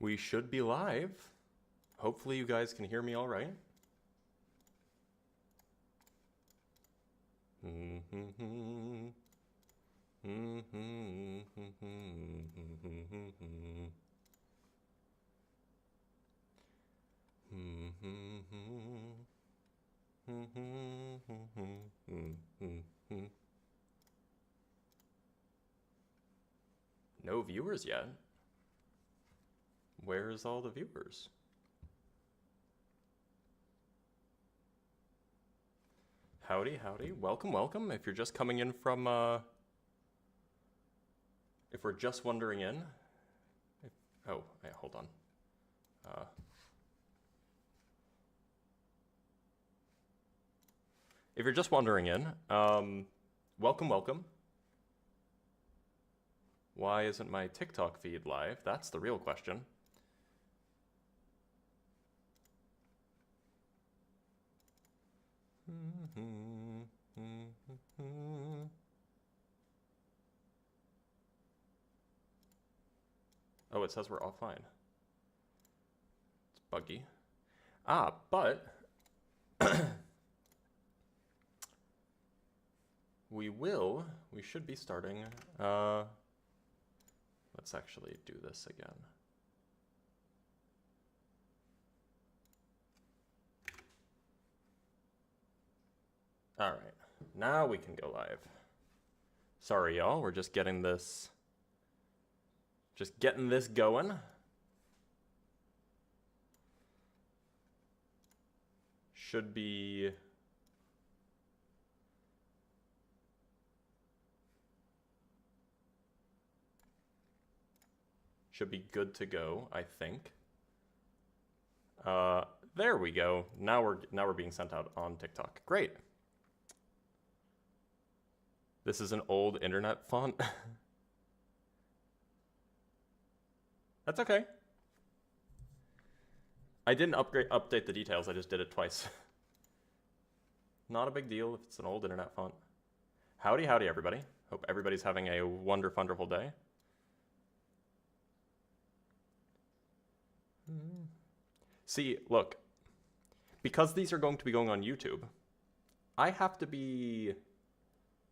We should be live. Hopefully you guys can hear me all right. No viewers yet. Where's all the viewers? Howdy, howdy. Welcome, welcome. If you're just coming in from, if we're just wandering in. Oh, yeah, hold on. If you're just wandering in, welcome, welcome. Why isn't my TikTok feed live? That's the real question. Oh, it says we're offline. It's buggy. But we should be starting. Let's actually do this again. All right, now we can go live. Sorry, y'all, we're just getting this going. Should be good to go, I think. There we go. Now we're being sent out on TikTok. Great. This is an old internet font. That's okay. I didn't update the details, I just did it twice. Not a big deal if it's an old internet font. Howdy, howdy, everybody. Hope everybody's having a wonderful day. See, look, because these are going to be going on YouTube, I have to be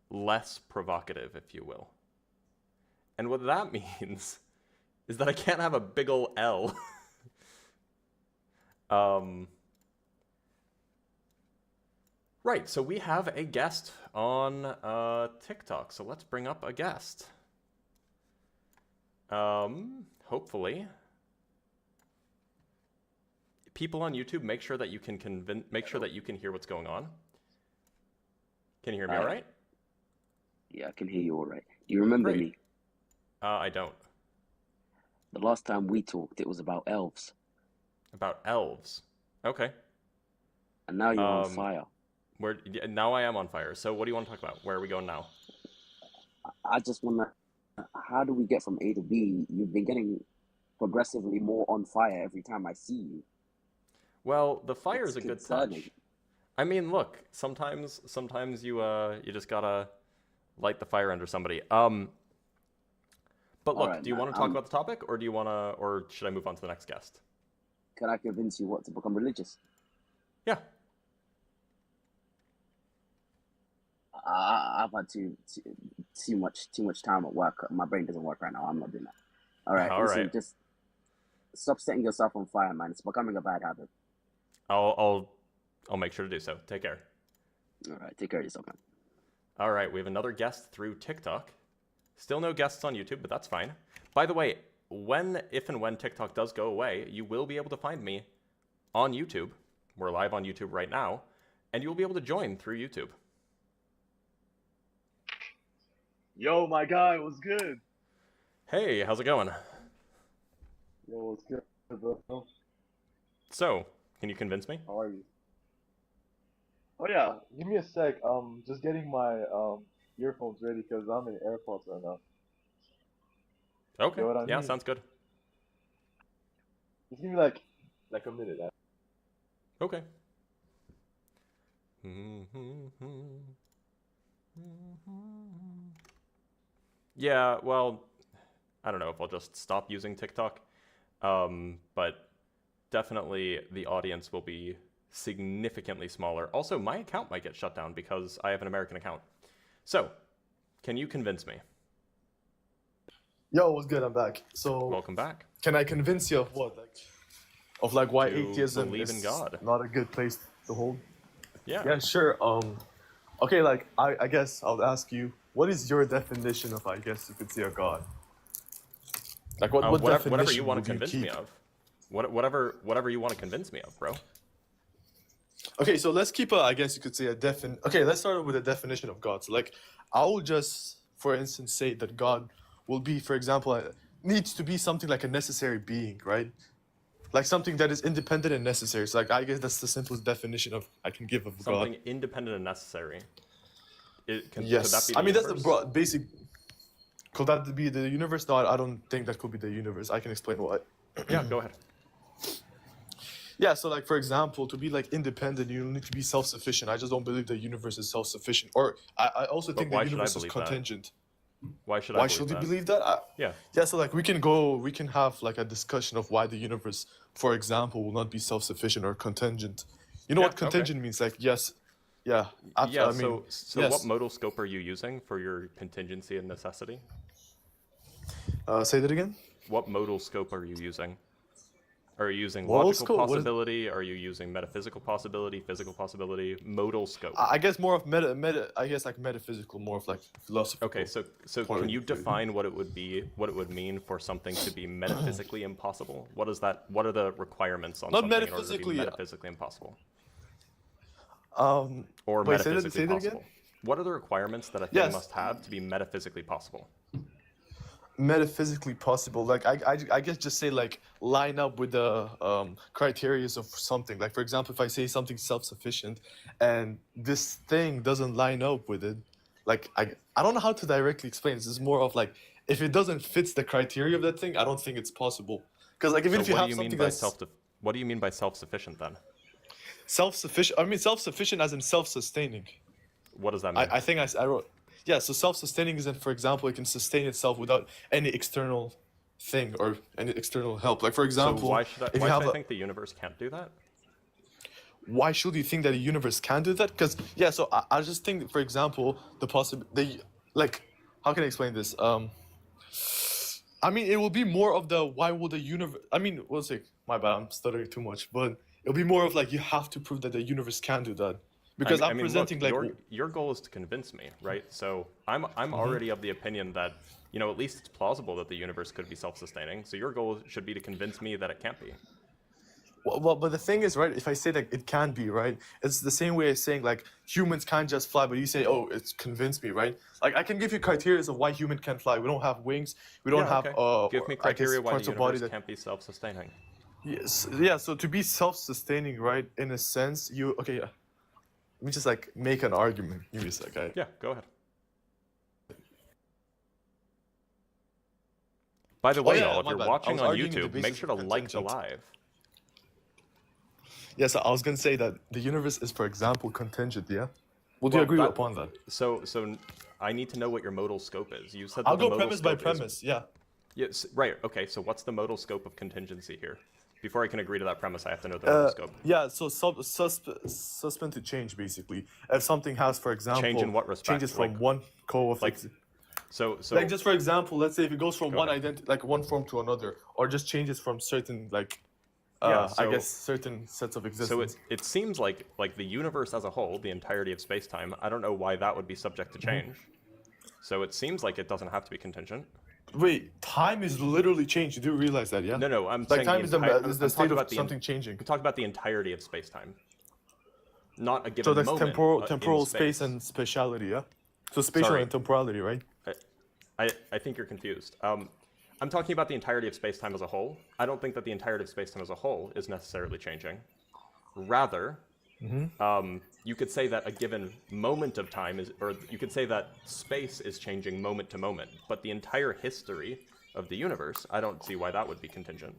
less provocative, if you will. And what that means is that I can't have a big ol' L. Right, so we have a guest on TikTok, so let's bring up a guest. Hopefully. People on YouTube, make sure that you can hear what's going on. Can you hear me all right? Yeah, I can hear you all right. You remember Great. me? I don't. The last time we talked, it was about elves. About elves. Okay. And now you're on fire. Now I am on fire. So what do you want to talk about? Where are we going now? I just want to... How do we get from A to B? You've been getting progressively more on fire every time I see you. Well, the fire is a good touch. I mean, look, sometimes you just gotta light the fire under somebody. But look, right, do you want to talk about the topic, or or should I move on to the next guest? Can I convince you to become religious? Yeah. I've had too much time at work. My brain doesn't work right now. I'm not doing that. All right. Listen, just stop setting yourself on fire, man. It's becoming a bad habit. I'll make sure to do so. Take care. All right. Take care of yourself, man. All right. We have another guest through TikTok. Still no guests on YouTube, but that's fine. By the way, if and when TikTok does go away, you will be able to find me on YouTube. We're live on YouTube right now, and you will be able to join through YouTube. Yo, my guy, what's good? Hey, how's it going? Yo, what's good, bro? So, can you convince me? How are you? Oh yeah, give me a sec. Just getting my earphones ready because I'm in AirPods right now. Okay. You know what I yeah, mean? Sounds good. Just give me like a minute. Okay. Yeah, well, I don't know if I'll just stop using TikTok. but definitely the audience will be significantly smaller. Also, my account might get shut down because I have an American account. So, can you convince me? Yo, what's good? I'm back. So, welcome back. Can I convince you of what? Like why to atheism believe is in God. not a good place to hold? Yeah. Yeah, sure. Okay, like I guess I'll ask you, what is your definition of, I guess you could say, a God? Like what definition whatever you want would to convince me keep? of. Whatever you want to convince me of, bro. Okay, so let's keep I guess you could say Okay, let's start with a definition of God. So like, I will just, for instance, say that God will be, for example, needs to be something like a necessary being, right? Like something that is independent and necessary. So like, I guess that's the simplest definition I can give of God. Something independent and necessary. Yes. Could that be the I mean, that's universe? the broad basic. Could that be the universe? No, I don't think that could be the universe. I can explain why. Yeah, go ahead. Yeah, so like, for example, to be like independent, you need to be self-sufficient. I just don't believe the universe is self-sufficient. Or I also think the universe is contingent. Why should you believe that? Yeah. Yeah, so like we can have like a discussion of why the universe, for example, will not be self-sufficient or contingent. You know what contingent means? Like, yes. Yeah. Yeah, I mean, so yes. What modal scope are you using for your contingency and necessity? Say that again? What modal scope are you using? Are you using Modal logical scope? possibility? Are you using metaphysical possibility, physical possibility, modal scope? I guess more of I guess like metaphysical, more of like philosophical. Okay, so can you define what it would be, what it would mean for something to be metaphysically impossible? What is that? What are the requirements on something in order to be metaphysically impossible? Or metaphysically possible? What are the requirements that a thing must have to be metaphysically possible? Metaphysically possible, like I guess just say like line up with the criteria of something. Like for example, if I say something's self-sufficient and this thing doesn't line up with it, like I don't know how to directly explain this. It's more of like, if it doesn't fit the criteria of that thing, I don't think it's possible. Because like even if you have something that's what do you mean by self-sufficient then? Self-sufficient, I mean self-sufficient as in self-sustaining. What does that mean? I think I wrote. Yeah, so self-sustaining is that, for example, it can sustain itself without any external thing or any external help. Like, for example, so why should I think the universe can't do that? Why should you think that a universe can do that? Because, yeah, so I just think, for example, like, how can I explain this? I mean, it will be more of the, why would the universe, I mean, we'll say, my bad, I'm stuttering too much, but it'll be more of like, you have to prove that the universe can do that. Because I'm presenting look, like your goal is to convince me, right? So I'm already of the opinion that, you know, at least it's plausible that the universe could be self-sustaining. So your goal should be to convince me that it can't be. Well, but the thing is, right, if I say that it can be, right, it's the same way as saying like humans can't just fly, but you say, oh, it's convinced me, right? Like I can give you criteria of why human can fly. We don't have wings. We don't have give me criteria why the universe can't be self-sustaining. Yes, yeah. So to be self-sustaining, right, in a sense, let me just like make an argument. Give me a sec. Right? Yeah, go ahead. By the way, if you're watching on YouTube, make sure to like the live. Yeah, so I was gonna say that the universe is, for example, contingent. Yeah. Would you agree upon that? So I need to know what your modal scope is. You said I'll go premise by premise. Yeah. Yes. Right. Okay. So what's the modal scope of contingency here? Before I can agree to that premise, I have to know the modal scope. Yeah, so suspend to change, basically. If something has, for example... Change in what respect? Changes from one coefficient. So like, just for example, let's say if it goes from one form to another, or just changes from certain, like, I guess, certain sets of existence. So it seems like the universe as a whole, the entirety of space-time, I don't know why that would be subject to change. So it seems like it doesn't have to be contingent. Wait, time is literally changed. You do realize that, yeah? No, I'm like saying time is the state of something changing. We talked about the entirety of space-time, not a given moment. So that's temporal space space and spatiality, yeah? So spatial and temporality, right? I think you're confused. I'm talking about the entirety of space-time as a whole. I don't think that the entirety of space-time as a whole is necessarily changing. Rather, you could say that a given moment of time or you could say that space is changing moment to moment, but the entire history of the universe, I don't see why that would be contingent.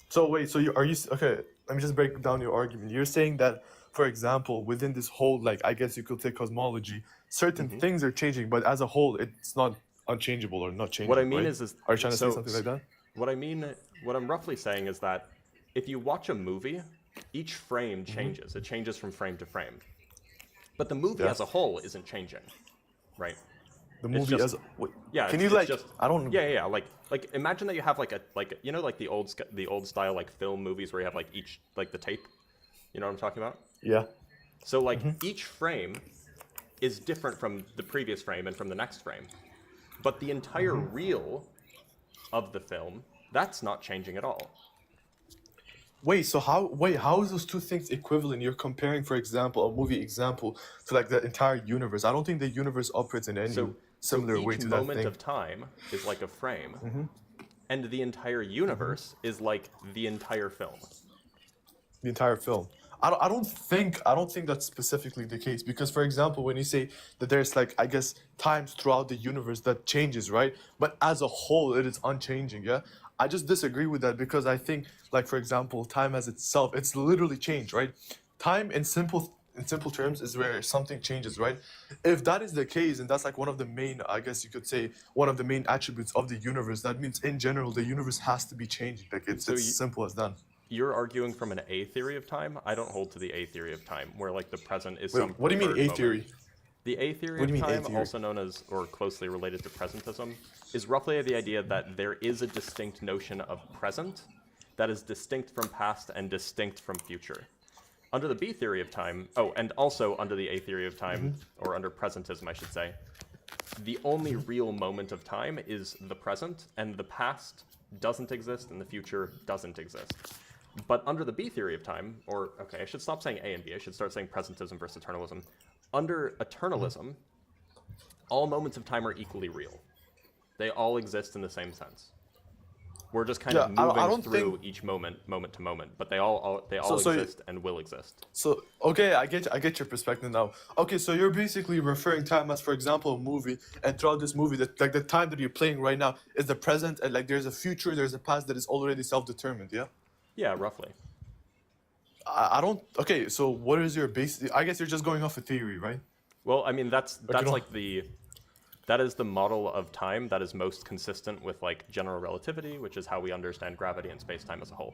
So wait, so okay, let me just break down your argument. You're saying that, for example, within this whole, like, I guess you could say cosmology, certain things are changing, but as a whole, it's not unchangeable or not changing. What I mean right? is are you trying to say something like that? What I mean what I'm roughly saying is that if you watch a movie, each frame changes. It changes from frame to frame. But the movie as a whole isn't changing, right? The movie just, yeah. Can you like? Just, I don't. Yeah. Like imagine that you have like you know, like the old style like film movies where you have like each like the tape. You know what I'm talking about? Yeah. So like each frame is different from the previous frame and from the next frame, but the entire reel of the film, that's not changing at all. Wait, so how is those two things equivalent? You're comparing, for example, a movie example to like the entire universe. I don't think the universe operates in any similar way to that thing. Each moment of time is like a frame, and the entire universe is like the entire film. The entire film. I don't think that's specifically the case, because, for example, when you say that there's like, I guess, times throughout the universe that changes, right? But as a whole, it is unchanging, yeah? I just disagree with that, because I think, like, for example, time as itself, it's literally changed, right? Time in simple terms is where something changes, right? If that is the case, and that's like one of the main, I guess you could say, one of the main attributes of the universe, that means in general, the universe has to be changing. Like, it's simple as that. You're arguing from an A theory of time. I don't hold to the A theory of time, where like the present is What do you mean A theory? The A theory of time, also known as, or closely related to presentism, is roughly the idea that there is a distinct notion of present that is distinct from past and distinct from future. Under the B theory of time, and also under the A theory of time, or under presentism, I should say, the only real moment of time is the present, and the past doesn't exist, and the future doesn't exist. But under the B theory of time, or, okay, I should stop saying A and B, I should start saying presentism versus eternalism. Under eternalism, all moments of time are equally real. They all exist in the same sense. We're just kind of moving through each moment to moment, but they all exist and will exist. So, okay, I get your perspective now. Okay, so you're basically referring time as, for example, a movie, and throughout this movie, that like the time that you're playing right now is the present, and like there's a future, there's a past that is already self-determined, yeah? Yeah, roughly. I don't. Okay, so what is your base? I guess you're just going off a theory, right? Well, I mean that's like that is the model of time that is most consistent with like general relativity, which is how we understand gravity and space-time as a whole.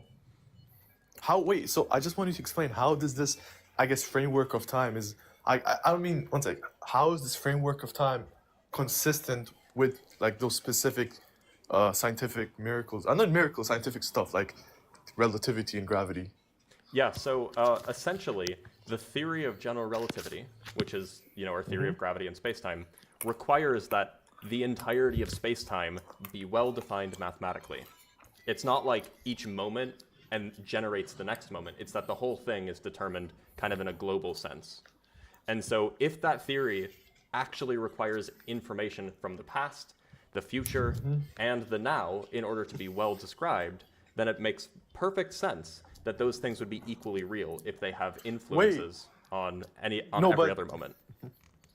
Wait, so I just want you to explain, how does this, I guess, framework of time is, I don't mean, one sec, how is this framework of time consistent with like those specific scientific miracles, not miracles, scientific stuff like relativity and gravity? Yeah, so essentially, the theory of general relativity, which is, you know, our theory of gravity and space-time, requires that the entirety of space-time be well-defined mathematically. It's not like each moment and generates the next moment. It's that the whole thing is determined kind of in a global sense. And so if that theory actually requires information from the past, the future, and the now in order to be well described, then it makes perfect sense that those things would be equally real if they have influences on every other moment.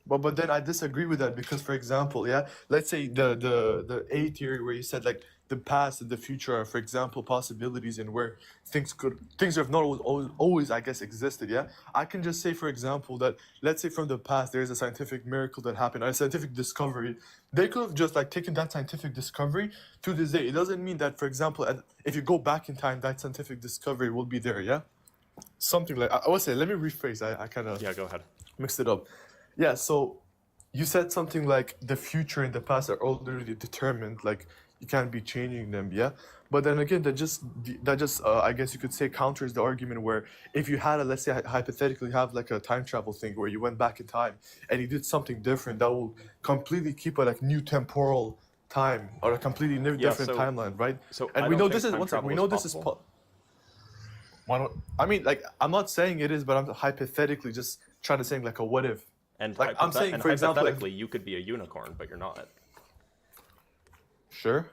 But then I disagree with that, because, for example, yeah, let's say the A theory, where you said like the past and the future are, for example, possibilities, and where things have not always, I guess, existed, yeah? I can just say, for example, that let's say from the past there is a scientific miracle that happened, or a scientific discovery. They could have just like taken that scientific discovery to this day. It doesn't mean that, for example, if you go back in time, that scientific discovery will be there, yeah? Something like, I would say, let me rephrase, I kind of... Yeah, go ahead. Mixed it up. Yeah, so you said something like the future and the past are already determined, like you can't be changing them, yeah? But then again, that just I guess you could say counters the argument, where if you had let's say hypothetically have like a time travel thing where you went back in time and you did something different, that will completely keep a like new temporal time, or a completely different timeline, right? So and we know this is one second, we know this is I mean, like, I'm not saying it is, but I'm hypothetically just trying to say like a what if. And like I'm saying, for example, hypothetically, you could be a unicorn, but you're not. Sure.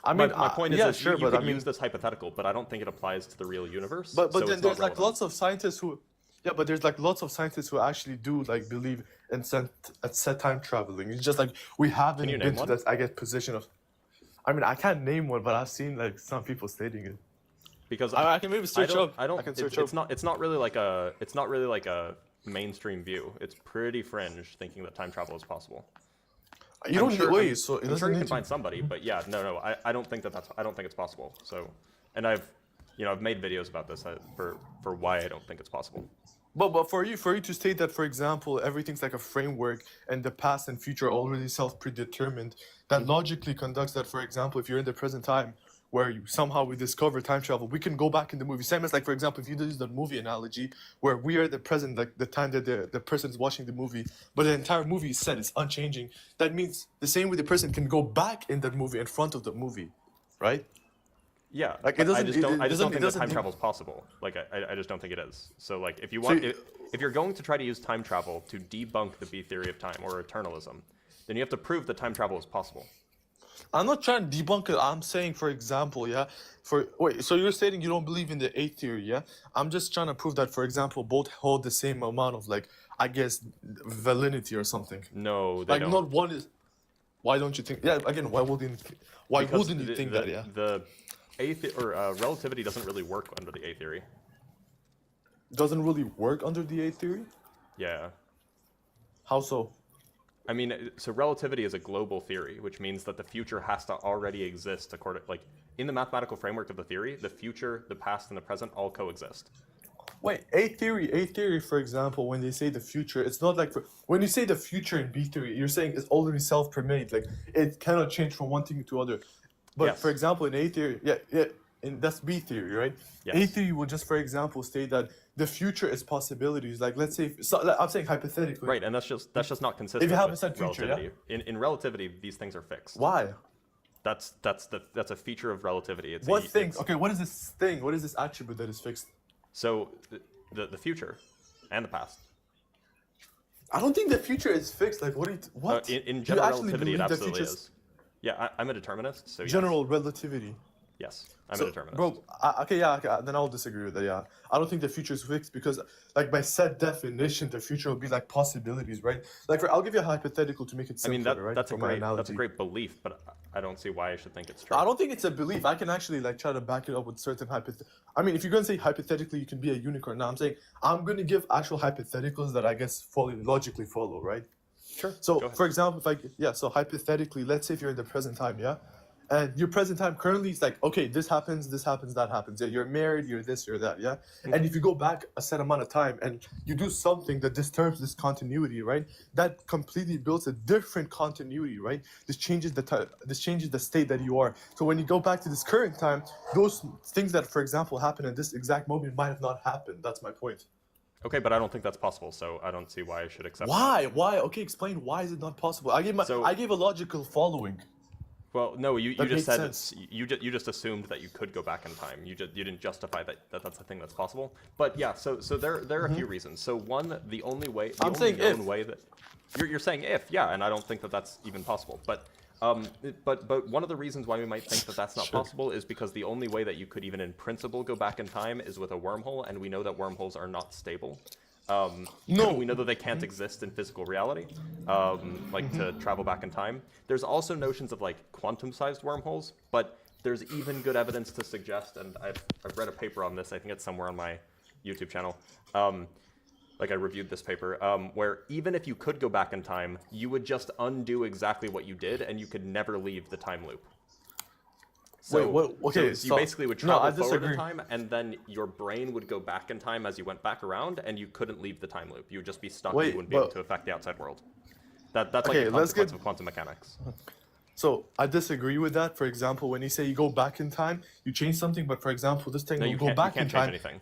I mean, my point is, yeah, that sure, you but could use this hypothetical, but I don't think it applies to the real universe. But so then there's like lots of scientists who, yeah, but there's like lots of scientists who actually do like believe in set time traveling. It's just like we haven't been to that, I guess, position of. I mean, I can't name one, but I've seen like some people stating it. Because I can maybe search up. I don't. I can search up. It's not really like a mainstream view. It's pretty fringe thinking that time travel is possible. You don't need ways, so I'm sure you can find somebody, but yeah, no, I don't think it's possible. So And I've made videos about this for why I don't think it's possible. But for you to state that, for example, everything's like a framework and the past and future are already self-predetermined, that logically conducts that, for example, if you're in the present time where we discover time travel, we can go back in the movie. Same as, like, for example, if you use the movie analogy where we are the present, like the time that the person's watching the movie, but the entire movie is set, it's unchanging. That means the same way the person can go back in that movie in front of the movie, right? Yeah, like I just don't think that time travel is possible. Like, I just don't think it is. So, like, if you want, if you're going to try to use time travel to debunk the B theory of time or eternalism, then you have to prove that time travel is possible. I'm not trying to debunk it. I'm saying, for example, so you're stating you don't believe in the A theory, yeah? I'm just trying to prove that, for example, both hold the same amount of, like, I guess, validity or something. No, they like, don't. not one is. Why don't you think? Yeah, again, why wouldn't you think that? Yeah. The relativity doesn't really work under the A theory. Doesn't really work under the A theory? Yeah. How so? I mean, so relativity is a global theory, which means that the future has to already exist like, in the mathematical framework of the theory, the future, the past, and the present all coexist. Wait, A theory, for example, when they say the future, it's not like, when you say the future in B theory, you're saying it's already self-permeate, like, it cannot change from one thing to other. But yes. For example, in A theory, and that's B theory, right? Yes. A theory will just, for example, state that the future is possibilities. Like, let's say, I'm saying hypothetically. Right, and that's just not consistent. If you have with said future, relativity. In relativity, these things are fixed. Why? That's a feature of relativity. It's what thing? Okay, what is this thing? What is this attribute that is fixed? So, the future, and the past. I don't think the future is fixed. Like, what? In general relativity, it absolutely is. Yeah, I'm a determinist, so general relativity. Yes, I'm a determinist. Bro, okay, then I'll disagree with that, yeah. I don't think the future is fixed because, like, by set definition, the future will be, like, possibilities, right? Like, I'll give you a hypothetical to make it simpler, right? That's a great belief, but I don't see why I should think it's true. I don't think it's a belief. I can actually, like, try to back it up with certain I mean, if you're going to say hypothetically you can be a unicorn, now I'm saying I'm going to give actual hypotheticals that I guess logically follow, right? Sure. So, for example, so hypothetically, let's say if you're in the present time, yeah? And your present time currently is like, okay, this happens, that happens. Yeah, you're married, you're this, you're that, yeah? Mm-hmm. And if you go back a set amount of time and you do something that disturbs this continuity, right? That completely builds a different continuity, right? This changes the state that you are. So when you go back to this current time, those things that, for example, happen in this exact moment might have not happened. That's my point. Okay, but I don't think that's possible, so I don't see why I should accept Why? that. Why? Okay, explain why is it not possible? I gave a logical following. Well, no, you just said you just assumed that you could go back in time. You didn't justify that that's a thing that's possible. But yeah, so there are a few reasons. So one, the only way way that you're saying if, yeah, and I don't think that that's even possible. But one of the reasons why we might think that that's not possible is because the only way that you could even in principle go back in time is with a wormhole, and we know that wormholes are not stable. We know that they can't exist in physical reality, to travel back in time. There's also notions of, like, quantum-sized wormholes, but there's even good evidence to suggest, and I've read a paper on this, I think it's somewhere on my YouTube channel, I reviewed this paper, where even if you could go back in time, you would just undo exactly what you did, and you could never leave the time loop. So, so you basically would travel forward in time, and then your brain would go back in time as you went back around, and you couldn't leave the time loop. You would just be stuck. You wouldn't be able to affect the outside world. That's like the consequence of quantum mechanics. So I disagree with that. For example, when you say you go back in time, you change something, but for example, this thing, you go back in time. You can't change anything.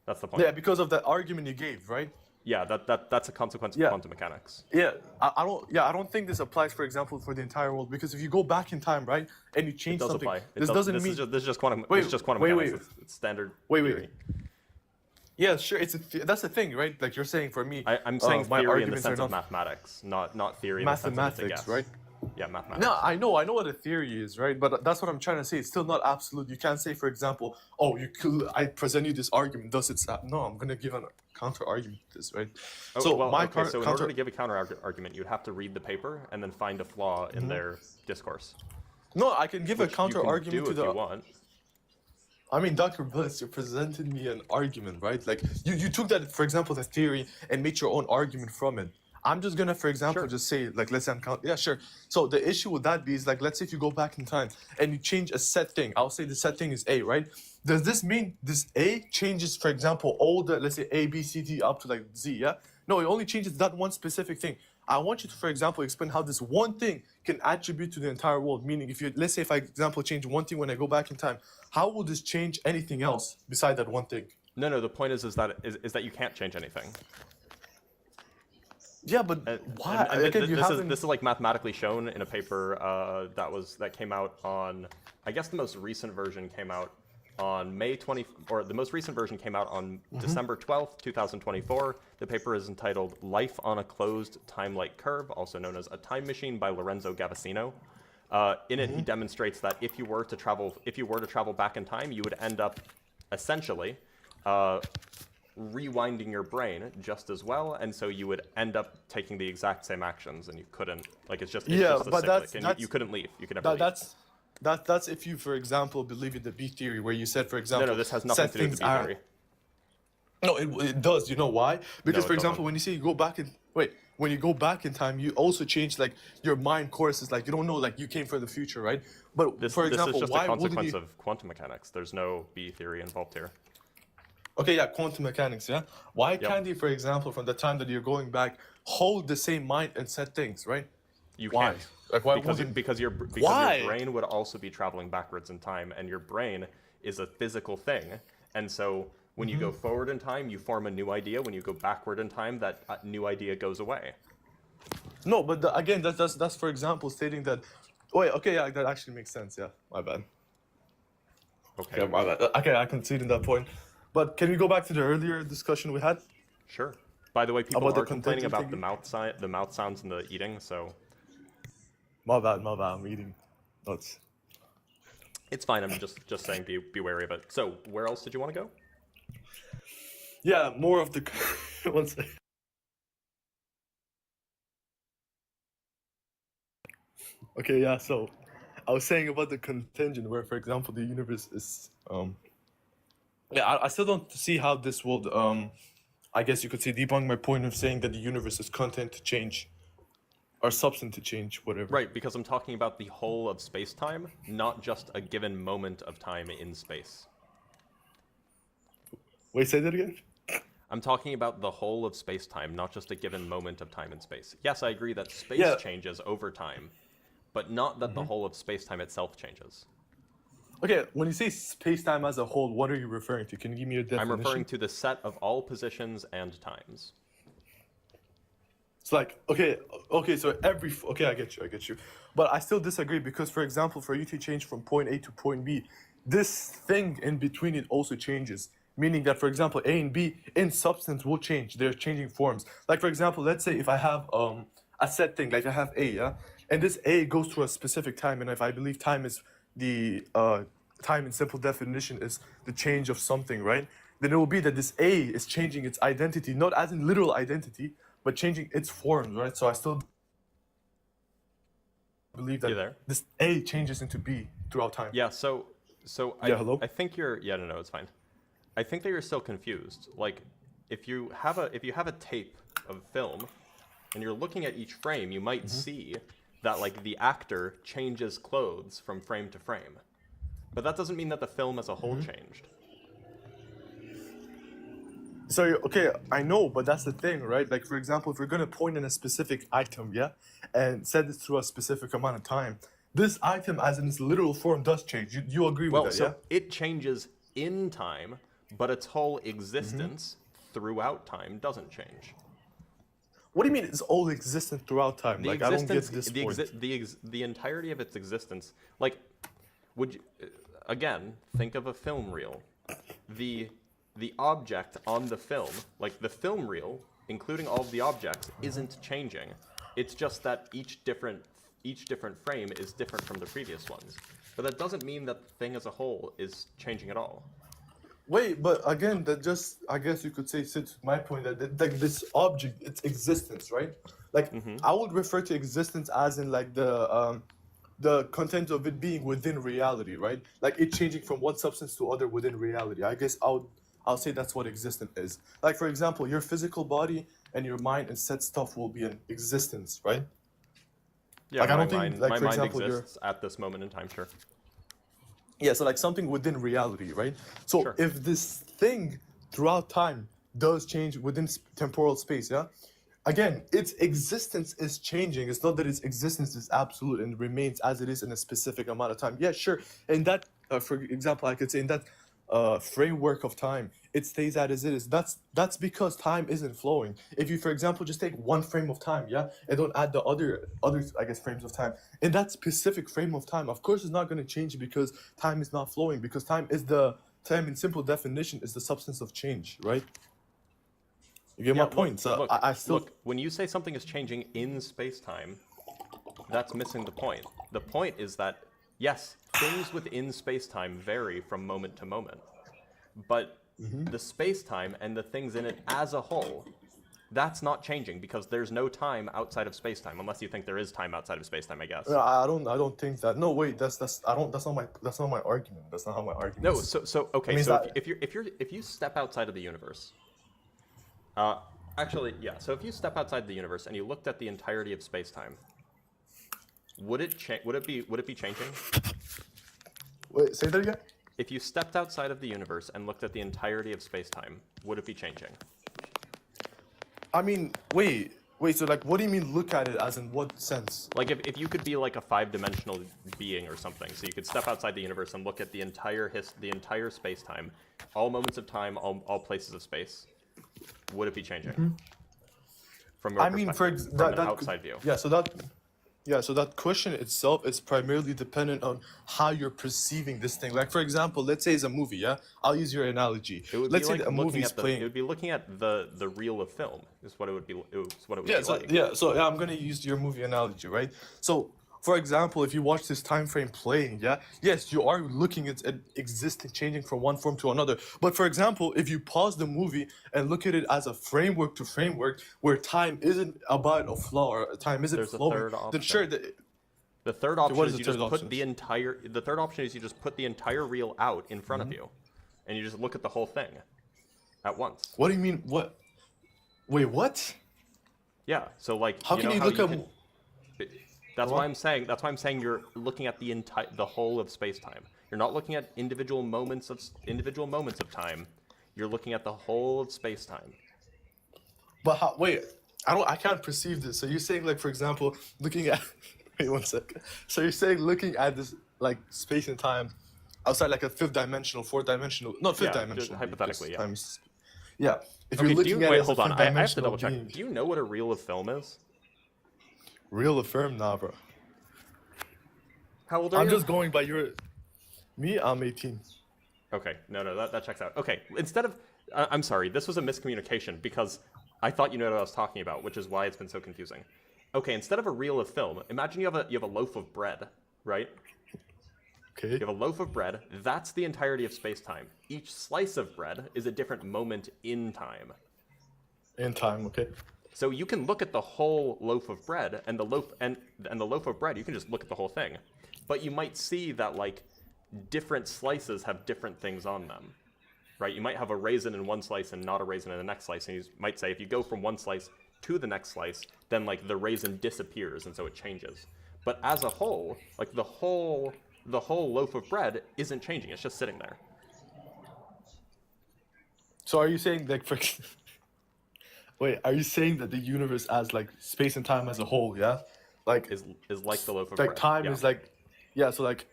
That's the point. Yeah, because of that argument you gave, right? Yeah, that's a consequence of quantum mechanics. Yeah, I don't think this applies, for example, for the entire world, because if you go back in time, right, and you change something, this is just quantum. It's just quantum mechanics. It's standard. Wait. Yeah, sure. That's the thing, right? Like you're saying, for me, I'm saying theory in the sense of mathematics, not theory in the sense of mathematics, right? Yeah, mathematics. No, I know what a theory is, right? But that's what I'm trying to say. It's still not absolute. You can't say, for example, I present you this argument, thus it's no. I'm gonna give a counter argument to this, right? So in order to give a counter argument, you'd have to read the paper and then find a flaw in their discourse. No, I can give a counter argument to if you want. I mean, Dr. Blitz, you presented me an argument, right? Like, you took that, for example, the theory and made your own argument from it. I'm just gonna, for example, Sure. just say, like, let's say I'm yeah, sure. So the issue with that be is, like, let's say if you go back in time and you change a set thing, I'll say the set thing is A, right? Does this mean this A changes, for example, all the, let's say A, B, C, D up to like Z, yeah? No, it only changes that one specific thing. I want you to, for example, explain how this one thing can attribute to the entire world. Meaning, if you, let's say, if I, example, change one thing when I go back in time, how will this change anything else beside that one thing? No. The point is that you can't change anything. Yeah, but why? And Again, this is like mathematically shown in a paper that came out on, I guess the most recent version came out on the most recent version came out on December 12th, 2024. The paper is entitled "Life on a Closed Time-like Curve," also known as "A Time Machine" by Lorenzo Gavasino. In it, he demonstrates that if you were to travel back in time, you would end up essentially rewinding your brain just as well, and so you would end up taking the exact same actions, and you couldn't, like, it's just a cyclic, and you couldn't leave. You could never leave. That's if you, for example, believe in the B theory, where you said, for example, No, this has nothing to do with the B theory. No, it does. You know why? Because, No, for it example, when you say you go back in, when you go back in time, you also change, like, your mind courses. Like, you don't know, like, you came from the future, right? But This for example, is just why a consequence wouldn't you? of quantum mechanics. There's no B theory involved here. Okay, yeah, quantum mechanics, yeah. Why can't you, for example, from the time that you're going back, hold the same mind and set things, right? You Why? can't. Like, why Because your brain would also be traveling backwards in time, and your brain is a physical thing. And so when you go forward in time, you form a new idea. When you go backward in time, that new idea goes away. No, but again, that's for example stating that. Wait, okay, yeah, that actually makes sense. Yeah, my bad. Okay. Okay, my bad. Okay, I concede in that point. But can we go back to the earlier discussion we had? Sure. By the way, people About the are complaining about contingent the mouth sounds and the eating, so My bad. I'm eating nuts. it's fine. I'm just saying be wary of it. So where else did you want to go? Yeah, more of the. One second. Okay, yeah. So, I was saying about the contingent, where, for example, the universe is. Yeah, I still don't see how this would. I guess you could say debunk my point of saying that the universe is content to change, or substance to change, whatever. Right, because I'm talking about the whole of space-time, not just a given moment of time in space. Wait, say that again. I'm talking about the whole of space-time, not just a given moment of time in space. Yes, I agree that space Yeah. changes over time, but not that the whole of space-time itself changes. Okay, when you say space-time as a whole, what are you referring to? Can you give me a definition? I'm referring to the set of all positions and times. It's like, okay, so okay, I get you. But I still disagree because, for example, for you to change from point A to point B, this thing in between it also changes. Meaning that, for example, A and B in substance will change. They're changing forms. Like, for example, let's say if I have a set thing, like I have A, yeah? And this A goes through a specific time, and if I believe time is the time in simple definition is the change of something, right? Then it will be that this A is changing its identity, not as in literal identity, but changing its forms, right? So I still believe You that there? this A changes into B throughout time. Yeah, so hello? I think you're no, it's fine. I think that you're still confused. Like, if you have a tape of film and you're looking at each frame, you might see that, like, the actor changes clothes from frame to frame. But that doesn't mean that the film as a whole changed. So, okay, I know, but that's the thing, right? Like, for example, if we're going to point in a specific item, yeah, and set it through a specific amount of time, this item as in its literal form does change. You agree with that, So yeah? it changes in time, but its whole existence throughout time doesn't change. What do you mean it's all existent throughout time? Like, I don't get this point. The entirety of its existence, like, would you, again, think of a film reel. The object on the film, like the film reel, including all of the objects, isn't changing. It's just that each different frame is different from the previous ones. But that doesn't mean that the thing as a whole is changing at all. Wait, but again, that just, I guess you could say, since my point, that like this object, its existence, right? Like, I would refer to existence as in, like, the content of it being within reality, right? Like, it changing from one substance to other within reality. I guess I'll say that's what existence is. Like, for example, your physical body and your mind and set stuff will be in existence, right? Yeah, Like, I my don't think, mind, like, my for mind example, exists at this moment in time, sure. Yeah, so like something within reality, right? So Sure. if this thing throughout time does change within temporal space, yeah? Again, its existence is changing. It's not that its existence is absolute and remains as it is in a specific amount of time. Yeah, sure. In that, for example, I could say in that framework of time, it stays as it is. That's because time isn't flowing. If you, for example, just take one frame of time, yeah, and don't add the other I guess frames of time. In that specific frame of time, of course, it's not going to change because time is not flowing. Because time in simple definition is the substance of change, right? You get my point. So Look, I still look, when you say something is changing in space-time, that's missing the point. The point is that, yes, things within space-time vary from moment to moment, but the space-time and the things in it as a whole, that's not changing because there's no time outside of space-time, unless you think there is time outside of space-time, I guess. I don't think that. No, wait, that's not my argument. That's not how my argument. No, is. so okay, means so that- if you step outside of the universe, actually, yeah. So if you step outside the universe and you looked at the entirety of space-time, would it be changing? Wait, say that again. If you stepped outside of the universe and looked at the entirety of space-time, would it be changing? I mean, wait. So like, what do you mean look at it as in what sense? Like if you could be like a 5-dimensional being or something, so you could step outside the universe and look at the entire space-time, all moments of time, all places of space, would it be changing? From your I mean, perspective, that an outside view. So that question itself is primarily dependent on how you're perceiving this thing. Like, for example, let's say it's a movie, yeah? I'll use your analogy. It would Let's be say like a movie is It playing. would be looking at the reel of film. Is what it would be. What it would Yeah, be like. I'm gonna use your movie analogy, right? So, for example, if you watch this time frame playing, yeah, yes, you are looking at it existing, changing from one form to another. But for example, if you pause the movie and look at it as a framework to framework, where time isn't about a flaw or time isn't There's a flowing, third then option. sure, The third option what is is you the just third put option? the entire. The third option is you just put the entire reel out in front of you, and you just look at the whole thing at once. what do you mean? What? Wait, what? Yeah. So like, How can you look at? That's What? why I'm saying. That's why I'm saying you're looking at the whole of space-time. You're not looking at individual moments of time. You're looking at the whole of space-time. But how, wait, I can't perceive this. So you're saying, like, for example, looking at. Wait one second. So you're saying looking at this like space and time outside like a fourth dimensional, not fifth Yeah, dimensional. hypothetically, yeah. Times, yeah. If Okay, you're looking at wait, it as hold a on. fifth I have to dimensional double check. being, Do you know what a reel of film is? real affirm, nah, bro. How old are I'm you? just going by your. Me, I'm 18. Okay, no, that checks out. Okay, instead of, I'm sorry, this was a miscommunication because I thought you know what I was talking about, which is why it's been so confusing. Okay, instead of a reel of film, imagine you have a loaf of bread, right? Okay. You have a loaf of bread. That's the entirety of space-time. Each slice of bread is a different moment in time. In time, okay. So you can look at the whole loaf of bread, and the loaf of bread, you can just look at the whole thing. But you might see that like different slices have different things on them, right? You might have a raisin in one slice and not a raisin in the next slice, and you might say if you go from one slice to the next slice, then like the raisin disappears and so it changes. But as a whole, like the whole loaf of bread isn't changing; it's just sitting there. So are you saying like wait, are you saying that the universe as like space and time as a whole, yeah? Like Is like the loaf of like bread. time Yeah. is like so like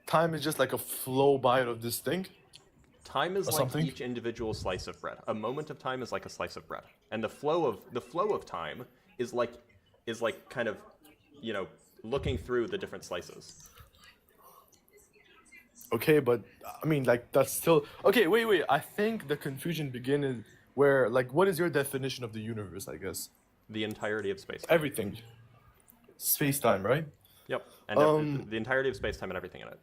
time is just like a flow by of this thing. Time is or like something? each individual slice of bread. A moment of time is like a slice of bread, and the flow of time is like kind of, you know, looking through the different slices. Okay, but I mean like that's still okay. Wait. I think the confusion begins where like what is your definition of the universe? I guess The entirety of space. everything, space time, right? Yep, and the entirety of space time and everything in it.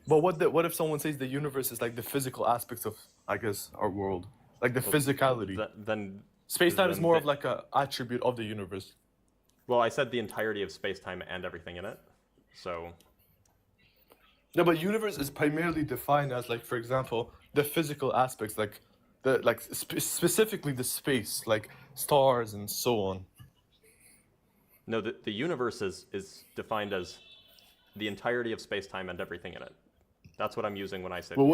But what if someone says the universe is like the physical aspects of I guess our world, like the physicality? Then Space time is then more the- of like a attribute of the universe. Well, I said the entirety of space time and everything in it. So No, but universe is primarily defined as like, for example, the physical aspects, like specifically the space, like stars and so on. No, the universe is defined as the entirety of space-time and everything in it. That's what I'm using when I say. But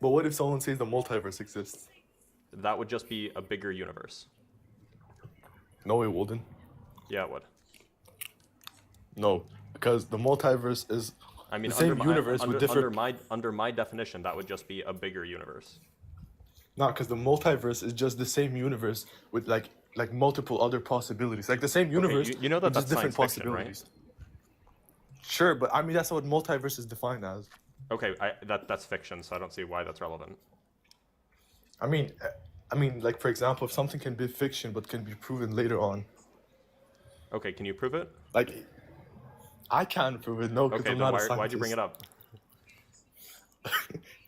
what if someone says the multiverse exists? That would just be a bigger universe. No, it wouldn't. Yeah, it would. No, because the multiverse is the same universe with different. Under my definition, that would just be a bigger universe. No, because the multiverse is just the same universe with like multiple other possibilities, like the same universe. You know that with just that's different science fiction, possibilities. Right? Sure, but I mean that's what multiverse is defined as. Okay, that's fiction, so I don't see why that's relevant. I mean, like for example, if something can be fiction but can be proven later on. Okay, can you prove it? Like, I can't prove it. No, because Okay, I'm then not a scientist. why'd you bring it up?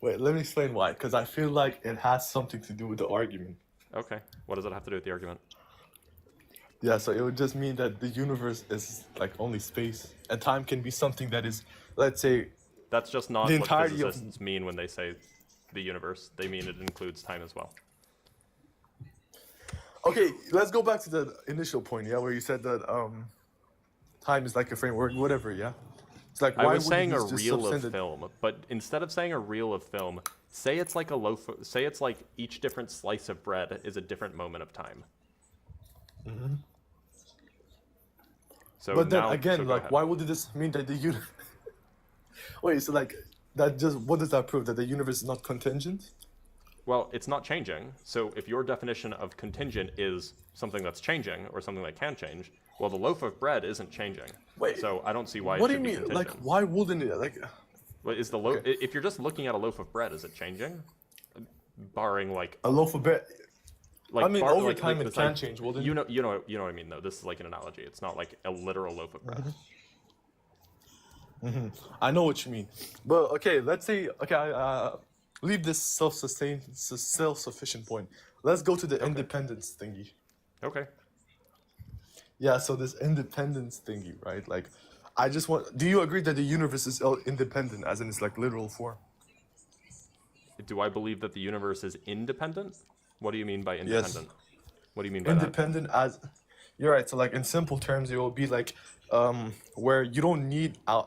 Wait, let me explain why. Because I feel like it has something to do with the argument. Okay, what does it have to do with the argument? Yeah, so it would just mean that the universe is like only space, and time can be something that is, let's say. That's just not the what entirety physicists mean when they say the universe. They mean it includes time as well. Okay, let's go back to the initial point, yeah, where you said that time is like a framework, whatever, yeah? It's like, I why was saying a wouldn't these just reel of substandard- film, but instead of saying a reel of film, say it's like a loaf. Say it's like each different slice of bread is a different moment of time. Mm-hmm. So But then now, again, so go like, ahead. why would this mean that the universe... Wait, so like, that just, what does that prove? That the universe is not contingent? Well, it's not changing. So if your definition of contingent is something that's changing or something that can change, well, the loaf of bread isn't changing. Wait, so I don't see why What it do you should be mean? Like, contingent. why wouldn't it? Like, Well, is the loaf? If you're just looking at a loaf of bread, is it changing? Barring like, a loaf of bread... I mean, bar- over time it it's can change, wouldn't you know what I mean though. This is like an analogy. It's not like a literal loaf of bread. I know what you mean. But, okay, let's say... Okay, leave this self-sufficient point. Let's go to the independence thingy. Okay. Yeah, so this independence thingy, right? Like, I just want... Do you agree that the universe is independent, as in its, like, literal form? Do I believe that the universe is independent? What do you mean by independent? What do you mean by Independent as... You're right, so, like, in simple terms, it will be, like, where you don't need... how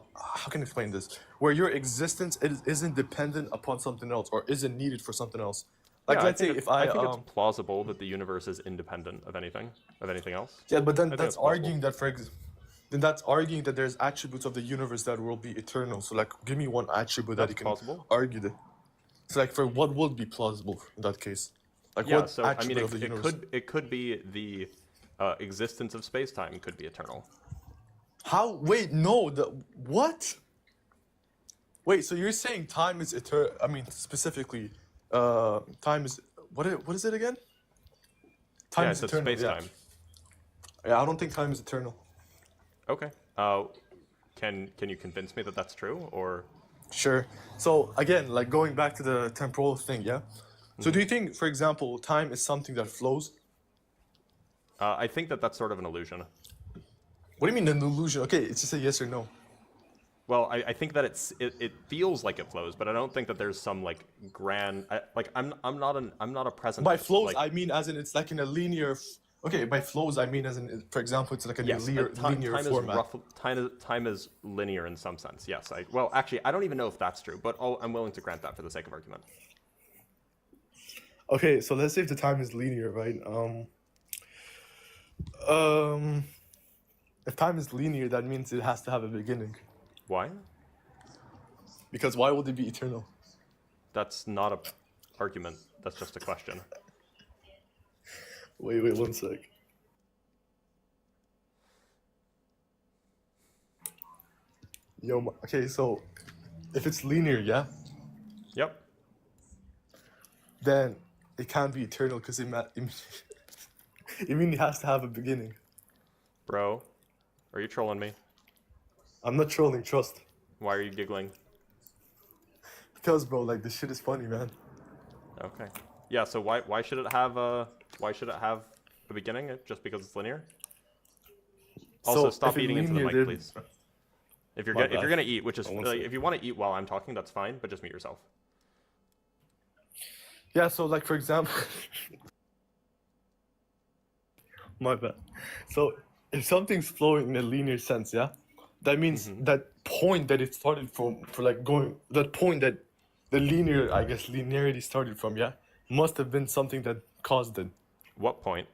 can I explain this? Where your existence isn't dependent upon something else, or isn't needed for something else. Like, Yeah, let's say if I... I think it's plausible that the universe is independent of anything else. Yeah, but then think that's it's plausible. arguing that, then that's arguing that there's attributes of the universe that will be eternal. So, like, give me one attribute that That's you can plausible. argue that. So, like, for what would be plausible in that case? Like, Yeah, what so I mean, attribute of the universe? it could be the existence of space-time could be eternal. How? Wait, no. What? Wait, so you're saying time is eternal? I mean, specifically, time is what is it again? Time Yeah, is it's eternal. space-time. Yeah, I don't think time is eternal. Okay. Can you convince me that that's true, or? Sure. So again, like going back to the temporal thing, yeah. So do you think, for example, time is something that flows? I think that that's sort of an illusion. What do you mean an illusion? Okay, it's just a yes or no. Well, I think that it feels like it flows, but I don't think that there's some like grand I'm not a present. By flows, like, I mean as in it's like in a linear. Okay, by flows, I mean as in, for example, it's like a yes, linear time format. time is linear in some sense. Yes, well, actually, I don't even know if that's true, but I'm willing to grant that for the sake of argument. Okay, so let's say if the time is linear, right? If time is linear, that means it has to have a beginning. Why? Because why would it be eternal? That's not a argument. That's just a question. Wait, one sec. Okay, so if it's linear, yeah, Yep. then it can't be eternal because it has to have a beginning. Bro, are you trolling me? I'm not trolling, trust. Why are you giggling? Because, bro, like, this shit is funny, man. Okay. Yeah, so why should it have a beginning just because it's linear? Also, So, stop if it's eating into the linear, mic, please. If you're My if you're bad. gonna eat, which is I won't like, say. if you want to eat while I'm talking, that's fine, but just mute yourself. Yeah, so like for example, my bad. So if something's flowing in a linear sense, yeah, that means that point that it started from, for like going, that point that the linear, I guess, linearity started from, yeah, must have been something that caused it. What point?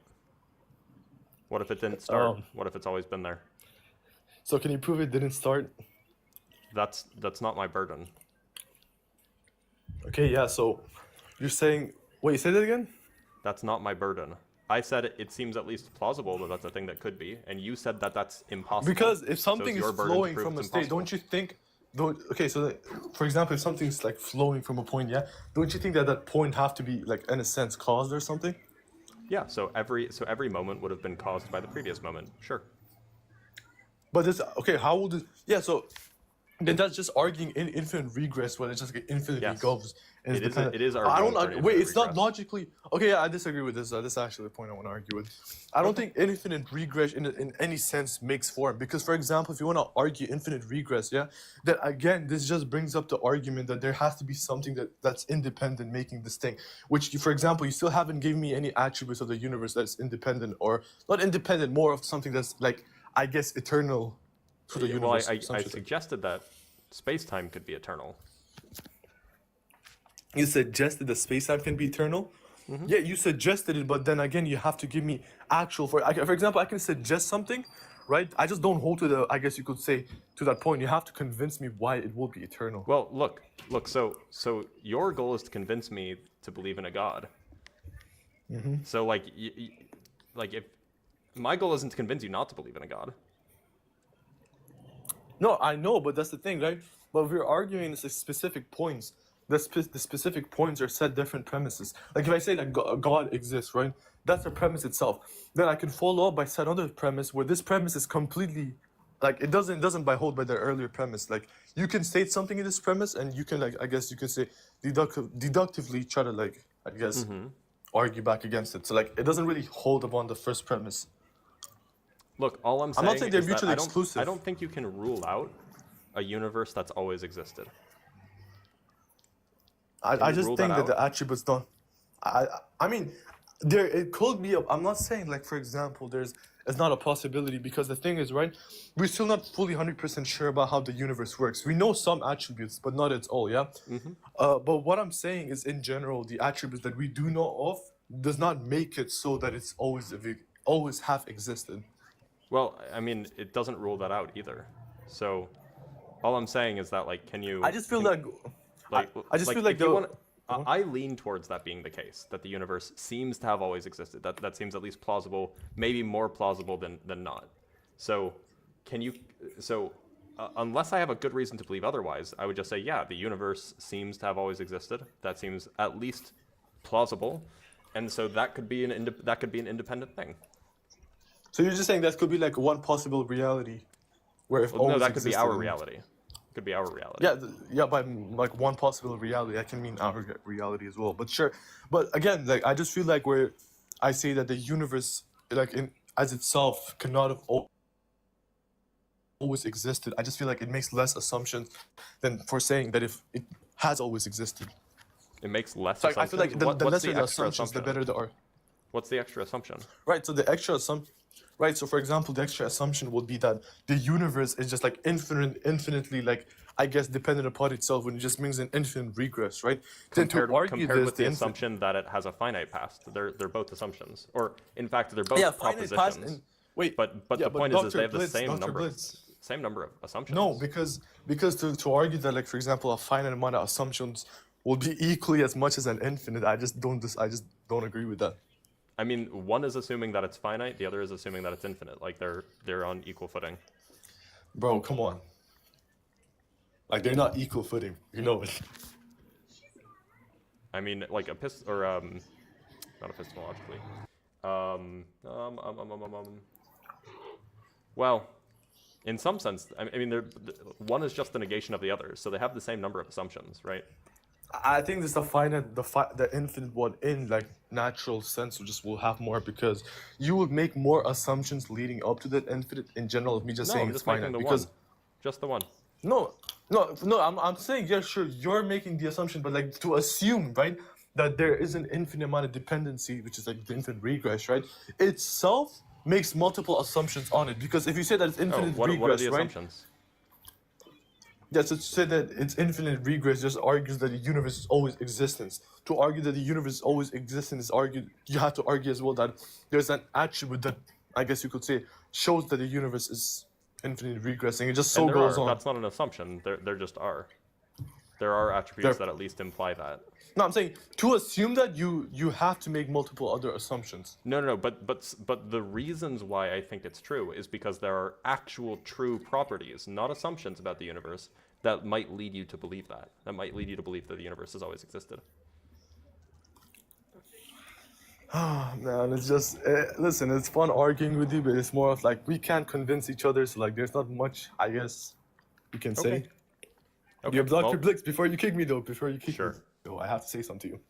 What if it didn't start? Um, What if it's always been there? So can you prove it didn't start? That's not my burden. Okay, yeah, so you're saying, wait, say that again? That's not my burden. I said it seems at least plausible that that's a thing that could be, and you said that that's impossible. Because if So something it's is your burden to flowing prove from a it's state, impossible. don't you think, okay, so for example, if something's like flowing from a point, yeah, don't you think that that point have to be like in a sense caused or something? Yeah, so every moment would have been caused by the previous moment. Sure. But this, okay, how would it, yeah, so then that's just arguing infinite regress where it just infinitely Yes. goes. And It it's is dependent. it is I arguing don't, for an wait, infinite it's not regress. logically, okay, yeah, I disagree with this. This is actually the point I want to argue with. I don't think infinite regress in any sense makes form. Because, for example, if you want to argue infinite regress, yeah, that again, this just brings up the argument that there has to be something that's independent making this thing. Which, for example, you still haven't given me any attributes of the universe that's independent, or not independent, more of something that's like, I guess, eternal to the Well, universe. I suggested that space-time could be eternal. You suggested that space-time can be eternal? Yeah, you suggested it, but then again, you have to give me actual, for example, I can suggest something, right? I just don't hold to the, I guess you could say, to that point. You have to convince me why it will be eternal. Well, look. So your goal is to convince me to believe in a god. So like, like if my goal isn't to convince you not to believe in a god. No, I know, but that's the thing, right? But we're arguing specific points. The specific points are set different premises. Like if I say that God exists, right? That's a premise itself. Then I can follow up by set another premise where this premise is completely, like it doesn't hold by the earlier premise. Like you can state something in this premise, and you can like I guess you could say deductively try to like I guess argue back against it. So like it doesn't really hold upon the first premise. Look, all I'm saying, not saying they're is that mutually exclusive. I don't think you can rule out a universe that's always existed. I just rule think that that the out? attributes don't. I mean, there it could be. I'm not saying like for example, it's not a possibility because the thing is right. We're still not fully 100% sure about how the universe works. We know some attributes, but not its all. Yeah. But what I'm saying is, in general, the attributes that we do know of does not make it so that it's always have existed. Well, I mean, it doesn't rule that out either. So, all I'm saying is that like, can you? I just feel can- like I just feel like if you the- wanna- I lean towards that being the case, that the universe seems to have always existed. That seems at least plausible, maybe more plausible than not. So, can you? So, unless I have a good reason to believe otherwise, I would just say, yeah, the universe seems to have always existed. That seems at least plausible, and so that could be an independent thing. So you're just saying that could be like one possible reality, where if Well, no, always that could be our existed- reality. It could be our reality. Yeah, yeah, by like one possible reality, I can mean our reality as well. But sure, but again, like I just feel like where I say that the universe, like in as itself, cannot have always existed. I just feel like it makes less assumptions than for saying that if it has always existed. It makes less So I assumptions. feel like the What's lesser the extra assumptions, the assumption? better the art. What's the extra assumption? Right. So the extra assumption. Right. So for example, the extra assumption would be that the universe is just like infinitely like I guess dependent upon itself, when it just means an infinite regress, right? Then to argue Compared this, with the assumption that it has a finite past, they're both assumptions, or in fact they're both finite propositions. past and wait. But yeah, the point is Dr. they have the Blitz, same Dr. number Blitz. same number of assumptions. No, because to argue that like for example a finite amount of assumptions will be equally as much as an infinite, I just don't agree with that. I mean, one is assuming that it's finite, the other is assuming that it's infinite. Like they're on equal footing. Bro, come on. Like they're not equal footing, you know it. I mean, like not epistemologically. Well, in some sense, I mean, one is just the negation of the other, so they have the same number of assumptions, right? I think this the infinite one in like natural sense will have more because you would make more assumptions leading up to that infinite in general of me just No, saying I'm it's just making finite the because one. Just the one. no, I'm saying yeah sure you're making the assumption, but like to assume, right, that there is an infinite amount of dependency, which is like the infinite regress, right? Itself makes multiple assumptions on it, because if you say that it's Oh, infinite what regress, are the right? assumptions? Yeah, so to say that it's infinite regress just argues that the universe is always existence. To argue that the universe is always existence is you have to argue as well that there's an attribute that, I guess you could say, shows that the universe is infinitely regressing. It just so And there goes are. on. That's not an assumption. There just are. There are attributes that at least imply that. No, I'm saying to assume that you have to make multiple other assumptions. No. But the reasons why I think it's true is because there are actual true properties, not assumptions about the universe, that might lead you to believe that. That might lead you to believe that the universe has always existed. Man, it's just listen. It's fun arguing with you, but it's more of like we can't convince each other. So like, there's not much, I guess, we can say. Okay, You're Dr. well, Blitz. Before you kick me, though, Sure. I have to say something to you.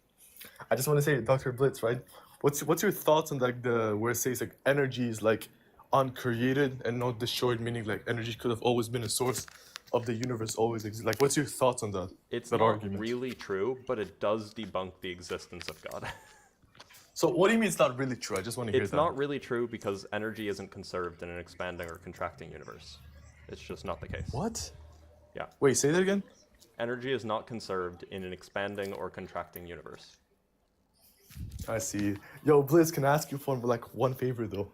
I just want to say, Dr. Blitz, right? What's your thoughts on like where it says like energy is like uncreated and not destroyed, meaning like energy could have always been a source of the universe, always exist. Like, what's your thoughts on that? It's that not argument? really true, but it does debunk the existence of God. So what do you mean it's not really true? I just want to hear It's that. not really true because energy isn't conserved in an expanding or contracting universe. It's just not the case. What? Yeah. Wait, say that again? Energy is not conserved in an expanding or contracting universe. I see. Yo, Blitz, can I ask you for like one favor though?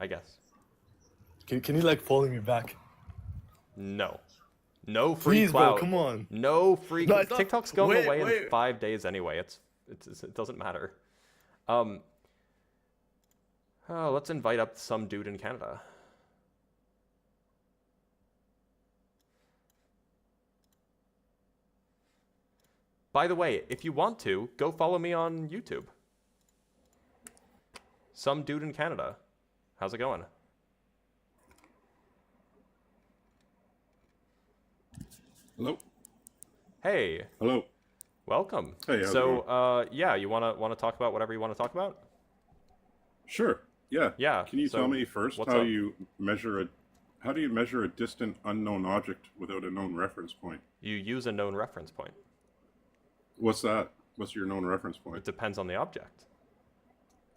I guess. Can you like follow me back? No. No free Please, clout. bro, come on. No free No, clout. it's not- TikTok's going wait, away in wait. 5 days anyway. It doesn't matter. Let's invite up some dude in Canada. By the way, if you want to, go follow me on YouTube. Some dude in Canada. How's it going? Hello. Hey, Hello. welcome. Hey, how's it So, yeah, you wanna talk about whatever you want to talk about? Sure. Yeah. Yeah, Can you so tell me first what's how up? you measure a distant unknown object without a known reference point? You use a known reference point. What's that? What's your known reference It point? depends on the object.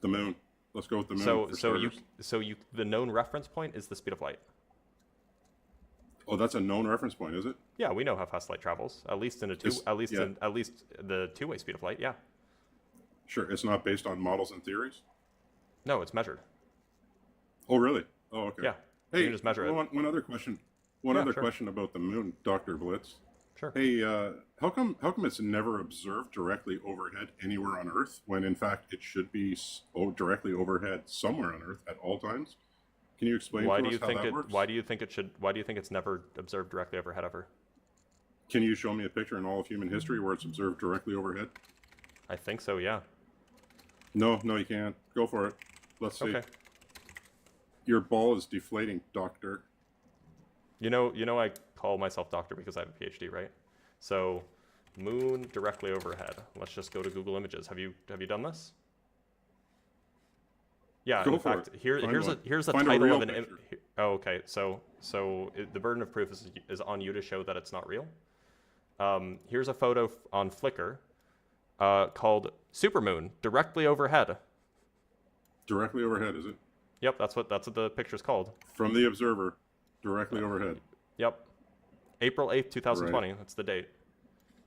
The moon. Let's go with the moon. So, for so you, starters. so you, the known reference point is the speed of light. Oh, that's a known reference point, is it? Yeah, we know how fast light travels. At least in at least the two-way speed of light. Yeah. Sure. It's not based on models and theories. No, it's measured. Oh, really? Oh, okay. Yeah. You Hey, can just measure it. one other question. Yeah, One other sure. question about the moon, Dr. Blitz. Sure. Hey, how come it's never observed directly overhead anywhere on Earth when in fact it should be directly overhead somewhere on Earth at all times? Can you explain Why to do us you how think that it? works? Why do you think it should? Why do you think it's never observed directly overhead ever? Can you show me a picture in all of human history where it's observed directly overhead? I think so. Yeah. No, you can't. Go for it. Let's see. Okay. Your ball is deflating, Doctor. You know, I call myself doctor because I have a PhD, right? So, moon directly overhead. Let's just go to Google Images. Have you done this? Yeah. Go in for fact, it. here's a Find a title real of an. picture. Oh, okay. So the burden of proof is on you to show that it's not real. Here's a photo on Flickr called Supermoon directly overhead. Directly overhead, is it? Yep, that's what the picture's called. From the observer, directly overhead. Yep. April 8th, 2020. That's the date.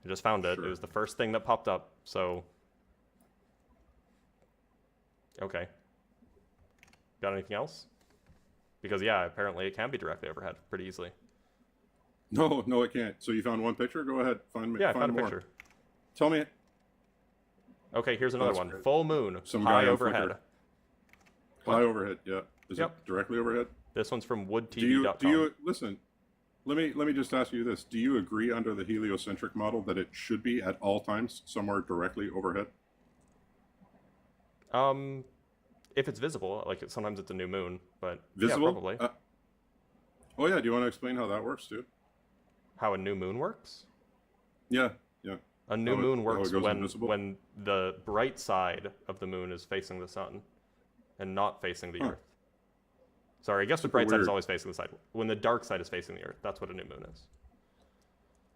I just found it. Sure. It was the first thing that popped up. So, okay. Got anything else? Because yeah, apparently it can be directly overhead pretty easily. No, it can't. So you found one picture? Go ahead. Find me. Yeah, I find found a more. picture. Tell me. Okay, here's another That's one. great. Full moon, Some high guy on overhead. Flickr. High overhead, yeah. Is Yep. it directly overhead? This one's from Do you woodtv.com. listen? Let me just ask you this: do you agree under the heliocentric model that it should be at all times somewhere directly overhead? If it's visible, like sometimes it's a new moon, but Visible? yeah, probably. Oh yeah. Do you want to explain how that works too? How a new moon works? Yeah. A new How it- moon how it works goes invisible? when the bright side of the moon is facing the sun and not facing the Huh. earth. Sorry, I guess the Super bright side is weird. always facing the side. When the dark side is facing the earth, that's what a new moon is.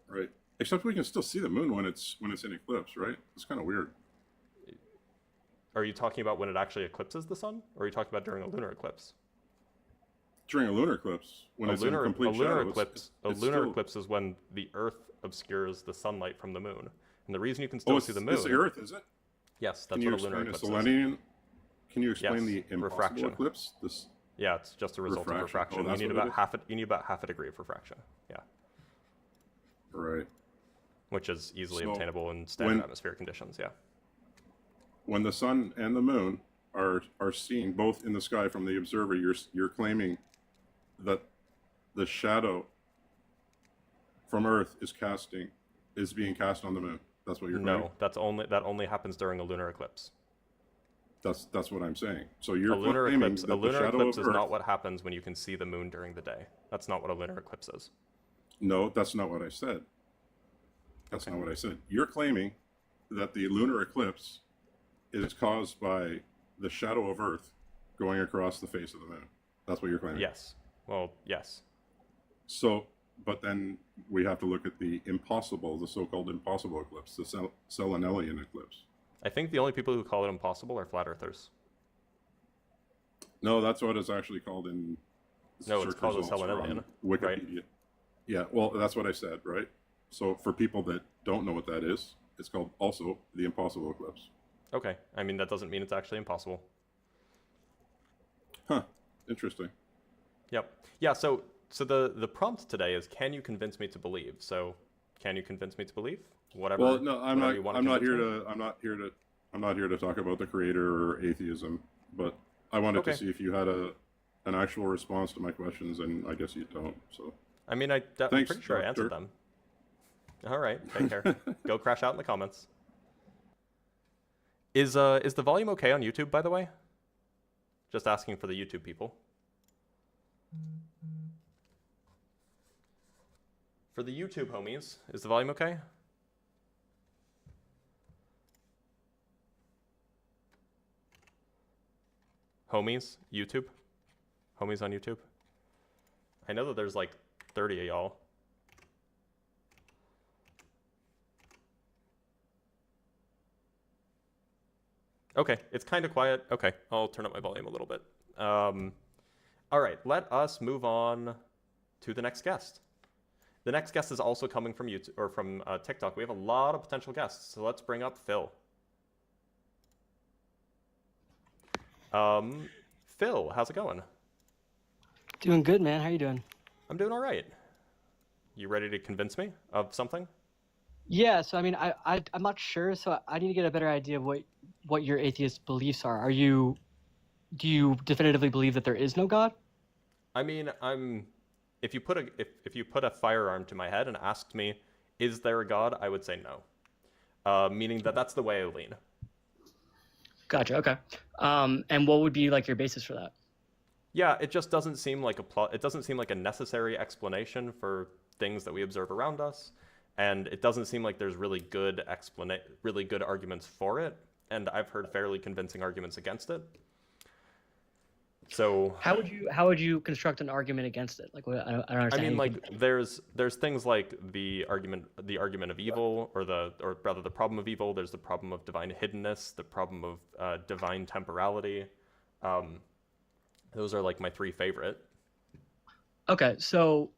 Right. Except we can still see the moon when it's in eclipse, right? It's kind of weird. Are you talking about when it actually eclipses the sun, or are you talking about during a lunar eclipse? During a lunar eclipse, when it's in complete shadow, a lunar eclipse is when the Earth obscures the sunlight from the moon, and the reason you can still see the moon. It's the Earth, is it? Yes, that's what a lunar eclipse is. Can you explain the impossible refraction. eclipse? Yeah, it's just a result of refraction. Oh, you need about half a degree of refraction. Yeah. Right. Which is easily obtainable in standard atmospheric conditions. Yeah. When the sun and the moon are seen both in the sky from the observer, you're claiming that the shadow from Earth is being cast on the moon. That's what you're claiming? No, that only happens during a lunar eclipse. That's what I'm saying. So you're a lunar claiming eclipse. that A lunar the shadow eclipse of is Earth, not what happens when you can see the moon during the day. That's not what a lunar eclipse is. No, that's not what I said. That's not what I said. You're claiming that the lunar eclipse is caused by the shadow of Earth going across the face of the moon. That's what you're claiming. Yes. Well, yes. So, but then we have to look at the so-called impossible eclipse, the Selenelian eclipse. I think the only people who call it impossible are flat earthers. No, that's what it's actually called in it's called a Selenelian, Wikipedia. Right? Yeah, well, that's what I said, right? So for people that don't know what that is, it's called also the impossible eclipse. Okay. I mean, that doesn't mean it's actually impossible. Huh. Interesting. Yep. Yeah, so the prompt today is, can you convince me to believe? So, can you convince me to believe? Whatever. Well, no, I'm not here to talk about the creator or atheism, but I wanted to see if you had an actual response to my questions, and I guess you don't. So. I mean, I'm pretty sure I answered them. All right, take care. Go crash out in the comments. Is the volume okay on YouTube, by the way? Just asking for the YouTube people. For the YouTube homies, is the volume okay? Homies, YouTube? Homies on YouTube? I know that there's like 30 of y'all. Okay, it's kind of quiet. Okay, I'll turn up my volume a little bit. All right, let us move on to the next guest. The next guest is also coming from YouTube or from TikTok. We have a lot of potential guests, so let's bring up Phil. Phil, how's it going? Doing good, man. How you doing? I'm doing all right. You ready to convince me of something? Yeah. So I mean, I'm not sure. So I need to get a better idea of what your atheist beliefs are. Do you definitively believe that there is no God? I mean, if you put a firearm to my head and asked me, is there a God? I would say no. Meaning that's the way I lean. Gotcha. Okay. And what would be like your basis for that? Yeah, it just doesn't seem like a necessary explanation for things that we observe around us, and it doesn't seem like there's really good arguments for it, and I've heard fairly convincing arguments against it. So how would you construct an argument against it? Like, I don't understand. I mean, like there's things like the argument of evil, or rather the problem of evil. There's the problem of divine hiddenness, the problem of divine temporality. Those are like my three favorite. Okay, so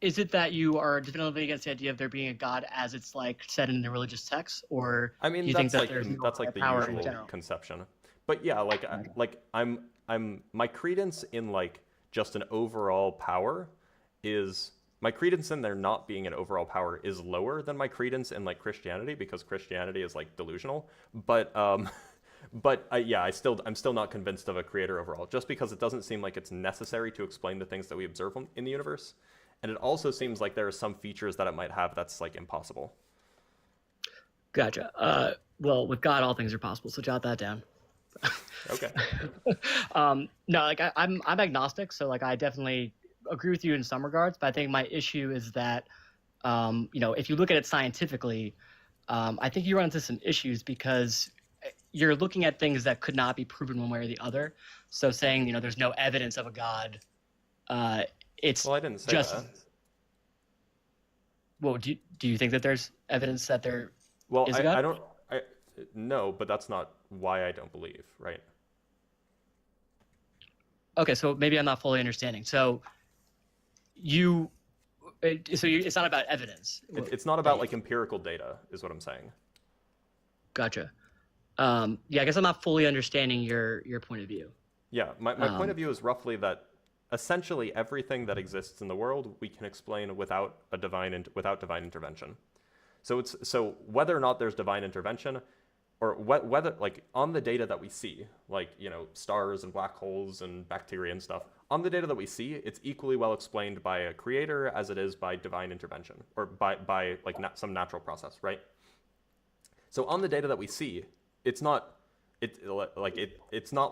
is it that you are definitively against the idea of there being a God as it's like said in the religious text, or I mean, do you think that there's that's like the usual conception? But yeah, I'm my credence in like just an overall power is my credence in there not being an overall power is lower than my credence in like Christianity, because Christianity is like delusional. But yeah, I'm still not convinced of a creator overall, just because it doesn't seem like it's necessary to explain the things that we observe in the universe, and it also seems like there are some features that it might have that's like impossible. Gotcha. Well, with God, all things are possible, so jot that down. Okay. No, like I'm agnostic, so like I definitely agree with you in some regards, but I think my issue is that if you look at it scientifically, I think you run into some issues because you're looking at things that could not be proven one way or the other. So saying there's no evidence of a God, it's well, I didn't say just that. well, do Do you think that there's evidence that there Well, is a God? I don't. No, but that's not why I don't believe, right? Okay, so maybe I'm not fully understanding. So it's not about evidence. It's not about like empirical data, is what I'm saying. Gotcha. Yeah, I guess I'm not fully understanding your point of view. Yeah, my point of view is roughly that essentially everything that exists in the world we can explain without divine intervention. So whether or not there's divine intervention, or whether like on the data that we see, like stars and black holes and bacteria and stuff, on the data that we see, it's equally well explained by a creator as it is by divine intervention or by like some natural process, right? So on the data that we see, it's not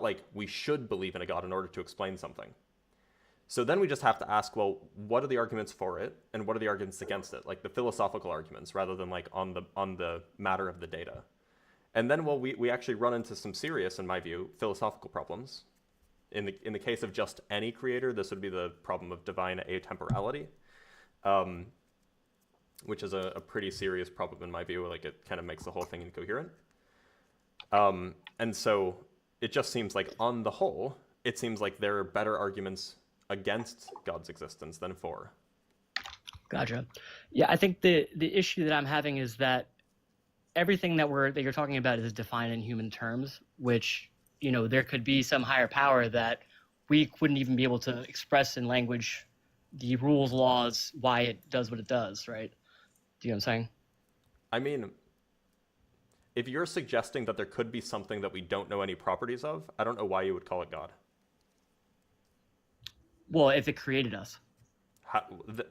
like we should believe in a God in order to explain something. So then we just have to ask, well, what are the arguments for it and what are the arguments against it? Like the philosophical arguments rather than like on the matter of the data. And then we actually run into some serious, in my view, philosophical problems. In the case of just any creator, this would be the problem of divine atemporality, which is a pretty serious problem in my view. Like it kind of makes the whole thing incoherent. And so it just seems like on the whole, it seems like there are better arguments against God's existence than for. Gotcha. Yeah, I think the issue that I'm having is that everything that you're talking about is defined in human terms, which there could be some higher power that we wouldn't even be able to express in language, the rules, laws, why it does what it does, right? Do you know what I'm saying? I mean, if you're suggesting that there could be something that we don't know any properties of, I don't know why you would call it God. Well, if it created us.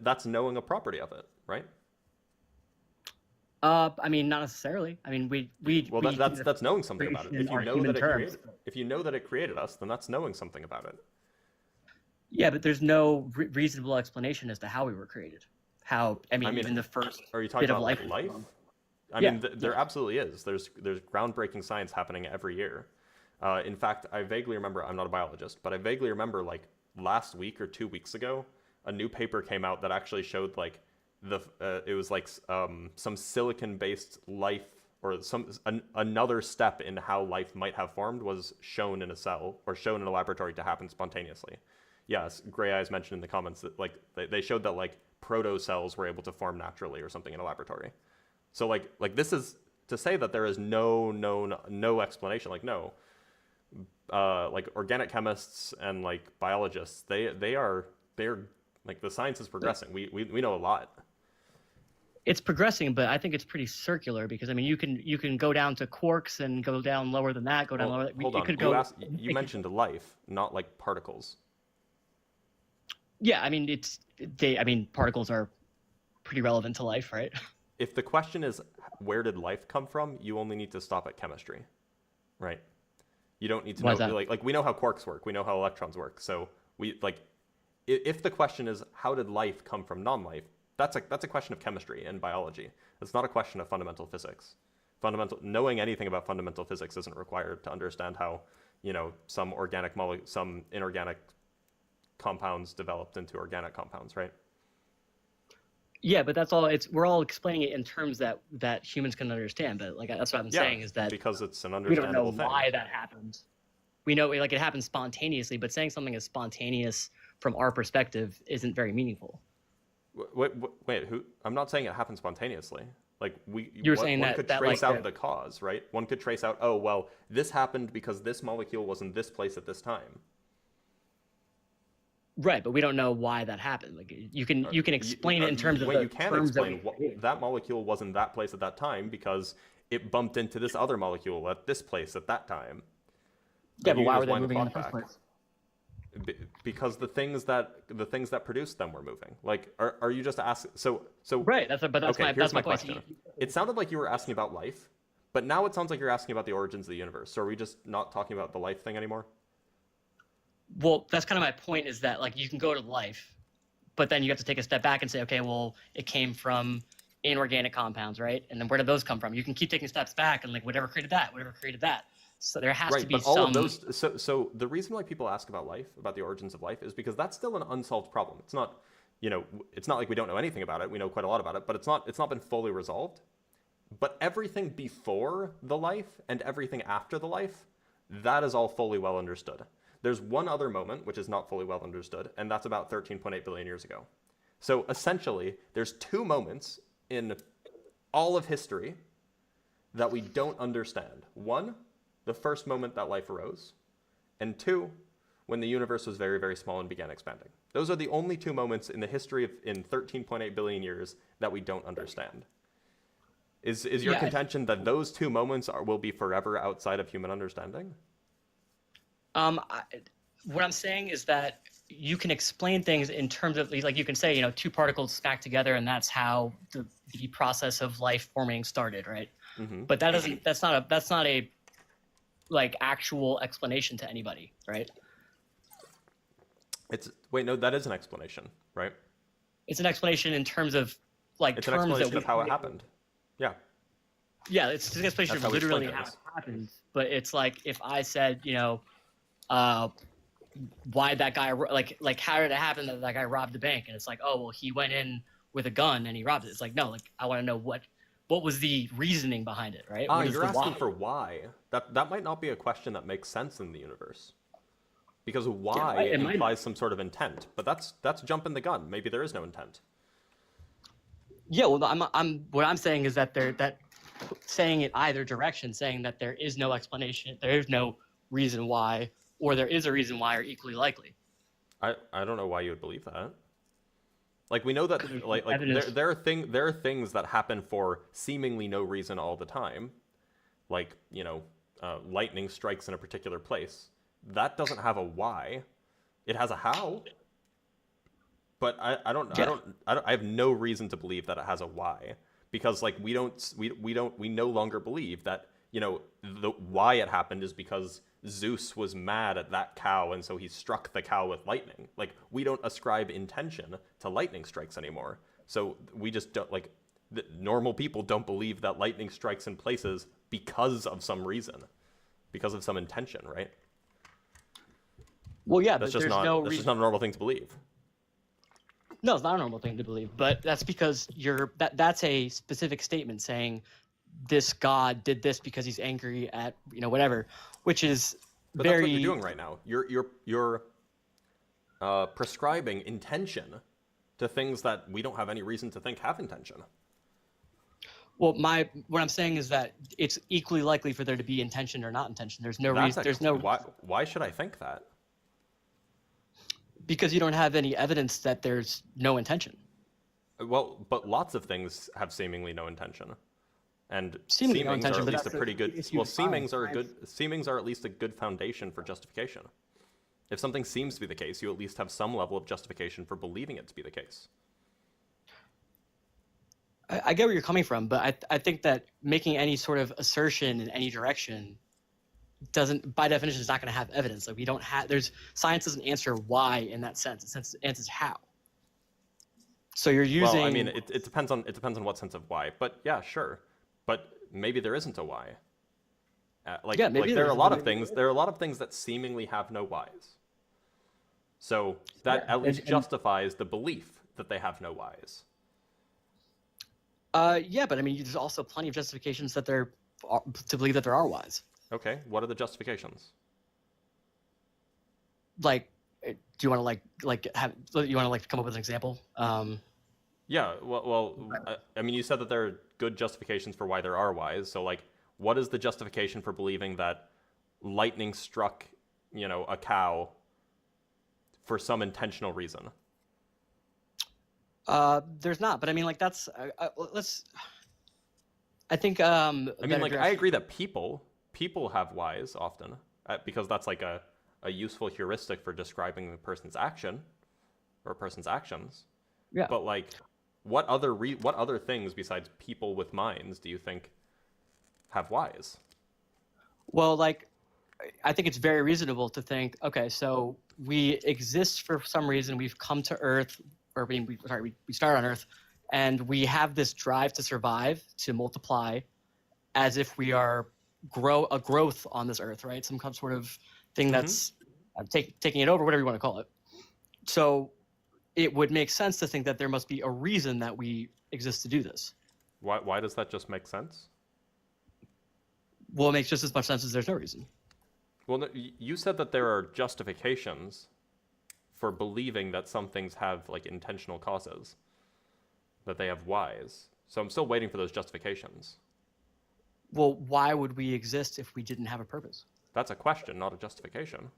That's knowing a property of it, right? I mean, not necessarily. I mean, that's knowing something about it. If you know that it created us, then that's knowing something about it. Yeah, but there's no reasonable explanation as to how we were created. In the first are you talking bit of about life? I mean, there absolutely is. There's groundbreaking science happening every year. In fact, I vaguely remember, I'm not a biologist, but I vaguely remember like last week or 2 weeks ago, a new paper came out that actually showed like it was like some silicon-based life or another step in how life might have formed was shown in a cell or shown in a laboratory to happen spontaneously. Yes, Gray Eyes mentioned in the comments that like they showed that like proto cells were able to form naturally or something in a laboratory. So like this is to say that there is no explanation. Like no, like organic chemists and like biologists, they're like the science is progressing. We know a lot. It's progressing, but I think it's pretty circular because I mean you can go down to quarks and go down lower than that, go down lower. Hold on. You mentioned life, not like particles. Yeah, I mean particles are pretty relevant to life, right? If the question is where did life come from, you only need to stop at chemistry, right? You don't need to know like we know how quarks work, we know how electrons work. So we like if the question is how did life come from non-life, that's a question of chemistry and biology. It's not a question of fundamental physics. Knowing anything about fundamental physics isn't required to understand how some inorganic compounds developed into organic compounds, right? Yeah, but that's all. We're all explaining it in terms that humans can understand. But like that's what I'm saying is that because it's an we don't understandable know why that happens. We know like it happens spontaneously, but saying something is spontaneous from our perspective isn't very meaningful. Wait, who? I'm not saying it happens spontaneously. Like you're saying one that could that, trace like, out the cause, right? One could trace out, oh well, this happened because this molecule was in this place at this time. Right, but we don't know why that happened. Like you can explain it in terms of the you can terms explain that molecule was in that place at that time because it bumped into this other molecule at this place at that time. Yeah, but why were they moving in the first place? Because the things that produced them were moving. Like, are you just asking? So right. That's my question. It sounded like you were asking about life, but now it sounds like you're asking about the origins of the universe. So are we just not talking about the life thing anymore? Well, that's kind of my point. Is that like you can go to life, but then you have to take a step back and say, okay, well, it came from inorganic compounds, right? And then where did those come from? You can keep taking steps back and like whatever created that. So there has to be but all of those. So the reason why people ask about life, about the origins of life, is because that's still an unsolved problem. It's not it's not like we don't know anything about it. We know quite a lot about it, but it's not been fully resolved. But everything before the life and everything after the life, that is all fully well understood. There's one other moment which is not fully well understood, and that's about 13.8 billion years ago. So essentially, there's two moments in all of history that we don't understand. One, the first moment that life arose, and two, when the universe was very, very small and began expanding. Those are the only two moments in the history in 13.8 billion years that we don't understand. Is your contention that those two moments will be forever outside of human understanding? What I'm saying is that you can explain things in terms of, like, you can say, two particles smack together and that's how the process of life forming started, right? Mm-hmm. But that's not a like actual explanation to anybody, right? No, that is an explanation, right? It's an explanation in terms of like it's an terms explanation that of how it happened. Yeah. Yeah, it's an explanation That's of how we literally explain how things. it happened. But it's like if I said, why that guy like how did it happen that guy robbed the bank? And it's like, oh well, he went in with a gun and he robbed it. It's like, no, like I want to know what was the reasoning behind it, right? You're asking for why. That might not be a question that makes sense in the universe. Because why implies some sort of intent, but that's jumping the gun. Maybe there is no intent. Yeah, well, what I'm saying is that that saying it either direction, saying that there is no explanation, there is no reason why, or there is a reason why, are equally likely. I don't know why you would believe that. Like, we know that there are things that happen for seemingly no reason all the time, like lightning strikes in a particular place. That doesn't have a why. It has a how. But I have no reason to believe that it has a why, because like we no longer believe that the why it happened is because Zeus was mad at that cow and so he struck the cow with lightning. Like, we don't ascribe intention to lightning strikes anymore. So we just don't, like, normal people don't believe that lightning strikes in places because of some reason, because of some intention, right? Well, yeah, that's but just not a normal thing to believe. No, it's not a normal thing to believe, but that's because that's a specific statement saying this God did this because he's angry at whatever, which is but very. That's what you're doing right now. You're prescribing intention to things that we don't have any reason to think have intention. Well, what I'm saying is that it's equally likely for there to be intention or not intention. There's no reason. There's no. Why should I think that? Because you don't have any evidence that there's no intention. Well, but lots of things have seemingly no intention, and seemingly no intention, are at least a pretty good. Well, seemings are at least a good foundation for justification. If something seems to be the case, you at least have some level of justification for believing it to be the case. I get where you're coming from, but I think that making any sort of assertion in any direction doesn't, by definition, is not going to have evidence. Like, we don't have. Science doesn't answer why in that sense. It answers how. So you're using. Well, I mean, it depends on what sense of why. But yeah, sure. But maybe there isn't a why. There are a lot of things. There are a lot of things that seemingly have no whys. So that at least justifies the belief that they have no whys. Yeah, but I mean, there's also plenty of justifications that to believe that there are whys. Okay, what are the justifications? Like, do you want to come up with an example? Yeah, well, I mean, you said that there are good justifications for why there are whys. So, like, what is the justification for believing that lightning struck, a cow for some intentional reason? There's not, but I mean, like, that's let's. I think. I mean, like, I agree that people have whys often, because that's like a useful heuristic for describing the person's action or a person's actions. Yeah. But like, what other things besides people with minds do you think have whys? Well, like, I think it's very reasonable to think, okay, so we exist for some reason. We've come to Earth, or we start on Earth, and we have this drive to survive, to multiply, as if we are growth on this Earth, right? Some sort of thing that's taking it over, whatever you want to call it. So it would make sense to think that there must be a reason that we exist to do this. Why does that just make sense? Well, it makes just as much sense as there's no reason. Well, no, you said that there are justifications for believing that some things have like intentional causes, that they have whys. So I'm still waiting for those justifications. Well, why would we exist if we didn't have a purpose? That's a question, not a justification.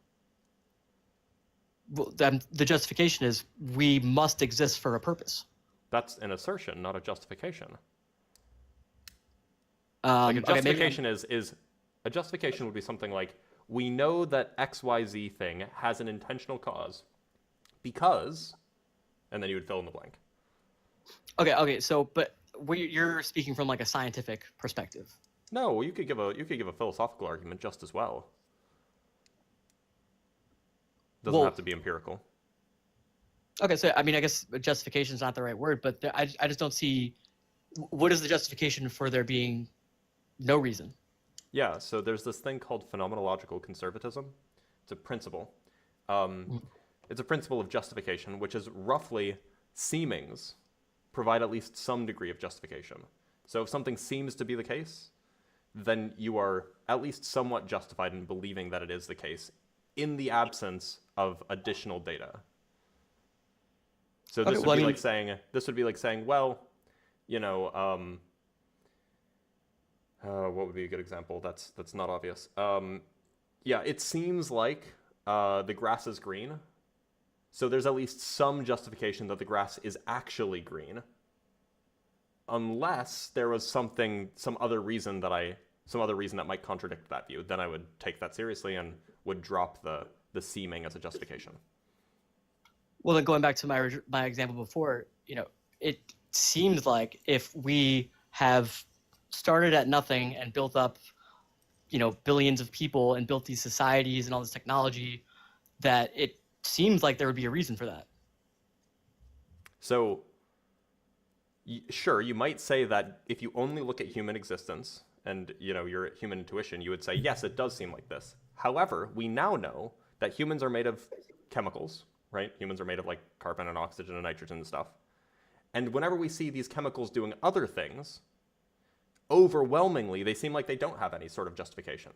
Well, then the justification is we must exist for a purpose. That's an assertion, not a justification. Um, Like a okay, maybe justification is a justification would be something like, we know that XYZ thing has an intentional cause because, and then you would fill in the blank. Okay. So, but you're speaking from like a scientific perspective. No, you could give a philosophical argument just as well. Doesn't Well, have to be empirical. Okay, so I mean, I guess justification is not the right word, but I just don't see what is the justification for there being no reason. Yeah, so there's this thing called phenomenological conservatism. It's a principle. It's a principle of justification, which is roughly seemings provide at least some degree of justification. So if something seems to be the case, then you are at least somewhat justified in believing that it is the case in the absence of additional data. So this would be like saying, well, you know, what would be a good example? That's not obvious. Yeah, it seems like the grass is green. So there's at least some justification that the grass is actually green. Unless there was some other reason that might contradict that view, then I would take that seriously and would drop the seeming as a justification. Well, then going back to my example before, you know, it seems like if we have started at nothing and built up, you know, billions of people and built these societies and all this technology, that it seems like there would be a reason for that. So, sure, you might say that if you only look at human existence and, you know, your human intuition, you would say, yes, it does seem like this. However, we now know that humans are made of chemicals, right? Humans are made of like carbon and oxygen and nitrogen and stuff. And whenever we see these chemicals doing other things, overwhelmingly, they seem like they don't have any sort of justification.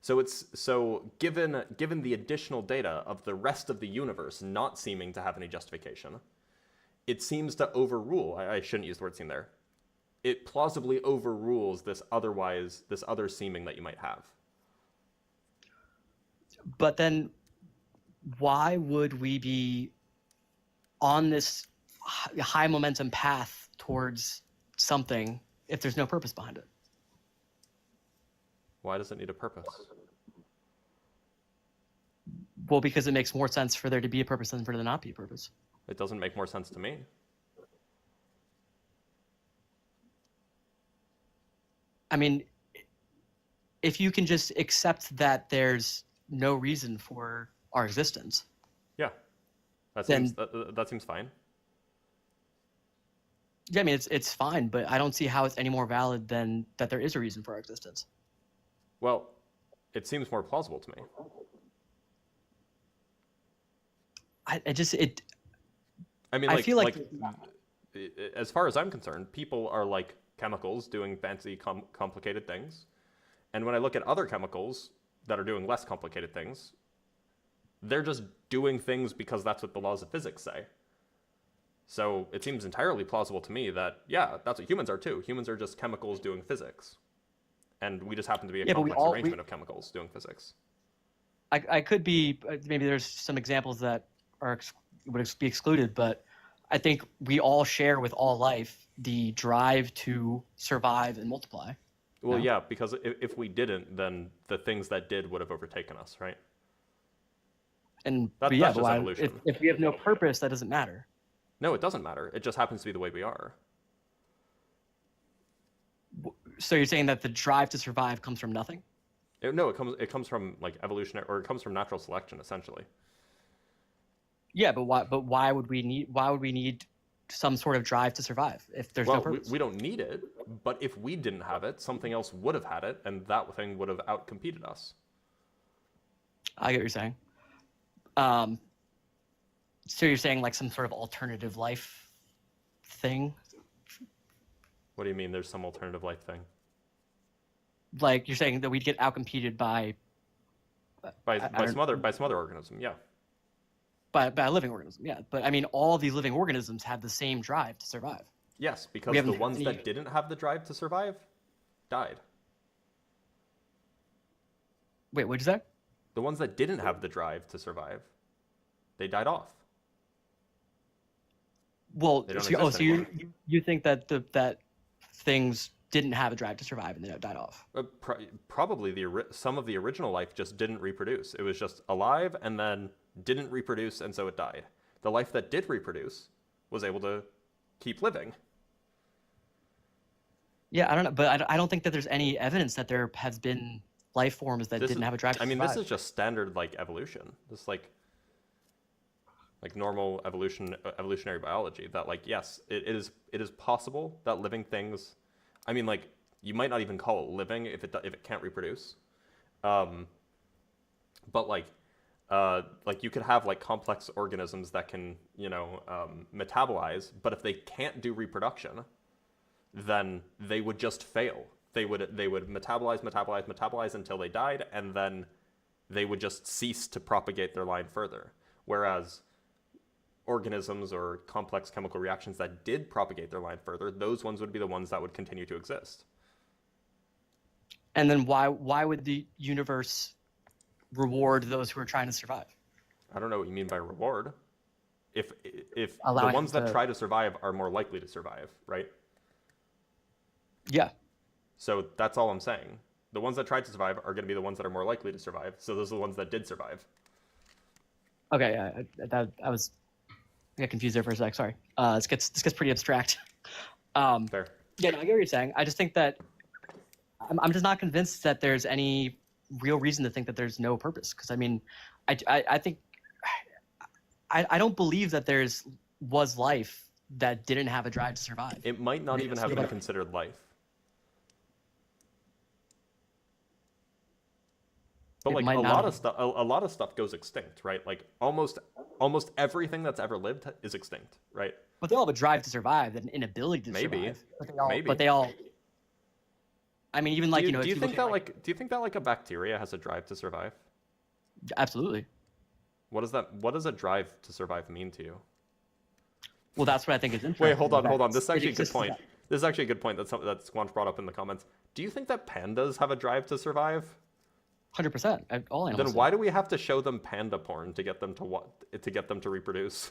So given the additional data of the rest of the universe not seeming to have any justification, it seems to overrule, I shouldn't use the word seem there, it plausibly overrules this other seeming that you might have. But then why would we be on this high momentum path towards something if there's no purpose behind it? Why does it need a purpose? Well, because it makes more sense for there to be a purpose than for there to not be a purpose. It doesn't make more sense to me. I mean, if you can just accept that there's no reason for our existence. Yeah, that seems fine. Yeah, I mean, it's fine, but I don't see how it's any more valid than that there is a reason for our existence. Well, it seems more plausible to me. I feel like as far as I'm concerned, people are like chemicals doing fancy, complicated things. And when I look at other chemicals that are doing less complicated things, they're just doing things because that's what the laws of physics say. So it seems entirely plausible to me that, yeah, that's what humans are too. Humans are just chemicals doing physics. And we just happen to be a complex arrangement of chemicals doing physics. I could be, maybe there's some examples that would be excluded, but I think we all share with all life the drive to survive and multiply. Well, yeah, because if we didn't, then the things that did would have overtaken us, right? And that's just evolution. If we have no purpose, that doesn't matter. No, it doesn't matter. It just happens to be the way we are. So you're saying that the drive to survive comes from nothing? No, it comes from like evolutionary, or it comes from natural selection, essentially. Yeah, but why would we need some sort of drive to survive if there's no purpose? We don't need it, but if we didn't have it, something else would have had it, and that thing would have outcompeted us. I get what you're saying. So you're saying like some sort of alternative life thing? What do you mean? There's some alternative life thing? Like you're saying that we'd get outcompeted by Some other organism, yeah. by a living organism, yeah. But I mean, all of these living organisms have the same drive to survive. Yes, because the ones that didn't have the drive to survive died. Wait, what'd you say? The ones that didn't have the drive to survive, they died off. Well, They don't so exist anymore. you think that that things didn't have a drive to survive and they died off? Probably some of the original life just didn't reproduce. It was just alive and then didn't reproduce, and so it died. The life that did reproduce was able to keep living. Yeah, I don't know, but I don't think that there's any evidence that there has been life forms that didn't have a drive to survive. This is just standard like evolution. This like normal evolutionary biology. That like yes, it is possible that living things. I mean, like you might not even call it living if it can't reproduce. But like you could have like complex organisms that can metabolize, but if they can't do reproduction, then they would just fail. They would metabolize until they died, and then they would just cease to propagate their line further. Whereas organisms or complex chemical reactions that did propagate their line further, those ones would be the ones that would continue to exist. And then why would the universe reward those who are trying to survive? I don't know what you mean by reward. If the Allowing ones that to- try to survive are more likely to survive, right? Yeah. So that's all I'm saying. The ones that tried to survive are going to be the ones that are more likely to survive. So those are the ones that did survive. Okay, I got confused there for a sec. Sorry. This gets pretty abstract. Fair. Yeah, no, I get what you're saying. I just think that I'm just not convinced that there's any real reason to think that there's no purpose. Because I mean, I think I don't believe that was life that didn't have a drive to survive. It might not even have been considered life. But like a lot of stuff goes extinct, right? Like almost everything that's ever lived is extinct, right? But they all have a drive to survive, an inability to survive. But they all. I mean, even like do you think that like a bacteria has a drive to survive? Absolutely. What does a drive to survive mean to you? Well, that's what I think is interesting. Wait, hold on. This is actually a good point. This is actually a good point that Squanch brought up in the comments. Do you think that pandas have a drive to survive? 100%. All animals. Then why do we have to show them panda porn to get them to reproduce?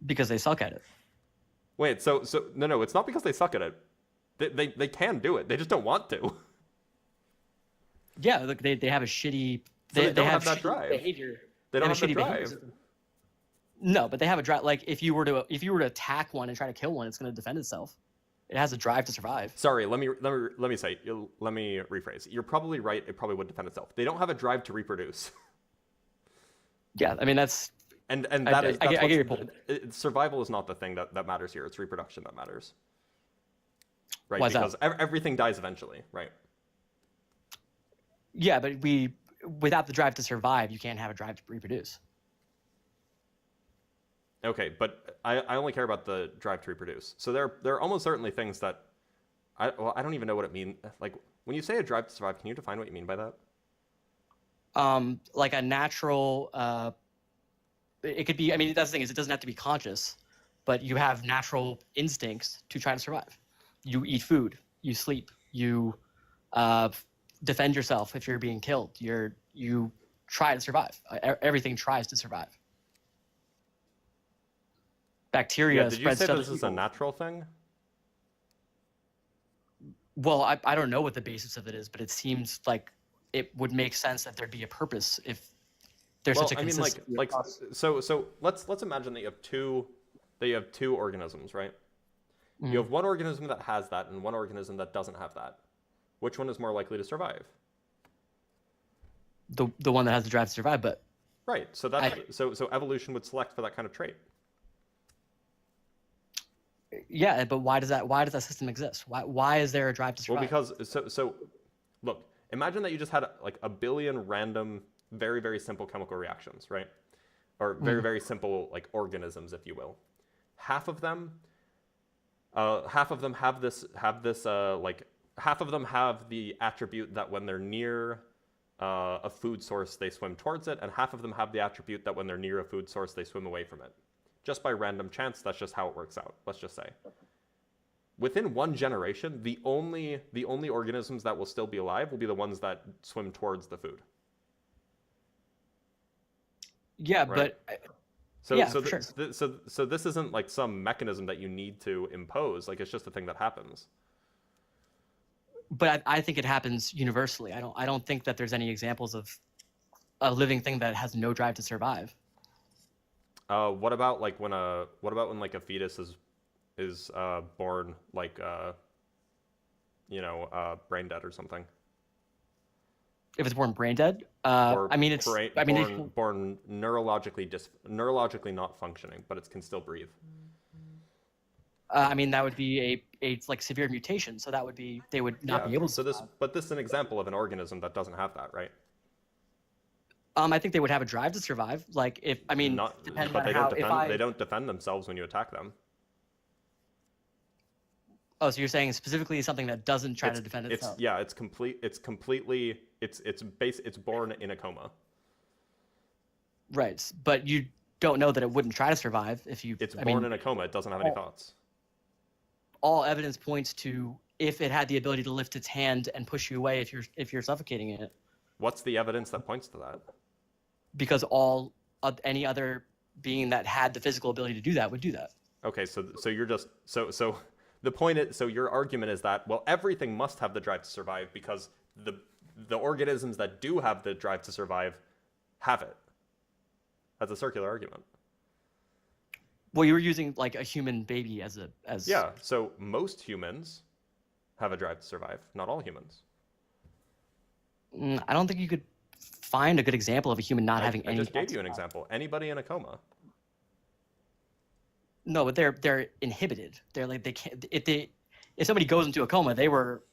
Because they suck at it. Wait, so no, it's not because they suck at it. They can do it. They just don't want to. Yeah, look, they have a shitty. They don't have shitty that drive. Behavior. They don't have that shitty drive. behavior. No, but they have a drive. Like if you were to attack one and try to kill one, it's going to defend itself. It has a drive to survive. Sorry, let me rephrase. You're probably right. It probably would defend itself. They don't have a drive to reproduce. Yeah, I mean that's. And I get your point. Survival is not the thing that matters here. It's reproduction that matters. Right, Why's because that? everything dies eventually, right? Yeah, but without the drive to survive, you can't have a drive to reproduce. Okay, but I only care about the drive to reproduce. So there are almost certainly things that I don't even know what it means. Like when you say a drive to survive, can you define what you mean by that? Like a natural. It could be. I mean, that's the thing is, it doesn't have to be conscious, but you have natural instincts to try to survive. You eat food. You sleep. You defend yourself if you're being killed. You try to survive. Everything tries to survive. Bacteria. Yeah, did you spreads say to this other is a people. natural thing? Well, I don't know what the basis of it is, but it seems like it would make sense that there'd be a purpose if there's such a consistency. So let's imagine that you have two organisms, right? Mhm. You have one organism that has that and one organism that doesn't have that. Which one is more likely to survive? The one that has the drive to survive, but Right. So so evolution would select for that kind of trait. yeah, but why does that system exist? Why is there a drive to survive? Well, because so look, imagine that you just had like a billion random, very, very simple chemical reactions, right? or very simple like organisms, if you will. Half of them have this like half of them have the attribute that when they're near a food source they swim towards it, and half of them have the attribute that when they're near a food source they swim away from it. Just by random chance, that's just how it works out. Let's just say. Within one generation, the only organisms that will still be alive will be the ones that swim towards the food. Yeah, right? but So this isn't like some mechanism that you need to impose. Like, it's just a thing that happens. But I think it happens universally. I don't think that there's any examples of a living thing that has no drive to survive. What about when like a fetus is born like brain dead or something? If it's born brain dead, Or I mean it's born neurologically not functioning, but it can still breathe. I mean that would be a like severe mutation, so that would be they would not be able to. But this is an example of an organism that doesn't have that, right? I think they would have a drive to survive. Like if I mean, depending on how they don't defend themselves when you attack them. Oh, so you're saying specifically something that doesn't try to defend itself? It's born in a coma. Right, but you don't know that it wouldn't try to survive if you. It's born in a coma. It doesn't have any thoughts. All evidence points to if it had the ability to lift its hand and push you away if you're suffocating it. What's the evidence that points to that? Because any other being that had the physical ability to do that would do that. Okay, so you're just so the point is, so your argument is that, well, everything must have the drive to survive because the organisms that do have the drive to survive have it. That's a circular argument. Well, you were using like a human baby as yeah. So most humans have a drive to survive. Not all humans. I don't think you could find a good example of a human not having any. I just gave you an example. Anybody in a coma. No, but they're inhibited. They're like they can't. If somebody goes into a coma, they were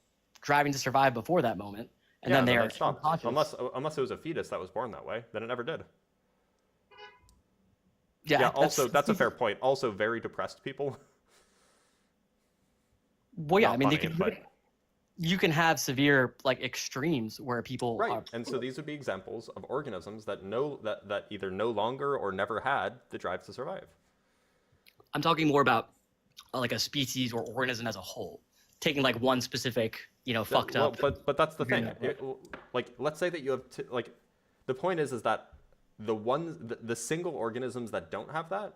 driving to survive before that moment, and then they are stopped. Unless it was a fetus that was born that way, then it never did. Yeah. Also, that's a fair point. Also, very depressed people. Well, yeah. I mean, you can have severe like extremes where people right. And so these would be examples of organisms that either no longer or never had the drive to survive. I'm talking more about like a species or organism as a whole, taking like one specific, fucked up. But that's the thing. Like, let's say that you have the point is that the single organisms that don't have that,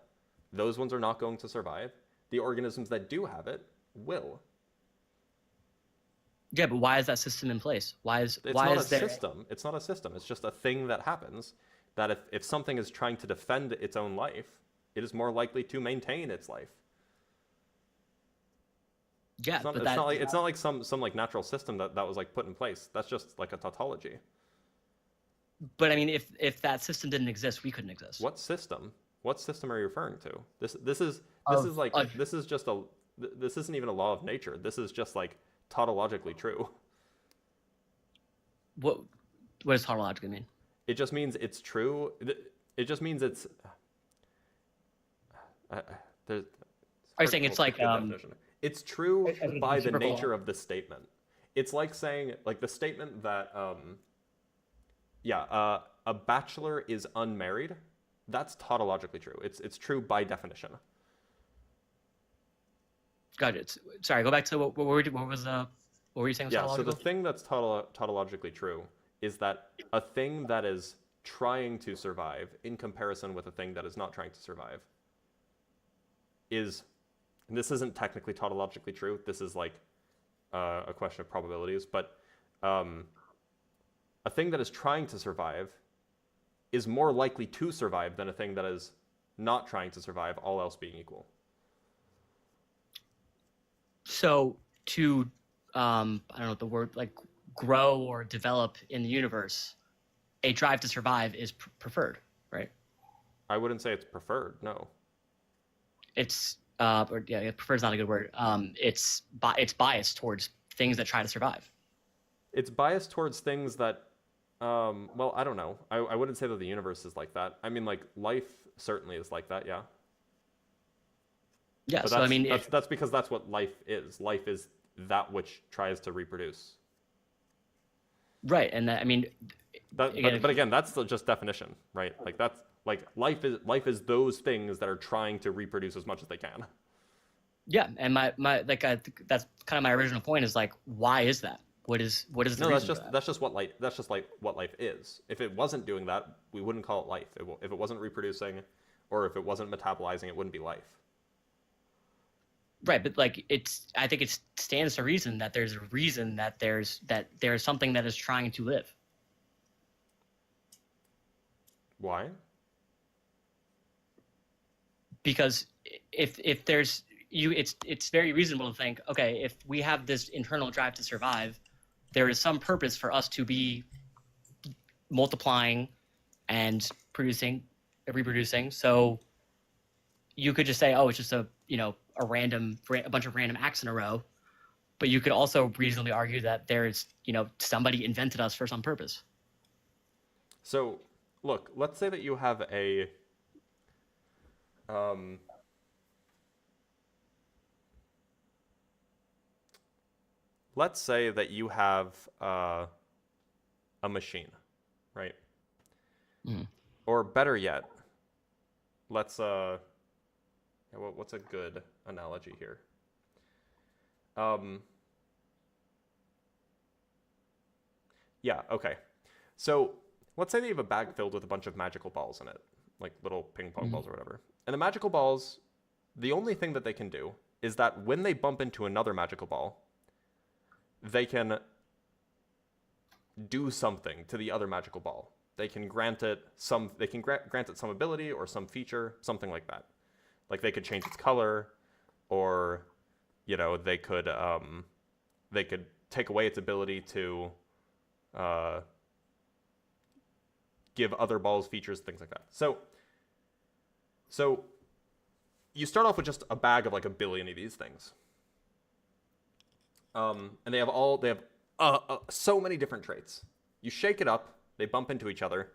those ones are not going to survive. The organisms that do have it will. Yeah, but why is that system in place? It's not a system. It's just a thing that happens. That if something is trying to defend its own life, it is more likely to maintain its life. Yeah, it's not like some like natural system that was like put in place. That's just like a tautology. But I mean, if that system didn't exist, we couldn't exist. What system? What system are you referring to? This isn't even a law of nature. This is just like tautologically true. What does tautologically mean? It just means it's true. It just means it's. Are you saying it's like it's true by the nature of the statement? It's like saying like the statement that a bachelor is unmarried. That's tautologically true. It's true by definition. Got it. Sorry, go back to what were you saying? Yeah. So the thing that's tautologically true is that a thing that is trying to survive in comparison with a thing that is not trying to survive is, and this isn't technically tautologically true. This is like a question of probabilities, but a thing that is trying to survive is more likely to survive than a thing that is not trying to survive, all else being equal. So to, I don't know what the word, like grow or develop in the universe, a drive to survive is preferred, right? I wouldn't say it's preferred, no. It's, preferred is not a good word. It's biased towards things that try to survive. It's biased towards things that Well, I don't know. I wouldn't say that the universe is like that. I mean, like, life certainly is like that, yeah. Yeah. But So I mean, that's because that's what life is. Life is that which tries to reproduce. right, and that, I mean, But again, that's just definition, right? Like that's like life is those things that are trying to reproduce as much as they can. yeah, and my like that's kind of my original point is like, why is that? What is the No, reason for that? that's just like what life is. If it wasn't doing that, we wouldn't call it life. If it wasn't reproducing, or if it wasn't metabolizing, it wouldn't be life. Right, but like I think it stands to reason that there's a reason that there's something that is trying to live. Why? Because if there's it's very reasonable to think, okay, if we have this internal drive to survive, there is some purpose for us to be multiplying and reproducing. So you could just say, oh, it's just a bunch of random acts in a row, but you could also reasonably argue that there's somebody invented us for some purpose. So, look, let's say that you have a let's say that you have a machine, right? Mhm. Or better yet, let's what's a good analogy here? Yeah, okay. So let's say that you have a bag filled with a bunch of magical balls in it, like little ping pong balls or whatever. And the magical balls, the only thing that they can do is that when they bump into another magical ball, they can do something to the other magical ball. They can grant it some ability or some feature, something like that. Like they could change its color, or they could take away its ability to give other balls features, things like that. So you start off with just a bag of like a billion of these things. And they have so many different traits. You shake it up, they bump into each other,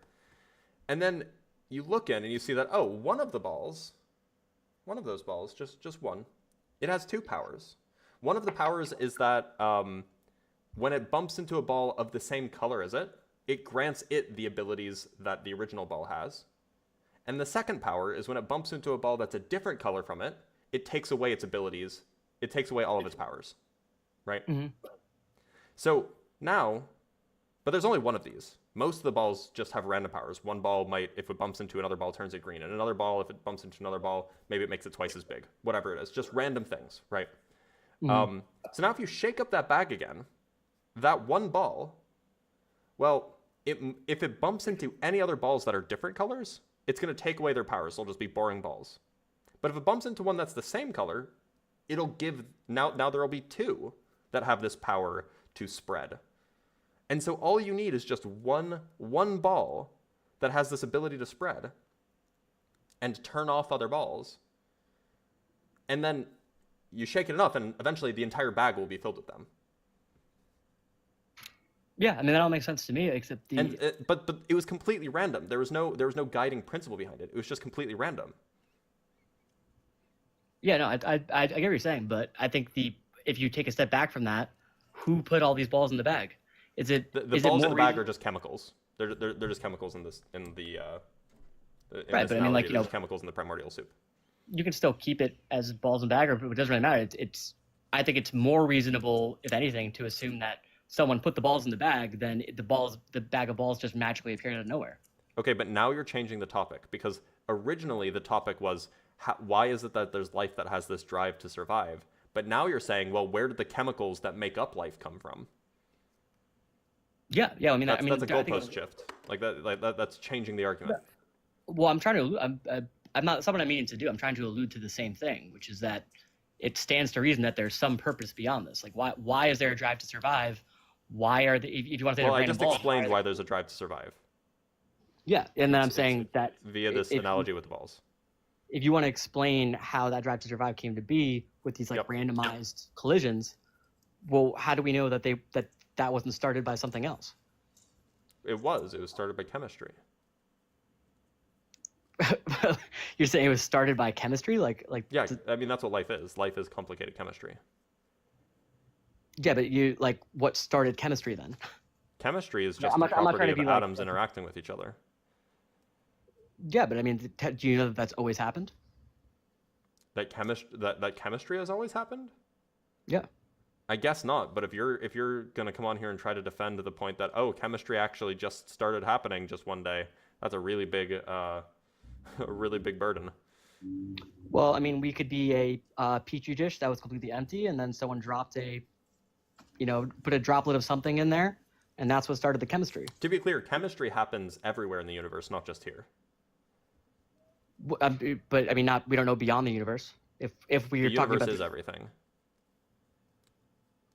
and then you look in and you see that, one of those balls, just one, it has two powers. One of the powers is that when it bumps into a ball of the same color as it, it grants it the abilities that the original ball has. And the second power is when it bumps into a ball that's a different color from it, it takes away its abilities. It takes away all of its powers, right? Mm-hmm. So now, but there's only one of these. Most of the balls just have random powers. One ball might, if it bumps into another ball, turns it green. And another ball, if it bumps into another ball, maybe it makes it twice as big. Whatever it is, just random things, right? Mm-hmm. So now if you shake up that bag again, that one ball, well, if it bumps into any other balls that are different colors, it's going to take away their powers. They'll just be boring balls. But if it bumps into one that's the same color, it'll give, now there will be two that have this power to spread. And so all you need is just one ball that has this ability to spread and turn off other balls. And then you shake it enough, and eventually the entire bag will be filled with them. Yeah, I mean that all makes sense to me, except but it was completely random. There was no guiding principle behind it. It was just completely random. Yeah, no, I get what you're saying, but I think if you take a step back from that, who put all these balls in the bag? Is it the balls in the bag are just chemicals? They're just chemicals in this right? But I mean, like chemicals in the primordial soup. You can still keep it as balls in the bag, or it doesn't really matter. I think it's more reasonable, if anything, to assume that someone put the balls in the bag than the bag of balls just magically appeared out of nowhere. Okay, but now you're changing the topic, because originally the topic was why is it that there's life that has this drive to survive? But now you're saying, well, where did the chemicals that make up life come from? Yeah. I mean, that's a goalpost shift. That's changing the argument. Well, I'm not someone I'm meaning to do. I'm trying to allude to the same thing, which is that it stands to reason that there's some purpose beyond this. Like, why is there a drive to survive? Why are if you want to say I just explained why there's a drive to survive. Yeah, and then I'm saying that via this analogy with the balls. If you want to explain how that drive to survive came to be with these randomized collisions, well, how do we know that that wasn't started by something else? It was started by chemistry. You're saying it was started by chemistry, Yeah, I mean that's what life is. Life is complicated chemistry. Yeah, but what started chemistry then? Chemistry is just I'm the not trying property to of be atoms interacting with each other. Yeah, but I mean, do you know that that's always happened? That chemistry has always happened? Yeah. I guess not, but if you're gonna come on here and try to defend the point that chemistry actually just started happening just one day, that's a really big a really big burden. Well, I mean, we could be a petri dish that was completely empty, and then someone dropped put a droplet of something in there, and that's what started the chemistry. To be clear, chemistry happens everywhere in the universe, not just here. But I mean, we don't know beyond the universe. If we're The talking universe about is everything.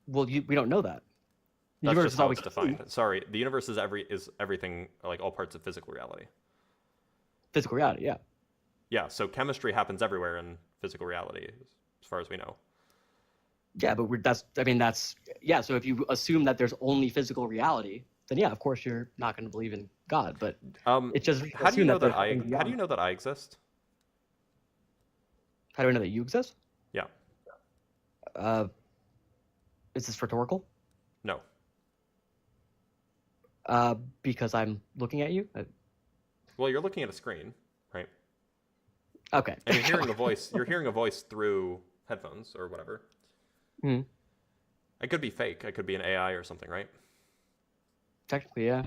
Well, we don't know that. The That's universe just is how all it's defined. Sorry, the universe is everything, like all parts of physical reality. Physical reality, yeah. Yeah, so chemistry happens everywhere in physical reality, as far as we know. Yeah, but so if you assume that there's only physical reality, then yeah, of course you're not going to believe in God. But it's just how do you know that I exist? How do I know that you exist? Yeah. Is this rhetorical? No. Because I'm looking at you. Well, you're looking at a screen, right? Okay. And you're hearing a voice. You're hearing a voice through headphones or whatever. Hmm. It could be fake. It could be an AI or something, right? Technically, yeah.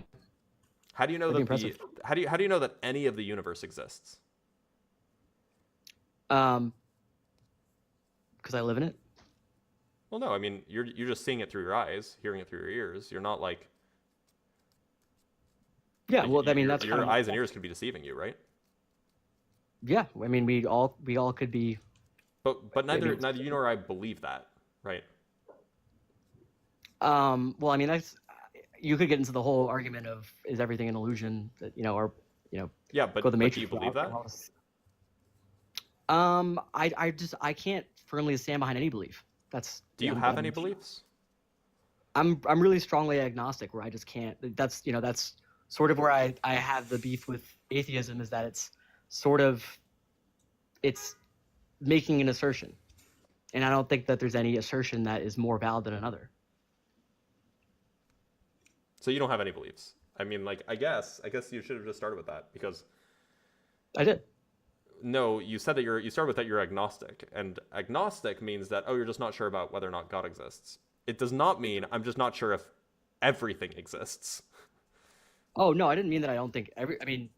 How do you know That'd that how do you know that any of the universe exists? Because I live in it. Well, no. I mean, you're just seeing it through your eyes, hearing it through your ears. You're not like. Yeah. Well, I mean, that's your eyes and ears could be deceiving you, right? Yeah. I mean, we all could be. But neither you nor I believe that, right? Well, I mean, you could get into the whole argument of is everything an illusion? Yeah, but go the Matrix do you believe that? I can't firmly stand behind any belief. Do you have any beliefs? I'm really strongly agnostic, where I just can't. That's sort of where I have the beef with atheism, is that it's making an assertion, and I don't think that there's any assertion that is more valid than another. So you don't have any beliefs. I mean, like, I guess you should have just started with that, because I did. No, you said that you started with that you're agnostic, and agnostic means that you're just not sure about whether or not God exists. It does not mean I'm just not sure if everything exists. Oh no, I didn't mean that. I don't think I mean,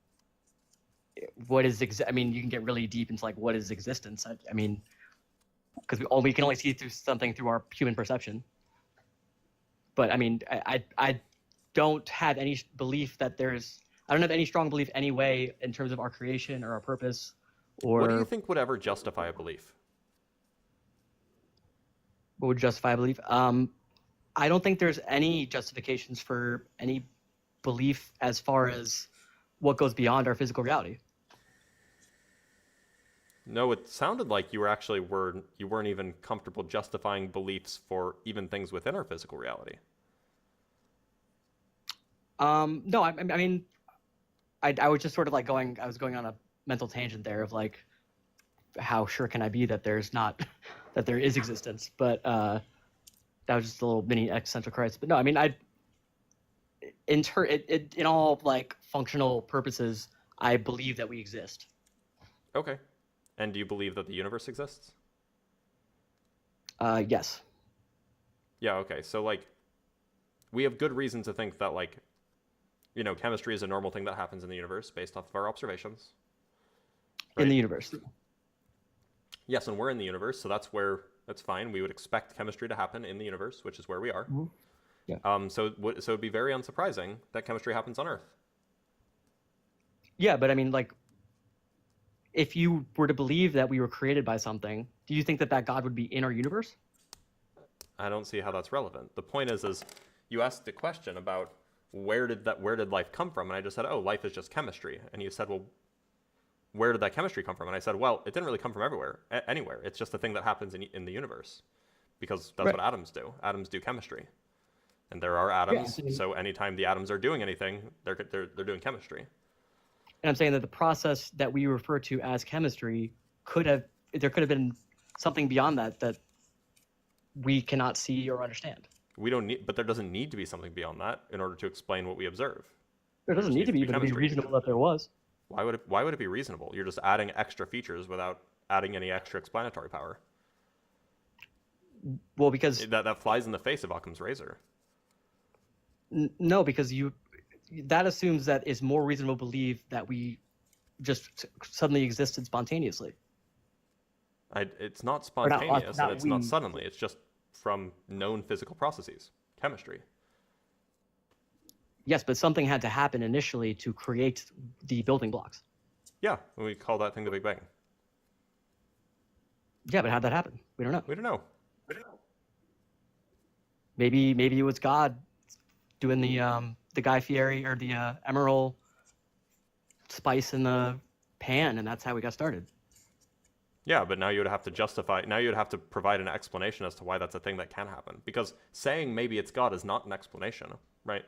I mean, you can get really deep into like what is existence. I mean, because we can only see through something through our human perception. But I mean, I don't have any belief that I don't have any strong belief any way in terms of our creation or our purpose. Or what do you think would ever justify a belief? What would justify a belief? I don't think there's any justifications for any belief as far as what goes beyond our physical reality. No, it sounded like you weren't even comfortable justifying beliefs for even things within our physical reality. No, I mean, I was just sort of like I was going on a mental tangent there of like, how sure can I be that there is existence? But that was just a little mini existential crisis. But no, I mean, in all like functional purposes, I believe that we exist. Okay. And do you believe that the universe exists? Yes. Yeah, okay. So like, we have good reason to think that like, chemistry is a normal thing that happens in the universe based off of our observations. Right? In the universe. Yes, and we're in the universe, so that's fine. We would expect chemistry to happen in the universe, which is where we are. Mm-hmm. Yeah. So it'd be very unsurprising that chemistry happens on Earth. Yeah, but I mean, like, if you were to believe that we were created by something, do you think that God would be in our universe? I don't see how that's relevant. The point is you asked a question about where did life come from, and I just said, life is just chemistry, and you said, well, where did that chemistry come from? And I said, well, it didn't really come from anywhere. It's just a thing that happens in the universe, because that's right. what atoms do. Atoms do chemistry. And there are atoms, Yeah, so anytime the atoms are doing anything, they're doing chemistry. and I'm saying that the process that we refer to as chemistry there could have been something beyond that we cannot see or understand. But there doesn't need to be something beyond that in order to explain what we observe. There doesn't need to be, but it'd be chemistry. reasonable that there was. Why would it be reasonable? You're just adding extra features without adding any extra explanatory power. Well, because That flies in the face of Occam's razor. no, because that assumes that it's more reasonable to believe that we just suddenly existed spontaneously. It's not not spontaneous, not and it's not we. suddenly. It's just from known physical processes, chemistry. Yes, but something had to happen initially to create the building blocks. Yeah, we call that thing the Big Bang. Yeah, but how'd that happen? We don't know. We don't know. Maybe it was God doing the Guy Fieri or the emerald spice in the pan, and that's how we got started. Yeah, but now you would have to justify. Now you would have to provide an explanation as to why that's a thing that can happen. Because saying maybe it's God is not an explanation, right?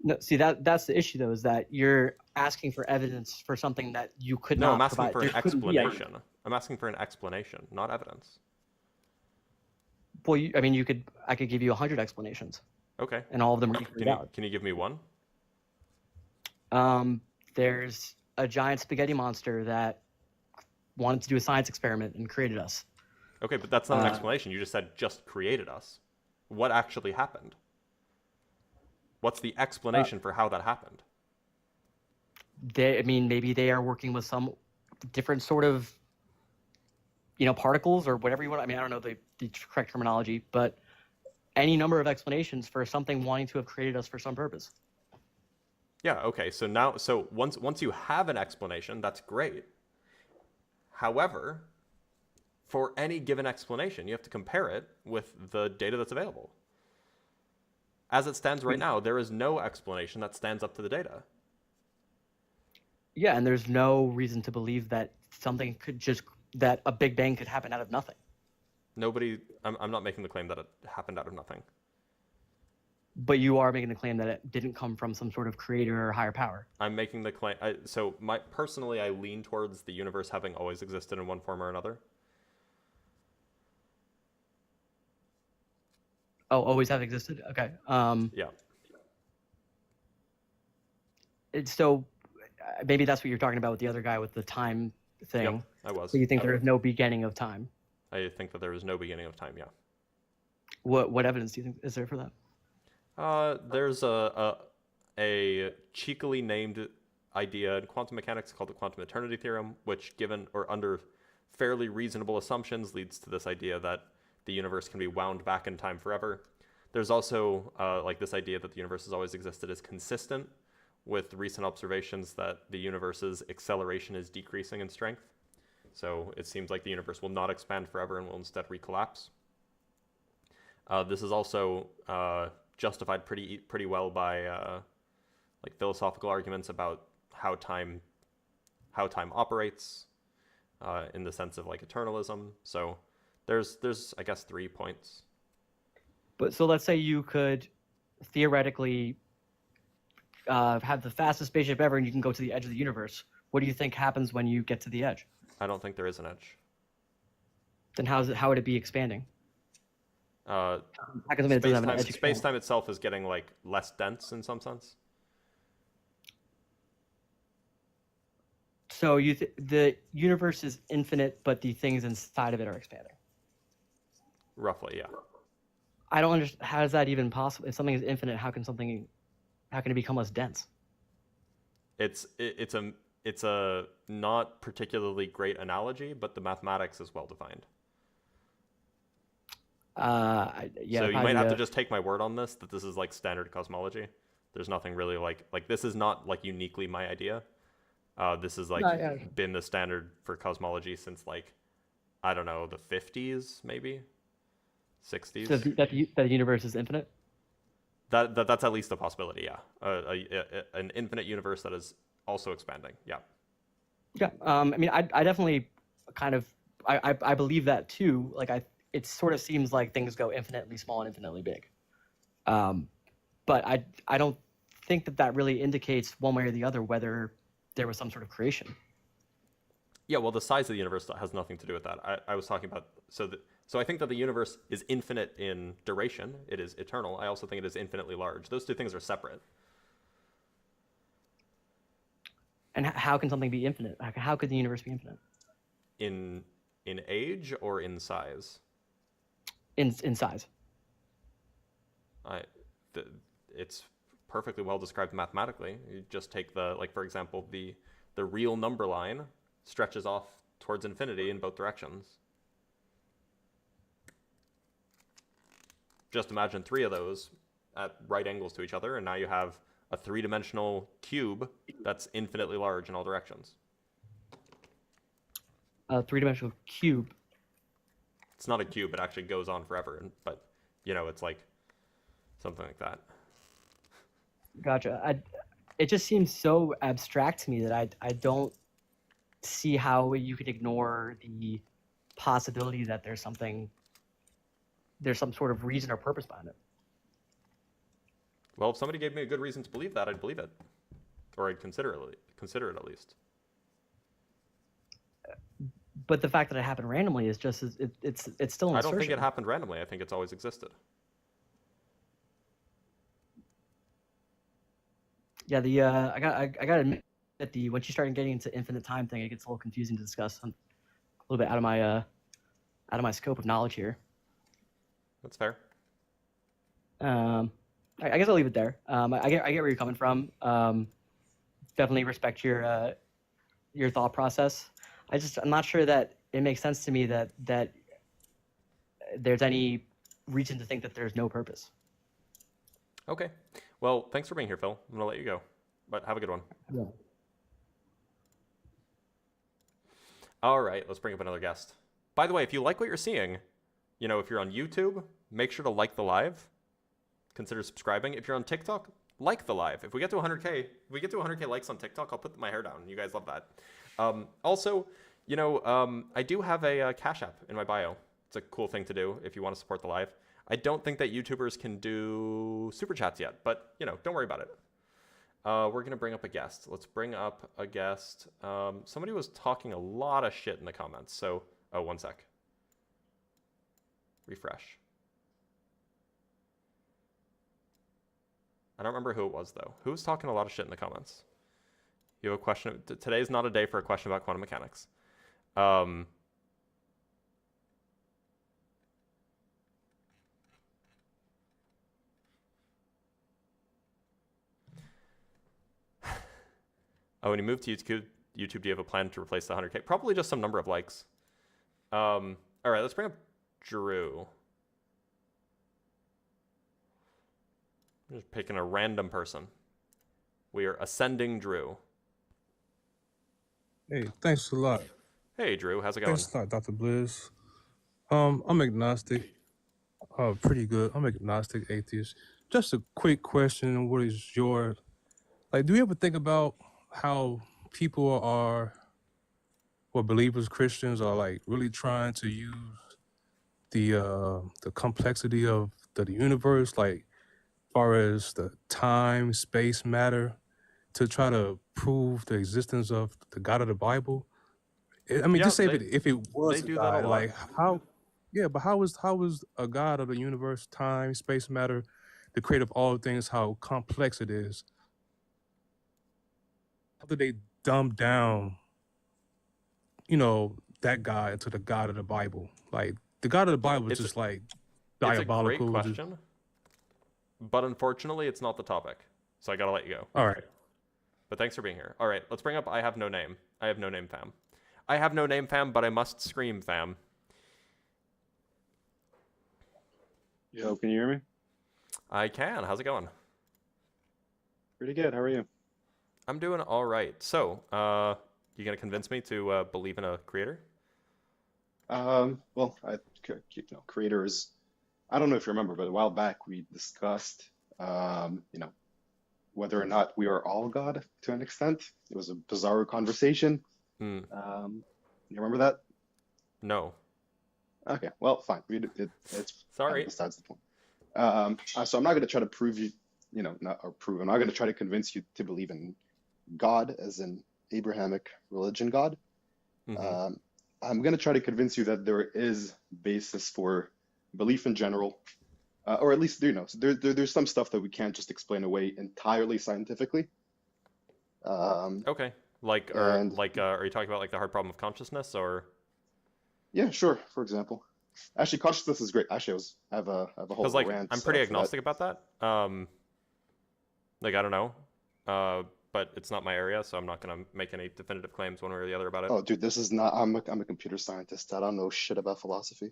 No, see that's the issue though, is that you're asking for evidence for something that you could No, not I'm asking provide. for an There couldn't be evidence. explanation. I'm asking for an explanation, not evidence. Well, I could give you 100 explanations, Okay. and all of them are equally valid. Can you give me one? There's a giant spaghetti monster that wanted to do a science experiment and created us. Okay, but that's not an explanation. You just said just created us. What actually happened? What's the explanation for how that happened? Maybe they are working with some different sort of, particles or whatever you want. I don't know the correct terminology, but any number of explanations for something wanting to have created us for some purpose. Yeah, okay. So once you have an explanation, that's great. However, for any given explanation, you have to compare it with the data that's available. As it stands right now, there is no explanation that stands up to the data. Yeah, and there's no reason to believe that that a Big Bang could happen out of nothing. I'm not making the claim that it happened out of nothing. But you are making the claim that it didn't come from some sort of creator or higher power. I'm making the claim. Personally, I lean towards the universe having always existed in one form or another. Oh, always have existed? Okay. Yeah. So maybe that's what you're talking about with the other guy with the time thing. Yep, I was. So you think there is no beginning of time? I think that there is no beginning of time. Yeah. What evidence do you think is there for that? There's a cheekily named idea in quantum mechanics called the quantum eternity theorem, which, given or under fairly reasonable assumptions, leads to this idea that the universe can be wound back in time forever. There's also this idea that the universe has always existed is consistent with recent observations that the universe's acceleration is decreasing in strength. So it seems like the universe will not expand forever and will instead recollapse. This is also justified pretty well by philosophical arguments about how time operates in the sense of eternalism. So there's I guess 3 points. But so let's say you could theoretically have the fastest spaceship ever and you can go to the edge of the universe. What do you think happens when you get to the edge? I don't think there is an edge. Then how would it be expanding? How come it doesn't have an edge? Space-time itself is getting less dense in some sense. So the universe is infinite, but the things inside of it are expanding. Roughly, yeah. I don't understand. How is that even possible? If something is infinite, how can it become less dense? It's a not particularly great analogy, but the mathematics is well defined. Yeah. So you might have to just take my word on this, that this is standard cosmology. There's nothing really this is not uniquely my idea. This is been the standard for cosmology since I don't know, the 50s maybe, 60s. So that the universe is infinite? That's at least a possibility, yeah. An infinite universe that is also expanding, yeah. Yeah. I definitely I believe that too. It sort of seems like things go infinitely small and infinitely big. but I don't think that really indicates one way or the other whether there was some sort of creation. Yeah, well, the size of the universe has nothing to do with that. I was talking about so I think that the universe is infinite in duration. It is eternal. I also think it is infinitely large. Those two things are separate. And how can something be infinite? How could the universe be infinite? In age or in size? In size. It's perfectly well described mathematically. You just take for example, the real number line stretches off towards infinity in both directions. Just imagine 3 of those at right angles to each other, and now you have a 3-dimensional cube that's infinitely large in all directions. A 3-dimensional cube. It's not a cube, it actually goes on forever, but it's like something like that. Gotcha. It just seems so abstract to me that I don't see how you could ignore the possibility that there's some sort of reason or purpose behind it. Well, if somebody gave me a good reason to believe that, I'd believe it, or I'd consider it at least. But the fact that it happened randomly is just it's still an assertion. I don't think it happened randomly. I think it's always existed. Yeah, I gotta admit that once you start getting into infinite time thing, it gets a little confusing to discuss. I'm a little bit out of my scope of knowledge here. That's fair. I guess I'll leave it there. I get where you're coming from. Definitely respect your thought process. I'm not sure that it makes sense to me that there's any reason to think that there's no purpose. Okay. Well, thanks for being here, Phil. I'm gonna let you go, but have a good one. Yeah. All right, let's bring up another guest. By the way, if you like what you're seeing, if you're on YouTube, make sure to like the live. Consider subscribing. If you're on TikTok, like the live. If we get to 100K likes on TikTok, I'll put my hair down. You guys love that. Also, I do have a Cash App in my bio. It's a cool thing to do if you want to support the live. I don't think that YouTubers can do super chats yet, but don't worry about it. We're gonna bring up a guest. Let's bring up a guest. Somebody was talking a lot of shit in the comments. So, one sec. Refresh. I don't remember who it was though. Who was talking a lot of shit in the comments? You have a question? Today's not a day for a question about quantum mechanics. When you move to YouTube, do you have a plan to replace the 100K? Probably just some number of likes. All right, let's bring up Drew. I'm just picking a random person. We are ascending Drew. Hey, thanks a lot. Hey, Drew, how's it going? Thanks a lot, Dr. Blitz. I'm agnostic. Pretty good. I'm agnostic, atheist. Just a quick question. What is your, do you ever think about how people are, or believers, Christians, are really trying to use the complexity of the universe, as far as the time, space, matter, to try to prove the existence of the God of the Bible? I mean, just say if it was they do God, that a lot. how? Yeah, but how is a God of the universe, time, space, matter, the creator of all things, how complex it is? How do they dumb down, that God into the God of the Bible? The God of the Bible is just diabolical. It's a great question, but unfortunately, it's not the topic. So I gotta let you go. All right. But thanks for being here. All right, let's bring up I have no name. I have no name, fam. I have no name, fam, but I must scream, fam. Yo, can you hear me? I can. How's it going? Pretty good. How are you? I'm doing all right. So, you gonna convince me to believe in a creator? Well, creator is, I don't know if you remember, but a while back we discussed, whether or not we are all God to an extent. It was a bizarre conversation. You remember that? No. Okay, well, fine. It's Sorry. besides the point. So I'm not going to try to prove not or prove. I'm not going to try to convince you to believe in God as in Abrahamic religion God. Mm-hmm. I'm going to try to convince you that there is basis for belief in general, or at least there's some stuff that we can't just explain away entirely scientifically. Okay. Are you talking about like the hard problem of consciousness, or? Yeah, sure. For example, actually, consciousness is great. Actually, I have a whole Because like rant. I'm pretty agnostic about that. Like I don't know, but it's not my area, so I'm not gonna make any definitive claims one way or the other about it. Oh, dude, this is not. I'm a computer scientist. I don't know shit about philosophy.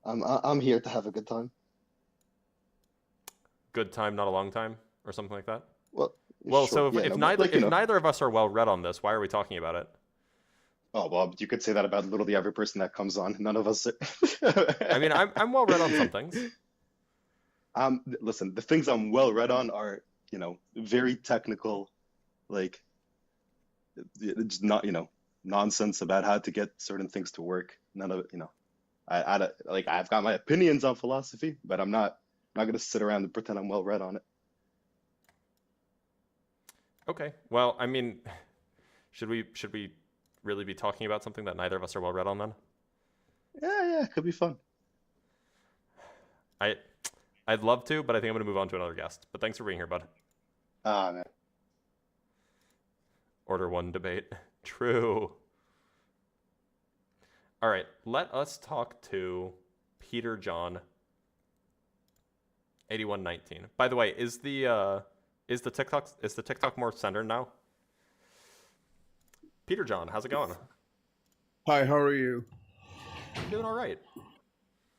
I'm here to have a good time. Good time, not a long time, or something like that. Well, so sure. if neither of us are well read on this, why are we talking about it? Oh well, you could say that about literally every person that comes on. None of us. I mean, I'm well read on some things. Listen, the things I'm well read on are very technical, like it's not nonsense about how to get certain things to work. None of it, I've got my opinions on philosophy, but I'm not gonna sit around and pretend I'm well read on it. Okay. Well, I mean, should we really be talking about something that neither of us are well read on then? Yeah, it could be fun. I'd love to, but I think I'm going to move on to another guest. But thanks for being here, bud. Man. Order 1 debate. True. All right, let us talk to Peter John 8119. By the way, is the TikTok more centered now? Peter John, how's it going? Hi, how are you? I'm doing all right.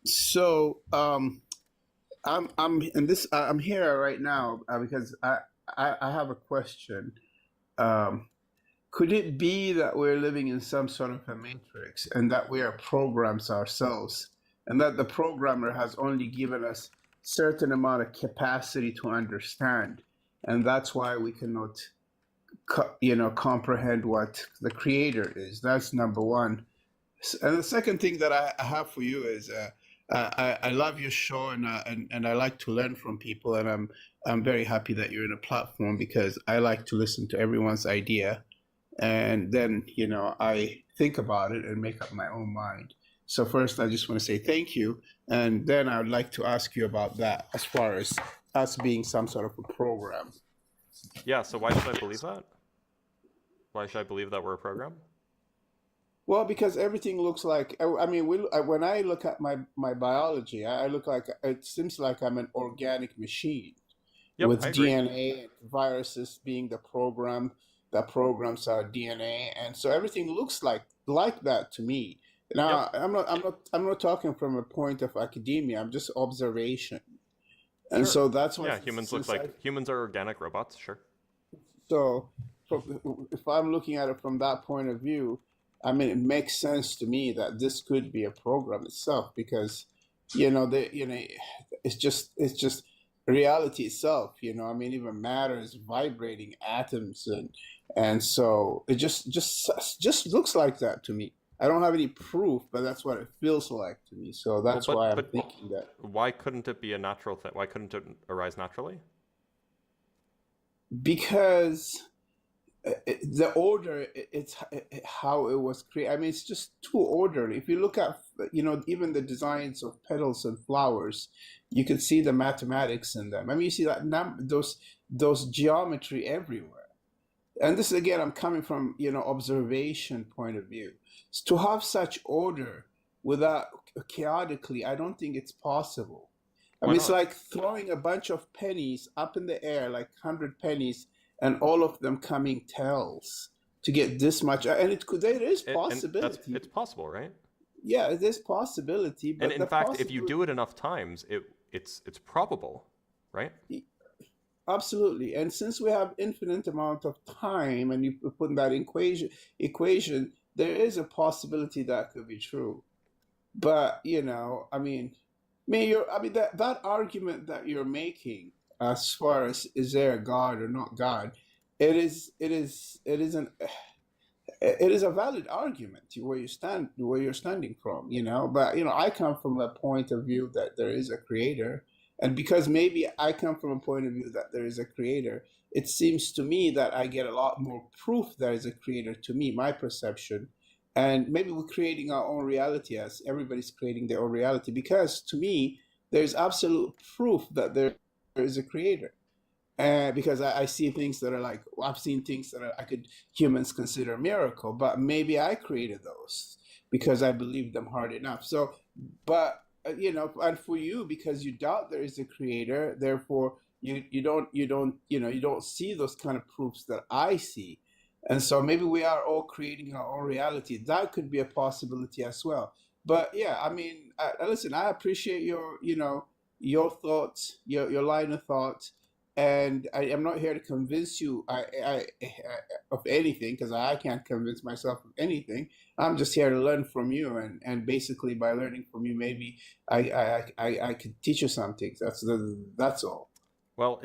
So, I'm here right now because I have a question. Could it be that we're living in some sort of a matrix and that we are programs ourselves, and that the programmer has only given us certain amount of capacity to understand, and that's why we cannot comprehend what the creator is? That's number one. And the second thing that I have for you is I love your show, and I like to learn from people, and I'm very happy that you're in a platform because I like to listen to everyone's idea, and then I think about it and make up my own mind. So first, I just want to say thank you, and then I would like to ask you about that as far as us being some sort of a program. Yeah. So why should I believe that? Why should I believe that we're a program? Well, because everything looks like, I mean, when I look at my biology, I look like, it seems like I'm an organic machine. Yep, with I agree. DNA and viruses being the program that programs our DNA, and so everything looks like that to me. Now, yep. I'm not talking from a point of academia. I'm just observation, and sure. So that's what. Yeah, humans look like humans are organic robots. Sure. So, if I'm looking at it from that point of view, I mean, it makes sense to me that this could be a program itself because, it's just reality itself. I mean, even matter is vibrating atoms, and so it just looks like that to me. I don't have any proof, but that's what it feels like to me. So that's why I'm thinking that. Why couldn't it be a natural thing? Why couldn't it arise naturally? Because the order, it's how it was created. I mean, it's just too orderly. If you look at, even the designs of petals and flowers, you can see the mathematics in them. I mean, you see that those geometry everywhere. And this, again, I'm coming from, observation point of view. So to have such order without chaotically, I don't think it's possible. I mean, it's like throwing a bunch of pennies up in the air, like 100 pennies, and all of them coming tails to get this much. And there is possibility. It's possible, right? Yeah, there's possibility. But and in fact, if you do it enough times, it's probable, right? Absolutely. And since we have infinite amount of time, and you put in that equation, there is a possibility that could be true. But that argument that you're making, as far as is there a God or not God, it is a valid argument where you're standing from, But I come from a point of view that there is a creator, And because maybe I come from a point of view that there is a creator, it seems to me that I get a lot more proof there is a creator, to me, my perception. And maybe we're creating our own reality, as everybody's creating their own reality, because to me, there's absolute proof that there is a creator. Because I see things that are like, I've seen things that humans consider a miracle, but maybe I created those because I believe them hard enough. So, but and for you, because you doubt there is a creator, therefore you don't see those kind of proofs that I see. And so maybe we are all creating our own reality. That could be a possibility as well. But yeah, I mean, listen, I appreciate your thoughts, your line of thought, and I am not here to convince you of anything, because I can't convince myself of anything. I'm just here to learn from you, and basically by learning from you, maybe I could teach you some things. That's all. Well,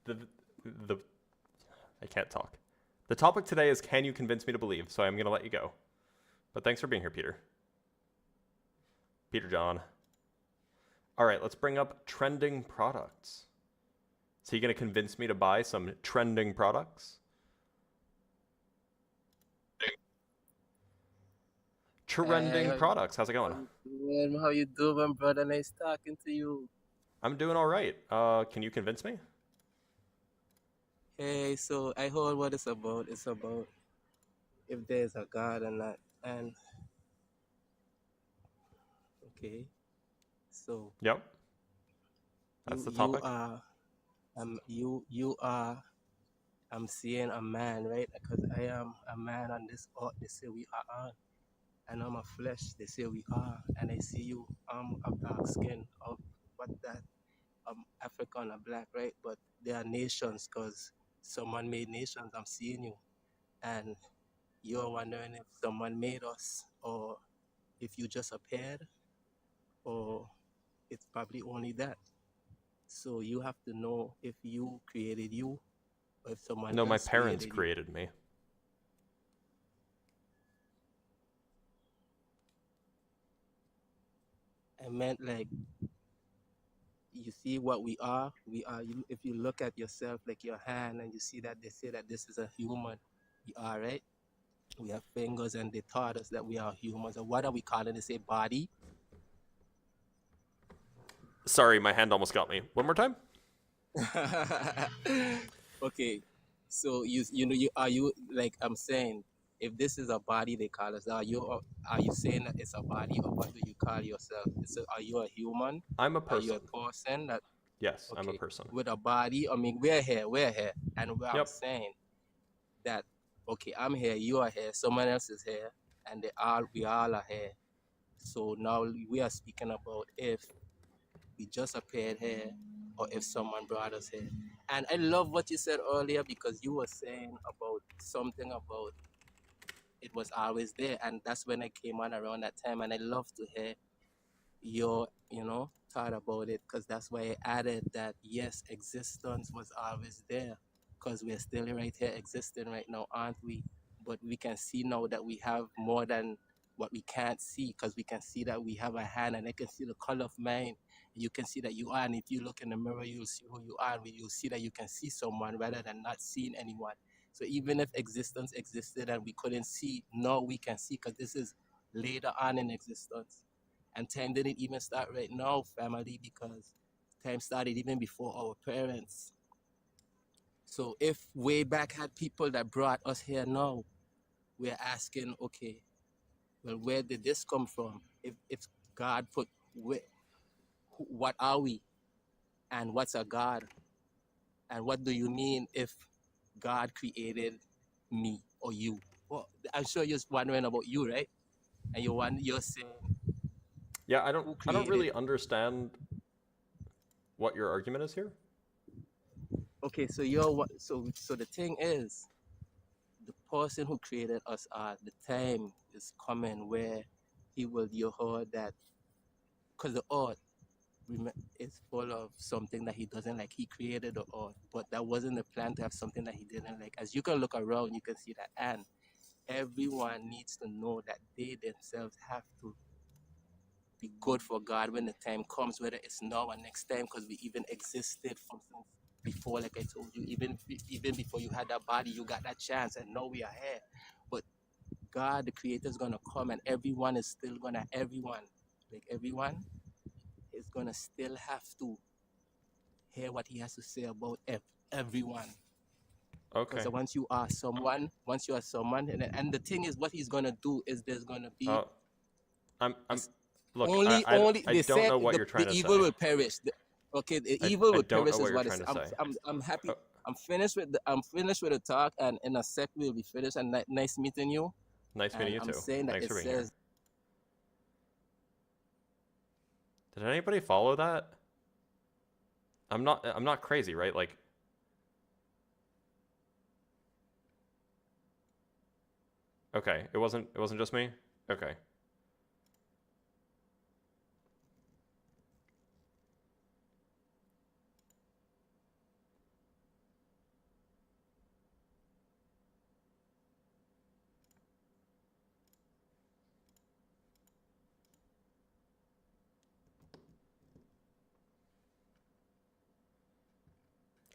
I can't talk. The topic today is, can you convince me to believe? So I'm going to let you go. But thanks for being here, Peter. Peter John. All right, let's bring up trending products. So you going to convince me to buy some trending products? Trending products. How's it going? Man, how you doing, brother? Nice talking to you. I'm doing all right. Can you convince me? Hey, so I heard what it's about. It's about if there's a God or not. And okay, so Yep. That's the topic. You are. I'm seeing a man, right? Because I am a man on this earth. They say we are on, and I'm a flesh. They say we are, and I see you. Of dark skin, of what that African or black, right? But there are nations, because someone made nations. I'm seeing you, and you're wondering if someone made us, or if you just appeared, or it's probably only that. So you have to know if you created you, or if someone No, my else parents created you. created me. I meant like, you see what we are. If you look at yourself, like your hand, and you see that they say that this is a human, we are, right? We have fingers, and they taught us that we are humans. And what are we calling it? They say body. Sorry, my hand almost got me. One more time? Okay, so you are you like I'm saying, if this is a body they call us, are you saying that it's a body, or what do you call yourself? So are you a human? I'm a Are you person. a person that? Yes, I'm a Okay, person. with a body? I mean, we're here, and what I'm Yep. saying that, okay, I'm here, you are here, someone else is here, and we all are here. So now we are speaking about if we just appeared here, or if someone brought us here. And I love what you said earlier, because you were saying about something about it was always there, and that's when I came on around that time, and I love to hear your thought about it, because that's why I added that yes, existence was always there, because we're still right here existing right now, aren't we? But we can see now that we have more than what we can't see, because we can see that we have a hand, and I can see the color of mine. You can see that you are, and if you look in the mirror, you'll see who you are, and you'll see that you can see someone rather than not seeing anyone. So even if existence existed and we couldn't see, now we can see, because this is later on in existence. And time didn't even start right now, family, because time started even before our parents. So if way back had people that brought us here now, we're asking, okay, well, where did this come from? If God put, what are we? And what's a God? And what do you mean if God created me or you? Well, I'm sure you're wondering about you, right? And you're saying, yeah, I don't really understand what your argument is here. Okay, so so the thing is, the person who created us, the time is coming where he will heard that, because the earth is full of something that he doesn't like. He created the earth, but that wasn't the plan to have something that he didn't like. As you can look around, you can see that, and everyone needs to know that they themselves have to be good for God when the time comes, whether it's now or next time, because we even existed from since before, like I told you, even before you had that body, you got that chance, and now we are here. But God, the Creator, is gonna come, and everyone is still gonna everyone is gonna still have to hear what He has to say about everyone. Okay. Because once you are someone, and the thing is, what He's gonna do is there's gonna be I'm look, only I they don't said know what you're trying the to evil say. will perish. The evil I will don't know perish what is you're what it's. trying to say. I'm happy. I'm finished with the talk, and in a sec we'll be finished. And nice meeting you. Nice meeting you I'm too. saying that Thanks it for being here. says. Did anybody follow that? I'm not crazy, right? Like, okay, it wasn't just me? Okay.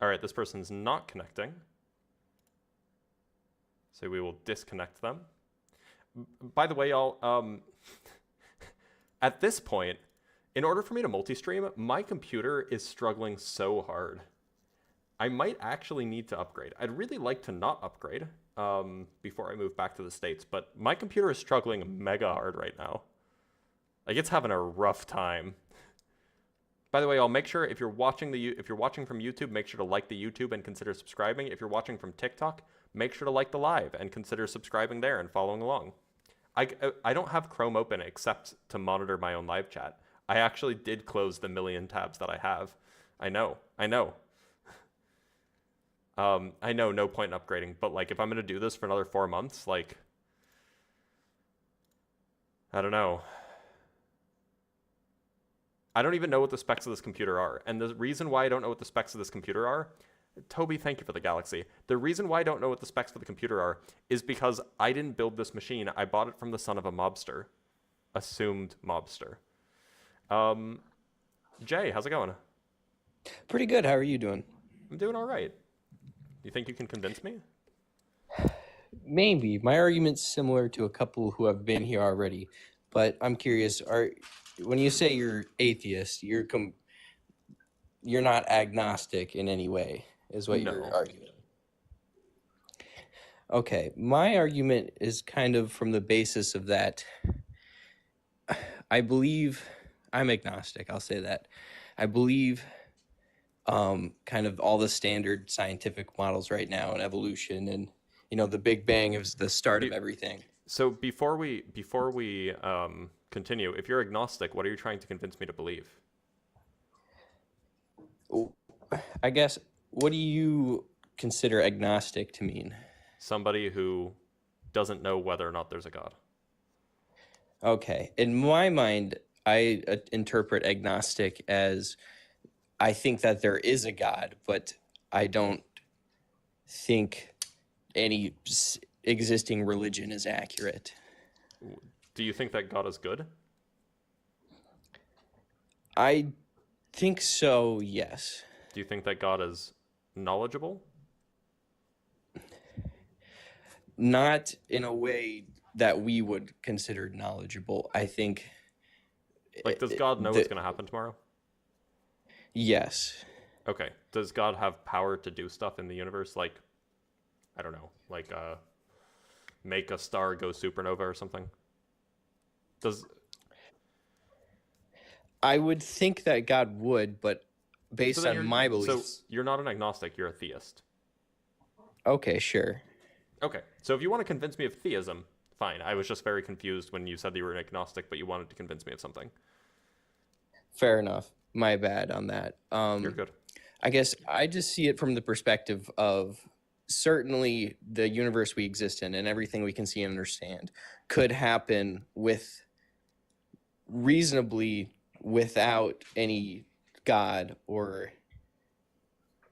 All right, this person's not connecting. So we will disconnect them. By the way, y'all, at this point, in order for me to multi-stream, my computer is struggling so hard. I might actually need to upgrade. I'd really like to not upgrade before I move back to the States, but my computer is struggling mega hard right now. Like, it's having a rough time. By the way, I'll make sure if you're watching from YouTube, make sure to like the YouTube and consider subscribing. If you're watching from TikTok, make sure to like the live and consider subscribing there and following along. I don't have Chrome open except to monitor my own live chat. I actually did close the million tabs that I have. I know. I know, no point in upgrading, but like if I'm gonna do this for another 4 months, like, I don't know. I don't even know what the specs of this computer are. And the reason why I don't know what the specs of this computer are, Toby, thank you for the galaxy. The reason why I don't know what the specs for the computer are is because I didn't build this machine. I bought it from the son of a mobster. Assumed mobster. Jay, how's it going? Pretty good. How are you doing? I'm doing all right. You think you can convince me? Maybe. My argument's similar to a couple who have been here already, but I'm curious, when you say you're atheist, you're not agnostic in any way, is what you're arguing. Okay, my argument is kind of from the basis of that. I believe I'm agnostic, I'll say that. I believe kind of all the standard scientific models right now in evolution, and the Big Bang is the start of everything. So before we continue, if you're agnostic, what are you trying to convince me to believe? I guess, what do you consider agnostic to mean? Somebody who doesn't know whether or not there's a God. Okay. In my mind, I interpret agnostic as I think that there is a God, but I don't think any existing religion is accurate. Do you think that God is good? I think so, yes. Do you think that God is knowledgeable? Not in a way that we would consider knowledgeable. I think... Like, does God know what's going to happen tomorrow? Yes. Okay. Does God have power to do stuff in the universe? Like, I don't know, like make a star go supernova or something? I would think that God would, but based on my beliefs... So you're not an agnostic, you're a theist. Okay, sure. Okay, so if you want to convince me of theism, fine. I was just very confused when you said that you were an agnostic, but you wanted to convince me of something. Fair enough. My bad on that. You're good. I guess I just see it from the perspective of certainly the universe we exist in and everything we can see and understand could happen reasonably without any God, or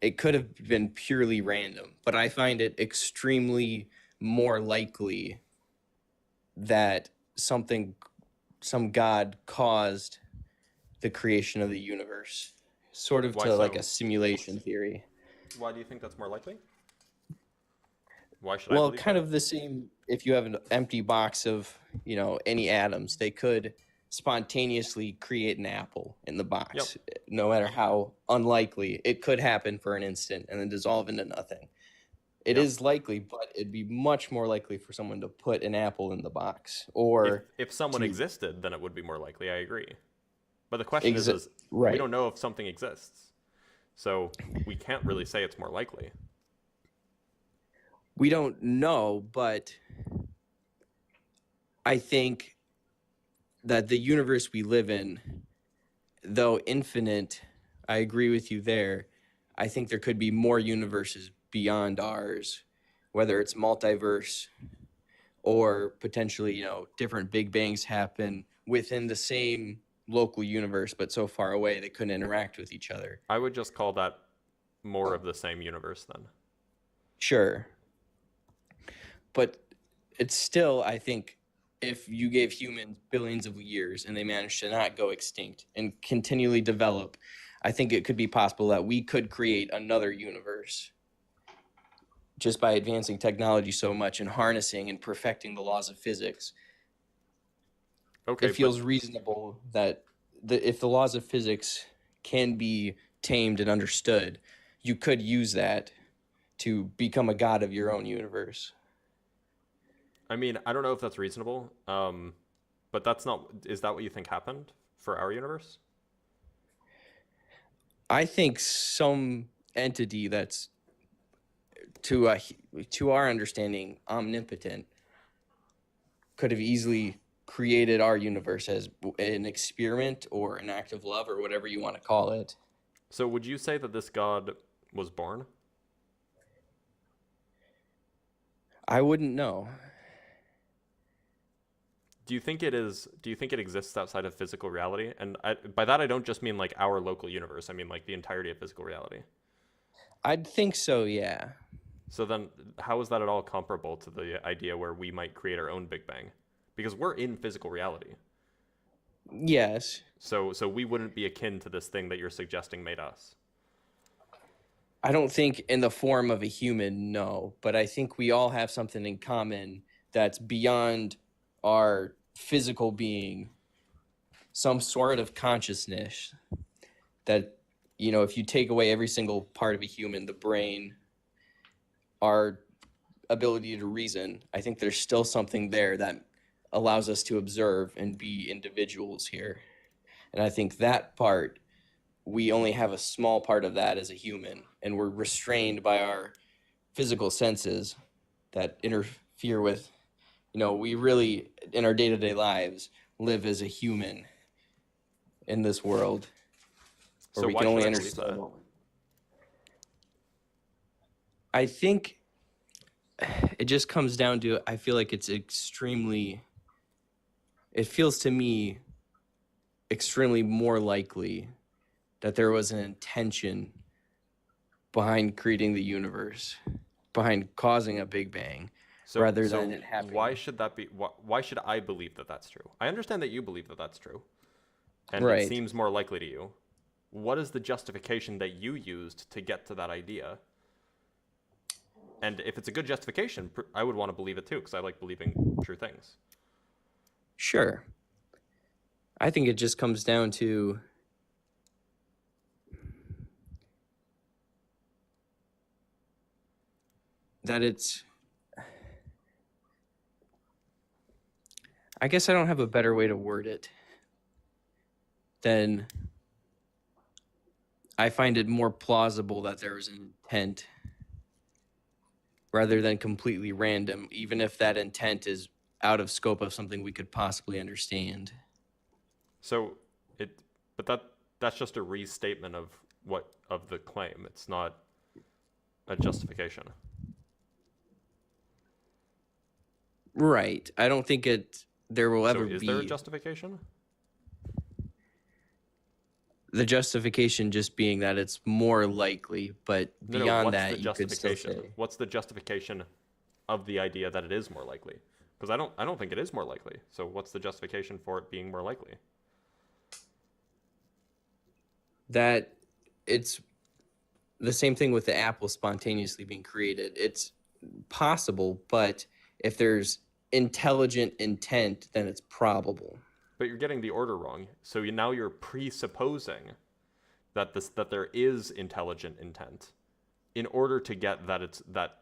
it could have been purely random. But I find it extremely more likely that something some god caused the creation of the universe, sort of Why to like so? a simulation theory. Why do you think that's more likely? Why should I Well, believe kind that? of the same. If you have an empty box of, any atoms, they could spontaneously create an apple in the box, no matter how unlikely. It could happen for an instant and then dissolve into nothing. It is likely, but it'd be much more likely for someone to put an apple in the box. Or if someone to- existed, then it would be more likely. I agree. But the question is right. we don't know if something exists. So we can't really say it's more likely. We don't know, but I think that the universe we live in, though infinite, I agree with you there. I think there could be more universes beyond ours, whether it's multiverse or potentially, different Big Bangs happen within the same local universe, but so far away they couldn't interact with each other. I would just call that more of the same universe then. Sure. But it's still, I think, if you gave humans billions of years and they managed to not go extinct and continually develop, I think it could be possible that we could create another universe just by advancing technology so much and harnessing and perfecting the laws of physics. Okay, it feels reasonable that if the laws of physics can be tamed and understood, you could use that to become a god of your own universe. I mean, I don't know if that's reasonable, but that's not. Is that what you think happened for our universe? I think some entity that's to our understanding omnipotent could have easily created our universe as an experiment or an act of love or whatever you want to call it. So would you say that this god was born? I wouldn't know. Do you think it is? Do you think it exists outside of physical reality? And by that, I don't just mean like our local universe. I mean like the entirety of physical reality. I'd think so, yeah. So then, how is that at all comparable to the idea where we might create our own Big Bang? Because we're in physical reality. Yes. So we wouldn't be akin to this thing that you're suggesting made us. I don't think in the form of a human, no. But I think we all have something in common that's beyond our physical being, some sort of consciousness that, if you take away every single part of a human, the brain, our ability to reason, I think there's still something there that allows us to observe and be individuals here. And I think that part, we only have a small part of that as a human, and we're restrained by our physical senses that interfere with, we really, in our day-to-day lives, live as a human in this world. So we why can only should I believe understand. that? I think it just comes down to, I feel like it feels to me extremely more likely that there was an intention behind creating the universe, behind causing a Big Bang, rather than it happening. Why should that be? Why should I believe that that's true? I understand that you believe that that's true, and Right. it seems more likely to you. What is the justification that you used to get to that idea? And if it's a good justification, I would want to believe it too, because I like believing true things. Sure. I think it just comes down to that I guess I don't have a better way to word it than I find it more plausible that there was an intent rather than completely random, even if that intent is out of scope of something we could possibly understand. So that's just a restatement of the claim. It's not a justification. Right. I don't think there will ever So is be there a justification? the justification just being that it's more likely, but No, beyond what's that, the you could still justification? say. What's the justification of the idea that it is more likely? Because I don't think it is more likely. So what's the justification for it being more likely? That it's the same thing with the apple spontaneously being created. It's possible, but if there's intelligent intent, then it's probable. But you're getting the order wrong. So now you're presupposing that there is intelligent intent in order to get that it's that,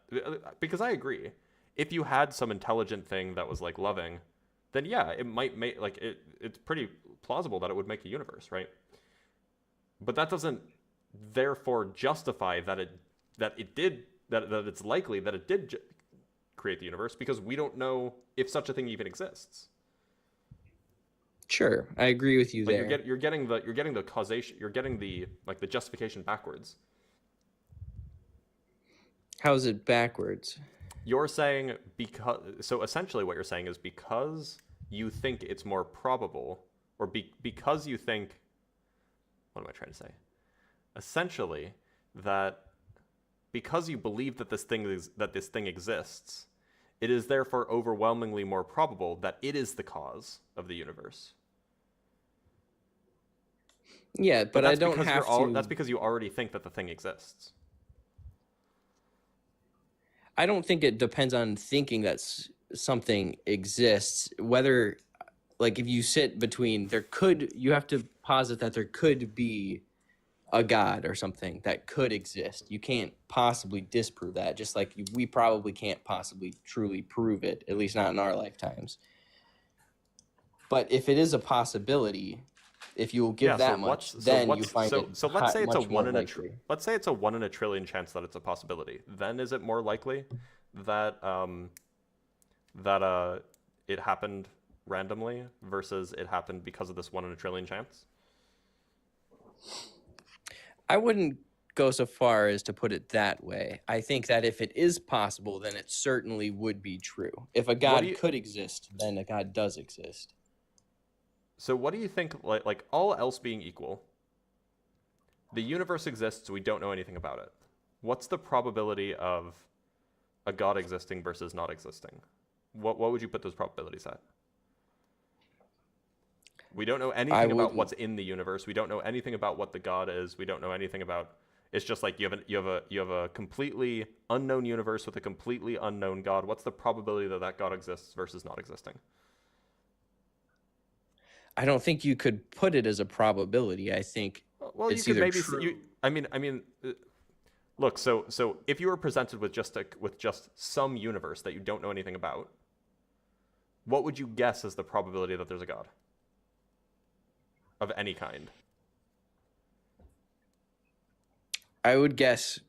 because I agree. If you had some intelligent thing that was like loving, then yeah, it might make like it's pretty plausible that it would make a universe, right? But that doesn't therefore justify that it's likely that it did create the universe, because we don't know if such a thing even exists. Sure, I agree with you there. You're getting the causation, you're getting the justification backwards. How is it backwards? You're saying essentially what you're saying is because you think it's more probable, or because you think, what am I trying to say? Essentially, that because you believe that this thing exists, it is therefore overwhelmingly more probable that it is the cause of the universe. Yeah, but I don't have to. That's because you already think that the thing exists. I don't think it depends on thinking that something exists. Whether, like, if you sit between, you have to posit that there could be a God or something that could exist. You can't possibly disprove that, just like we probably can't possibly truly prove it, at least not in our lifetimes. But if it is a possibility, if you will give that much, then you find it. So let's say it's much more likely. let's say it's a 1 in a trillion chance that it's a possibility. Then is it more likely that it happened randomly versus it happened because of this 1 in a trillion chance? I wouldn't go so far as to put it that way. I think that if it is possible, then it certainly would be true. If a God could exist, then a God does exist. So what do you think, like all else being equal, the universe exists, we don't know anything about it. What's the probability of a God existing versus not existing? What would you put those probabilities at? We don't know anything about what's in the universe. We don't know anything about what the God is. We don't know anything about. It's just like you have a completely unknown universe with a completely unknown God. What's the probability that God exists versus not existing? I don't think you could put it as a probability. I think it's you could either maybe. true. Look. So if you were presented with just some universe that you don't know anything about, what would you guess is the probability that there's a God of any kind? I would guess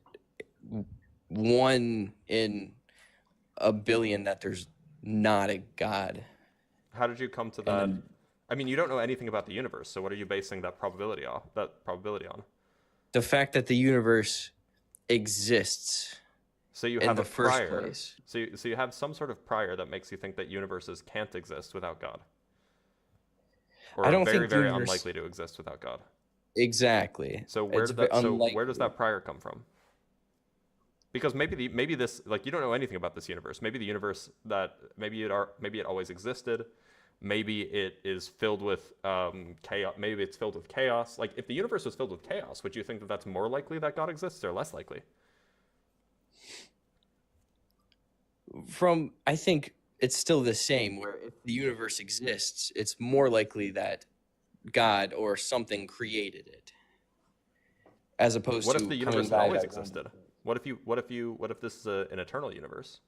1 in a billion that there's not a God. How did you come to that? I mean, you don't know anything about the universe, so what are you basing that probability on? The fact that the universe exists. So you have a prior. So you have some sort of prior that makes you think that universes can't exist without God. Or I don't very, think very unlikely to exist without God. Exactly. So where does that prior come from? Because maybe this, like, you don't know anything about this universe. Maybe the universe maybe it always existed. Maybe it is filled with chaos. Maybe it's filled with chaos. Like, if the universe was filled with chaos, would you think that that's more likely that God exists or less likely? I think it's still the same, where if the universe exists, it's more likely that God or something created it, as opposed to what if the universe had always existed? What if this is an eternal universe?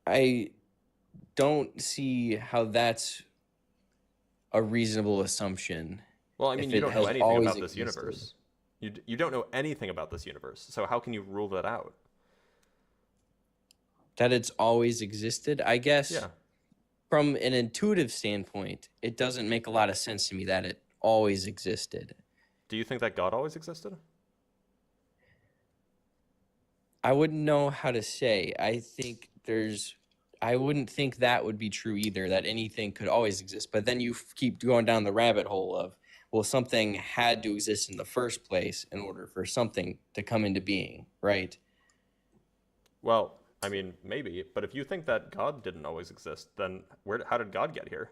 I don't see how that's a reasonable assumption. Well, I mean, you don't know anything about this universe. You don't know anything about this universe, so how can you rule that out? That it's always existed? I guess Yeah. From an intuitive standpoint, it doesn't make a lot of sense to me that it always existed. Do you think that God always existed? I wouldn't know how to say. I wouldn't think that would be true either, that anything could always exist. But then you keep going down the rabbit hole of, well, something had to exist in the first place in order for something to come into being, right? Well, I mean, maybe, but if you think that God didn't always exist, then how did God get here?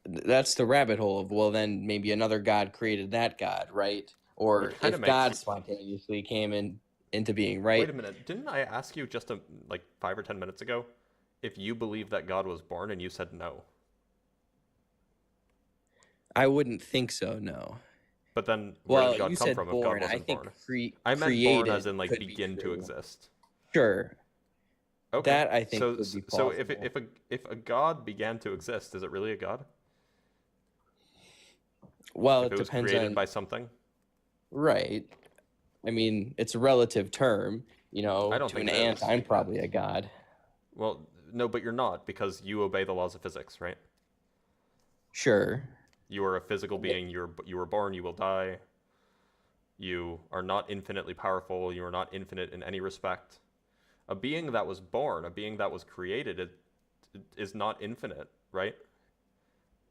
That's the rabbit hole of, well, then maybe another God created that God, right? Or kinda if makes God you- spontaneously came into being, right? Wait a minute, didn't I ask you just like 5 or 10 minutes ago if you believe that God was born, and you said no? I wouldn't think so, no. But then where Well, did God you come said from if God born. I wasn't think born? I meant born created as in like could be begin to true. exist. Sure. Okay. That I think so could be so possible. if a God began to exist, is it really a God? Well, If it it was depends created on by something? right. I mean, it's a relative term. You know, I don't to think an it ant, is. I'm probably a god. Well, no, but you're not, because you obey the laws of physics, right? Sure. You are a physical being. You were born. You will die. You are not infinitely powerful. You are not infinite in any respect. A being that was born, a being that was created, it is not infinite, right?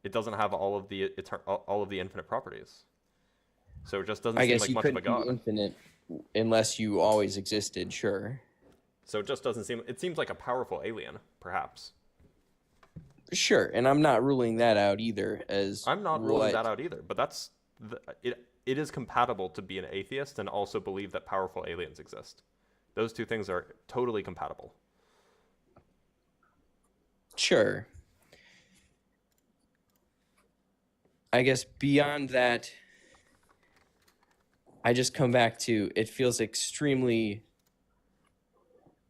It doesn't have all of the infinite properties. So it just doesn't I seem guess like you much of a couldn't be god. infinite unless you always existed. Sure. So it just doesn't seem. It seems like a powerful alien, perhaps. Sure, and I'm not ruling that out either. As I'm not ruling what that out either. But it. It is compatible to be an atheist and also believe that powerful aliens exist. Those two things are totally compatible. Sure. I guess beyond that, I just come back to it feels extremely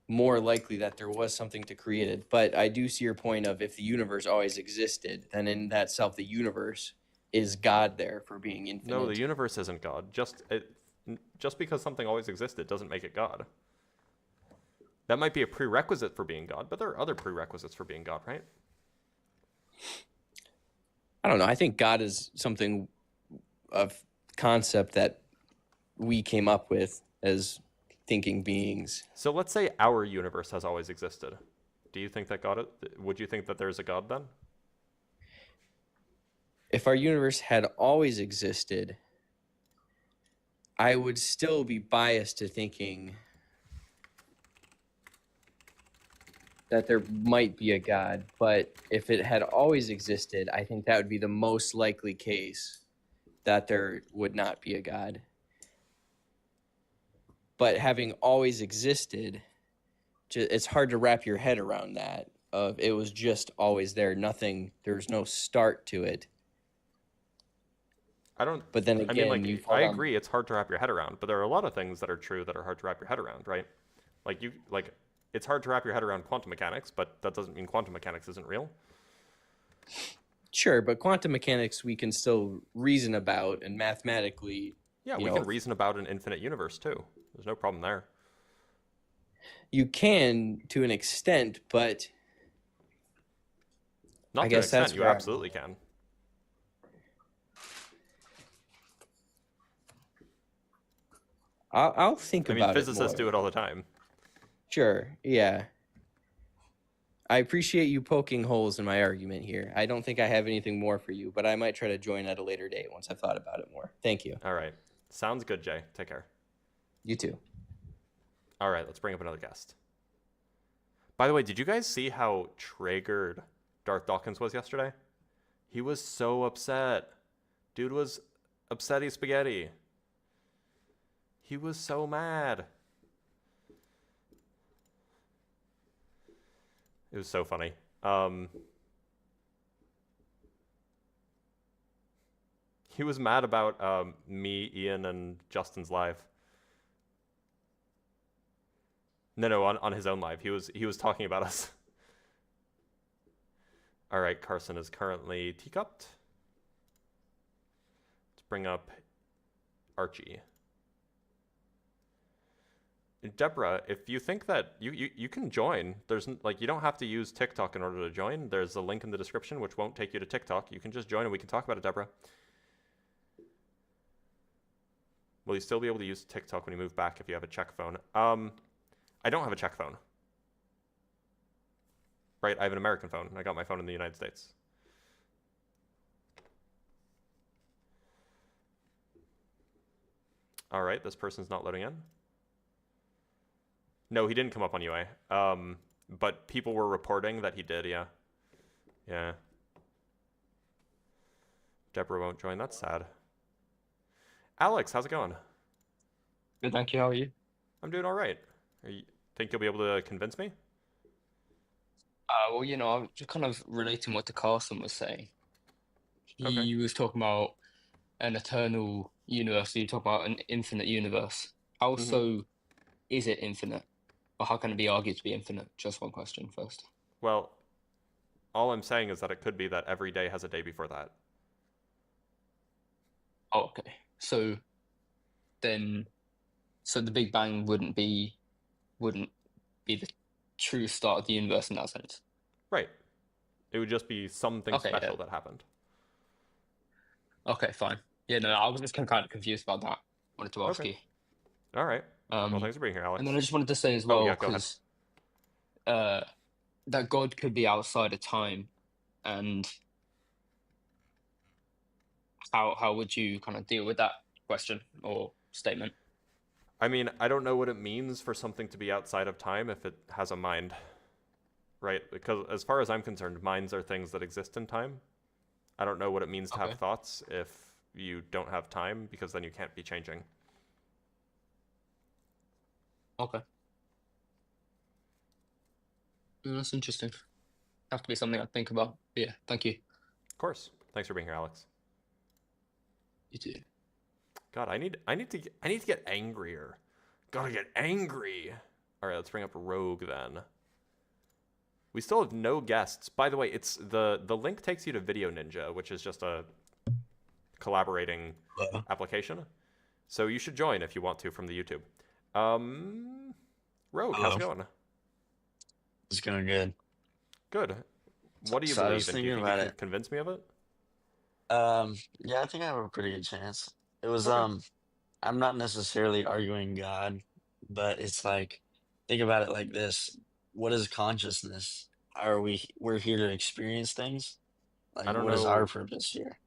more likely that there was something to create it. But I do see your point of if the universe always existed, then in that self, the universe is God there for being infinite. No, the universe isn't God. Just because something always existed doesn't make it God. That might be a prerequisite for being God, but there are other prerequisites for being God, right? I don't know. I think God is something of concept that we came up with as thinking beings. So let's say our universe has always existed. Do you think that would you think that there's a God then? If our universe had always existed, I would still be biased to thinking that there might be a God. But if it had always existed, I think that would be the most likely case that there would not be a God. But having always existed, it's hard to wrap your head around that. Of it was just always there, nothing. There's no start to it. I don't. But then again, I mean, I agree. It's hard to wrap your head around, but there are a lot of things that are true that are hard to wrap your head around, right? It's hard to wrap your head around quantum mechanics, but that doesn't mean quantum mechanics isn't real. Sure, but quantum mechanics we can still reason about, and mathematically. Yeah, we can reason about an infinite universe too. There's no problem there. You can to an extent, but not to an extent. You absolutely can. I'll think about it. I mean, physicists do it all the time. Sure, yeah. I appreciate you poking holes in my argument here. I don't think I have anything more for you, but I might try to join at a later date once I've thought about it more. Thank you. All right. Sounds good, Jay. Take care. You too. All right, let's bring up another guest. By the way, did you guys see how triggered Darth Dawkins was yesterday? He was so upset. Dude was upsetty spaghetti. He was so mad. It was so funny. He was mad about me, Ian, and Justin's live. No, on his own live. He was talking about us. All right, Carson is currently teacupped. Let's bring up Archie. Deborah, if you think that you can join, there's you don't have to use TikTok in order to join. There's a link in the description which won't take you to TikTok. You can just join and we can talk about it, Deborah. Will you still be able to use TikTok when you move back if you have a check phone? I don't have a check phone. Right, I have an American phone. I got my phone in the United States. All right, this person's not loading in. No, he didn't come up on UA. But people were reporting that he did, yeah. Yeah. Deborah won't join. That's sad. Alex, how's it going? Good, thank you. How are you? I'm doing all right. Think you'll be able to convince me? Well, I'm just kind of relating what the Carson was saying. He Okay. was talking about an eternal universe. You talk about an infinite universe. How so is it infinite? Or how can it be argued to be infinite? Just one question first. Well, all I'm saying is that it could be that every day has a day before that. Oh, okay. So the Big Bang wouldn't be the true start of the universe in that sense. Right. It would just be something Okay, special yeah. that happened. Okay, fine. Yeah, no, I was just kind of confused about that. Wanted to ask you. All right. Well, thanks for being here, Alex. And then I just wanted to say as Oh, well, yeah, go ahead. because that God could be outside of time, and how would you kind of deal with that question or statement? I mean, I don't know what it means for something to be outside of time if it has a mind, right? Because as far as I'm concerned, minds are things that exist in time. I don't know what it means to have thoughts if you don't have time, because then you can't be changing. Okay. That's interesting. Have to be something I think about. Yeah, thank you. Of course. Thanks for being here, Alex. You too. God, I need to get angrier. Gotta get angry. All right, let's bring up Rogue then. We still have no guests. By the way, it's the link takes you to Video Ninja, which is just a collaborating application. So you should join if you want to from the YouTube. Rogue, how's it going? It's going good. Good. What do you So I was believe in? Do you thinking think about you can convince me of it? Yeah, I think I have a pretty good chance. It was Okay. I'm not necessarily arguing God, but it's like, think about it like this. What is consciousness? We're here to experience things? I Like, don't what is our know. purpose here?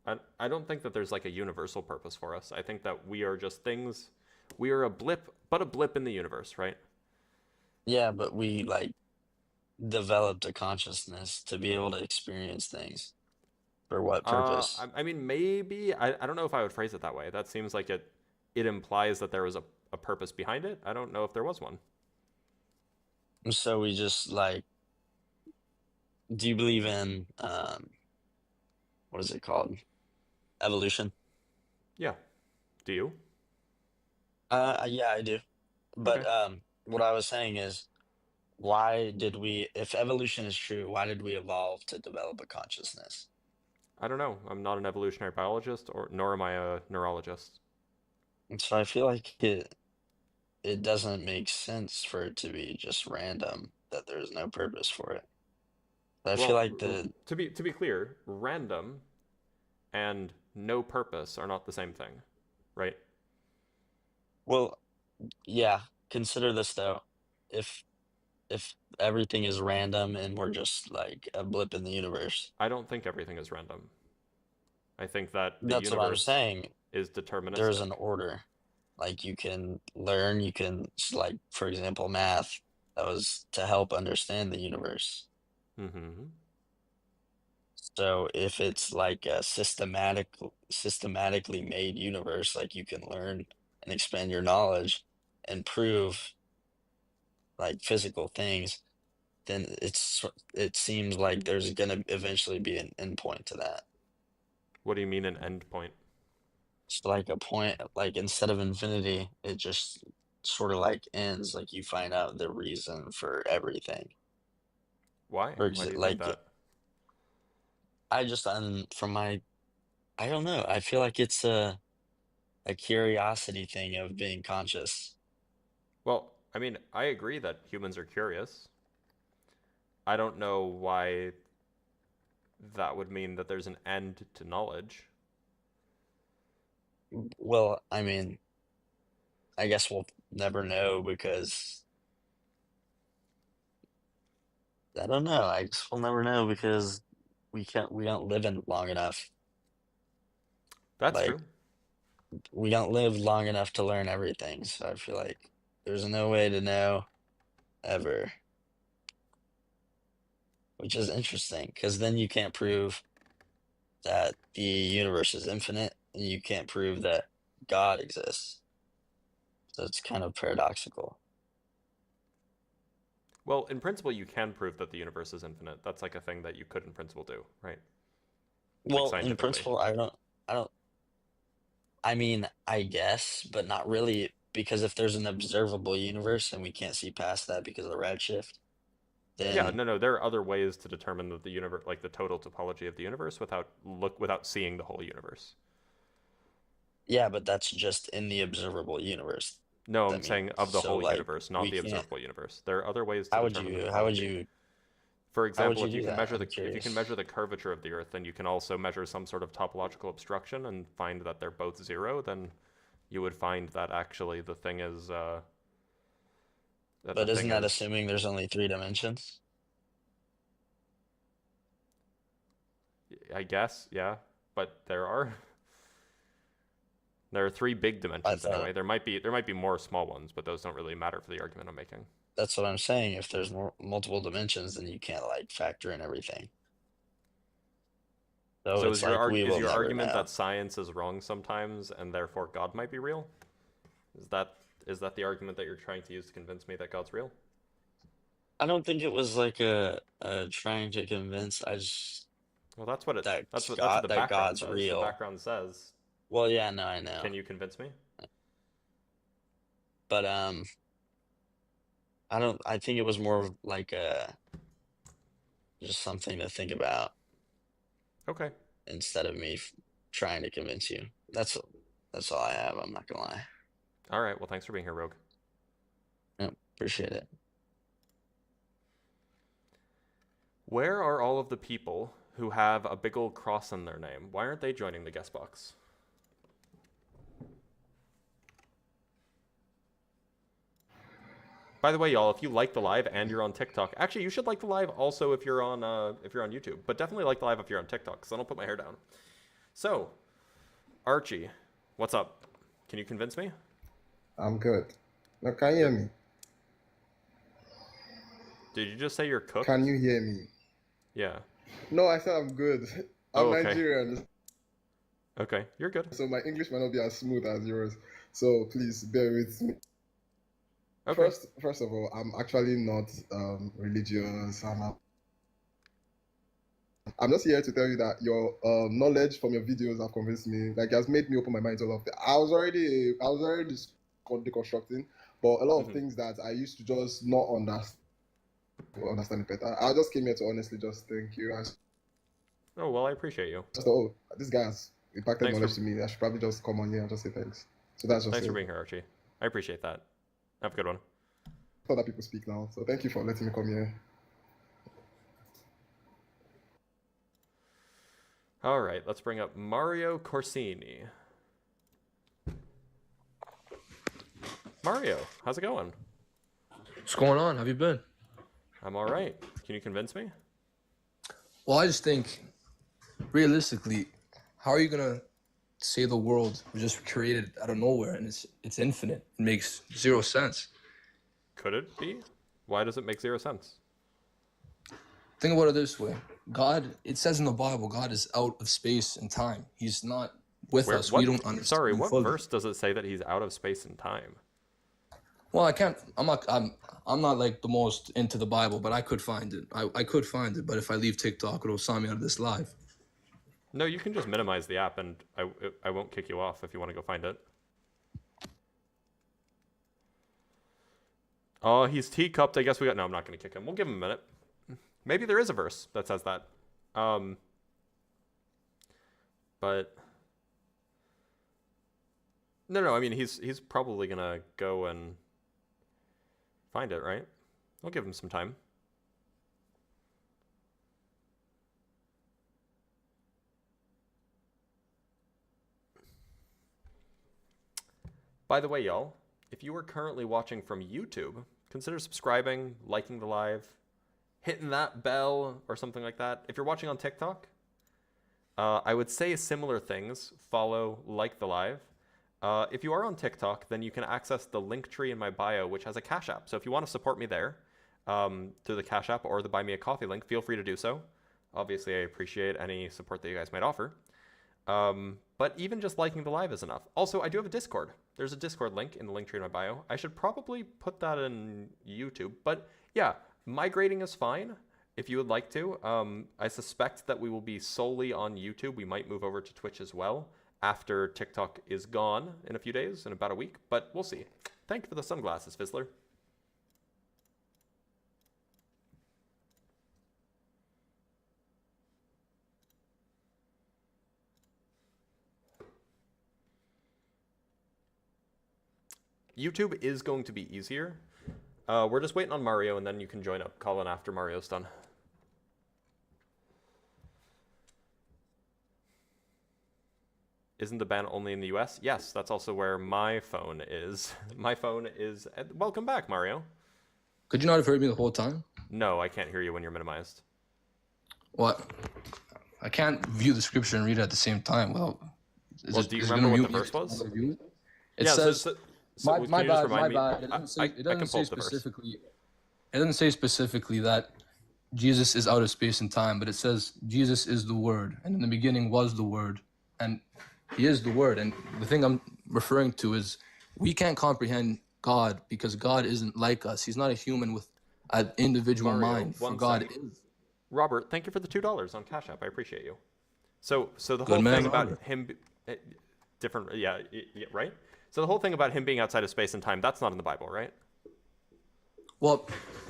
I don't think that there's like a universal purpose for us. I think that we are just things. We are a blip in the universe, right? Yeah, but we like developed a consciousness to be able to experience things. For what purpose? I mean, maybe. I don't know if I would phrase it that way. That seems like it implies that there was a purpose behind it. I don't know if there was one. So we just like, do you believe in what is it called? Evolution? Yeah. Do you? Yeah, I do. But what I was saying is, if evolution is true, why did we evolve to develop a consciousness? I don't know. I'm not an evolutionary biologist, nor am I a neurologist. So I feel like it doesn't make sense for it to be just random, that there's no purpose for it. I feel like to be clear, random and no purpose are not the same thing, right? Well, yeah, consider this though. If everything is random and we're just like a blip in the universe. I don't think everything is random. I think that the That's what I'm universe saying. is deterministic. There's an order. Like you can learn, like, for example, math, that was to help understand the universe. Mm-hmm. So if it's like a systematically made universe, like you can learn and expand your knowledge and prove like physical things, then it seems like there's gonna eventually be an endpoint to that. What do you mean an endpoint? It's like a point, like instead of infinity, it just sort of like ends, like you find out the reason for everything. Why? Why do you think that? I just I don't know. I feel like it's a curiosity thing of being conscious. Well, I mean, I agree that humans are curious. I don't know why that would mean that there's an end to knowledge. Well, I mean, I guess we'll never know because I don't know. I guess we'll never know because we don't live in long enough. That's Like, true. we don't live long enough to learn everything. So I feel like there's no way to know ever, which is interesting because then you can't prove that the universe is infinite and you can't prove that God exists. So it's kind of paradoxical. Well, in principle, you can prove that the universe is infinite. That's like a thing that you could, in principle, do, right? Well, Like in principle, I mean, I guess, but not really, because if there's an observable universe and we can't see past that because of the redshift, then yeah, no, there are other ways to determine that the universe, like the total topology of the universe, without seeing the whole universe. yeah, but that's just in the observable universe. No, I I'm saying mean, of the so whole like universe, not we the can't. observable universe. There are other ways to How would determine you? the How would topology. you? For How would example, you if you do can that? measure I'm curious. the curvature of the Earth, then you can also measure some sort of topological obstruction and find that they're both zero. Then you would find that actually the thing is. But isn't that assuming there's only 3 dimensions? I guess, yeah, but there are 3 big dimensions anyway. There might be more small ones, but those don't really matter for the argument I'm making. That's what I'm saying. If there's multiple dimensions, then you can't like factor in everything. So is your, like is your argument that science is wrong sometimes and therefore God might be real? Is that the argument that you're trying to use to convince me that God's real? I don't think it was like a trying to convince. I just Well, that's what the that background God's says. real. The background says. Well, yeah, no, I know. Can you convince me? But I think it was more of like just something to think about. Okay. Instead of me trying to convince you. That's all I have. I'm not gonna lie. All right. Well, thanks for being here, Rogue. Yep, appreciate it. Where are all of the people who have a big old cross in their name? Why aren't they joining the guest box? By the way, y'all, if you like the live and you're on TikTok, actually, you should like the live also if you're on YouTube, but definitely like the live if you're on TikTok, because I don't put my hair down. So, Archie, what's up? Can you convince me? I'm good. Now, can you hear me? Did you just say you're cooked? Can you hear me? Yeah. No, I said I'm good. I'm okay. Nigerian. Okay, you're good. So my English might not be as smooth as yours. So please bear with me. Okay. First of all, I'm actually not religious. I'm just here to tell you that your knowledge from your videos have convinced me. Like, it has made me open my mind to a lot of things. I was already deconstructing, but a lot of things that I used to just not understand it better. I just came here to honestly just thank you. Oh, well, I appreciate you. Just this guy has impacted knowledge to me. I should probably just come on here and just say thanks. So that's just Thanks for being here, Archie. I appreciate that. Have a good one. Other people speak now, so thank you for letting me come here. All right, let's bring up Mario Corsini. Mario, how's it going? What's going on? How have you been? I'm all right. Can you convince me? Well, I just think, realistically, how are you gonna say the world was just created out of nowhere and it's infinite? It makes zero sense. Could it be? Why does it make zero sense? Think about it this way. God, it says in the Bible, God is out of space and time. He's not with us. We don't understand. Sorry, what fully. verse does it say that he's out of space and time? Well, I'm not like the most into the Bible, but I could find it. I could find it, but if I leave TikTok, it'll sign me out of this live. No, you can just minimize the app and I won't kick you off if you want to go find it. Oh, he's teacupped. I guess no, I'm not going to kick him. We'll give him a minute. Maybe there is a verse that says that. But no, I mean he's probably going to go and find it, right? I'll give him some time. By the way, y'all, if you are currently watching from YouTube, consider subscribing, liking the live, hitting that bell or something like that. If you're watching on TikTok, I would say similar things. Follow, like the live. If you are on TikTok, then you can access the link tree in my bio, which has a Cash App. So if you want to support me there, through the Cash App or the Buy Me a Coffee link, feel free to do so. Obviously, I appreciate any support that you guys might offer. But even just liking the live is enough. Also, I do have a Discord. There's a Discord link in the link tree in my bio. I should probably put that in YouTube. But yeah, migrating is fine if you would like to. I suspect that we will be solely on YouTube. We might move over to Twitch as well after TikTok is gone in a few days, in about a week. But we'll see. Thank you for the sunglasses, Fizzler. YouTube is going to be easier. We're just waiting on Mario, and then you can join up, Colin, after Mario's done. Isn't the ban only in the US? Yes, that's also where my phone is. My phone is... Welcome back, Mario. Could you not have heard me the whole time? No, I can't hear you when you're minimized. What? I can't view the scripture and read it at the same time. Well, do you remember what the verse was? It says... my bad. It doesn't say specifically. It doesn't say specifically that Jesus is out of space and time, but it says Jesus is the Word, and in the beginning was the Word, and He is the Word. And the thing I'm referring to is we can't comprehend God because God isn't like us. He's not a human with an individual mind. For God is. Robert, thank you for the $2 on Cash App. I appreciate you. So the whole thing about him, different, yeah, right. So the whole thing about him being outside of space and time, that's not in the Bible, right? Well,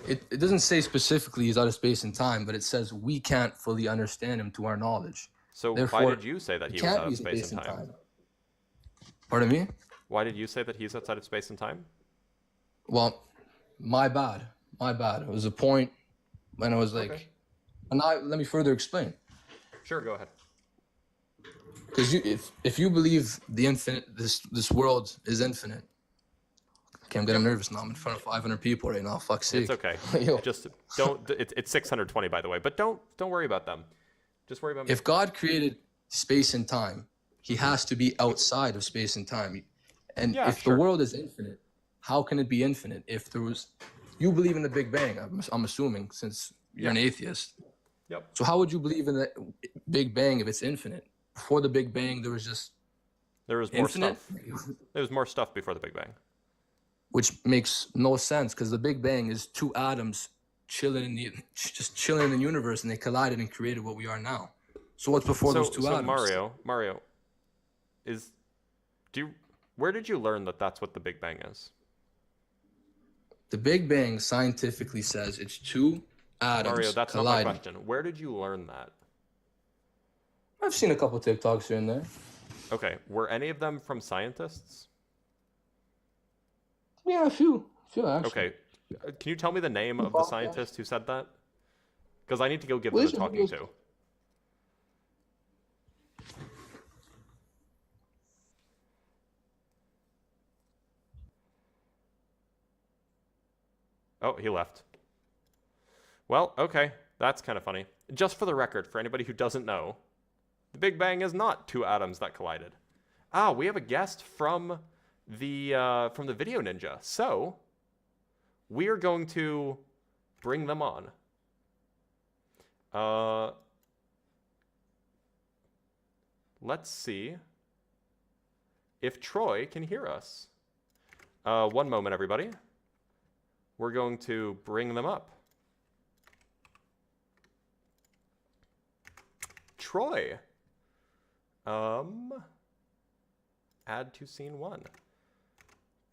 it doesn't say specifically he's out of space and time, but it says we can't fully understand him to our knowledge. So therefore, why did you say that he was out of space and time? Pardon me? Why did you say that he's outside of space and time? Well, my bad. It was a point when I was like, okay. And let me further explain. Sure, go ahead. Because if you believe the infinite, this world is infinite. Okay, I'm getting nervous now. I'm in front of 500 people right now. Fuck's sake. It's okay. Just don't. It's 620 by the way, but don't worry about them. Just worry about me. If God created space and time, He has to be outside of space and time. And if the world is infinite, how can it be infinite? If there was, you believe in the Big Bang. I'm assuming since you're an atheist. Yep. So how would you believe in the Big Bang if it's infinite? Before the Big Bang, there was more stuff. There was more stuff before the Big Bang. Which makes no sense because the Big Bang is two atoms chilling in the universe, and they collided and created what we are now. So what's before those two atoms? Mario, where did you learn that that's what the Big Bang is? The Big Bang scientifically says it's two atoms Mario, that's colliding. Not my question. Where did you learn that? I've seen a couple TikToks here and there. Okay, were any of them from scientists? Yeah, a few actually. Okay, can you tell me the name of the scientist who said that? Because I need to go give them a talking to. Oh, he left. Well, okay, that's kind of funny. Just for the record, for anybody who doesn't know, the Big Bang is not two atoms that collided. We have a guest from the Video Ninja. So we are going to bring them on. Let's see if Troy can hear us. One moment, everybody. We're going to bring them up. Troy. Add to scene 1.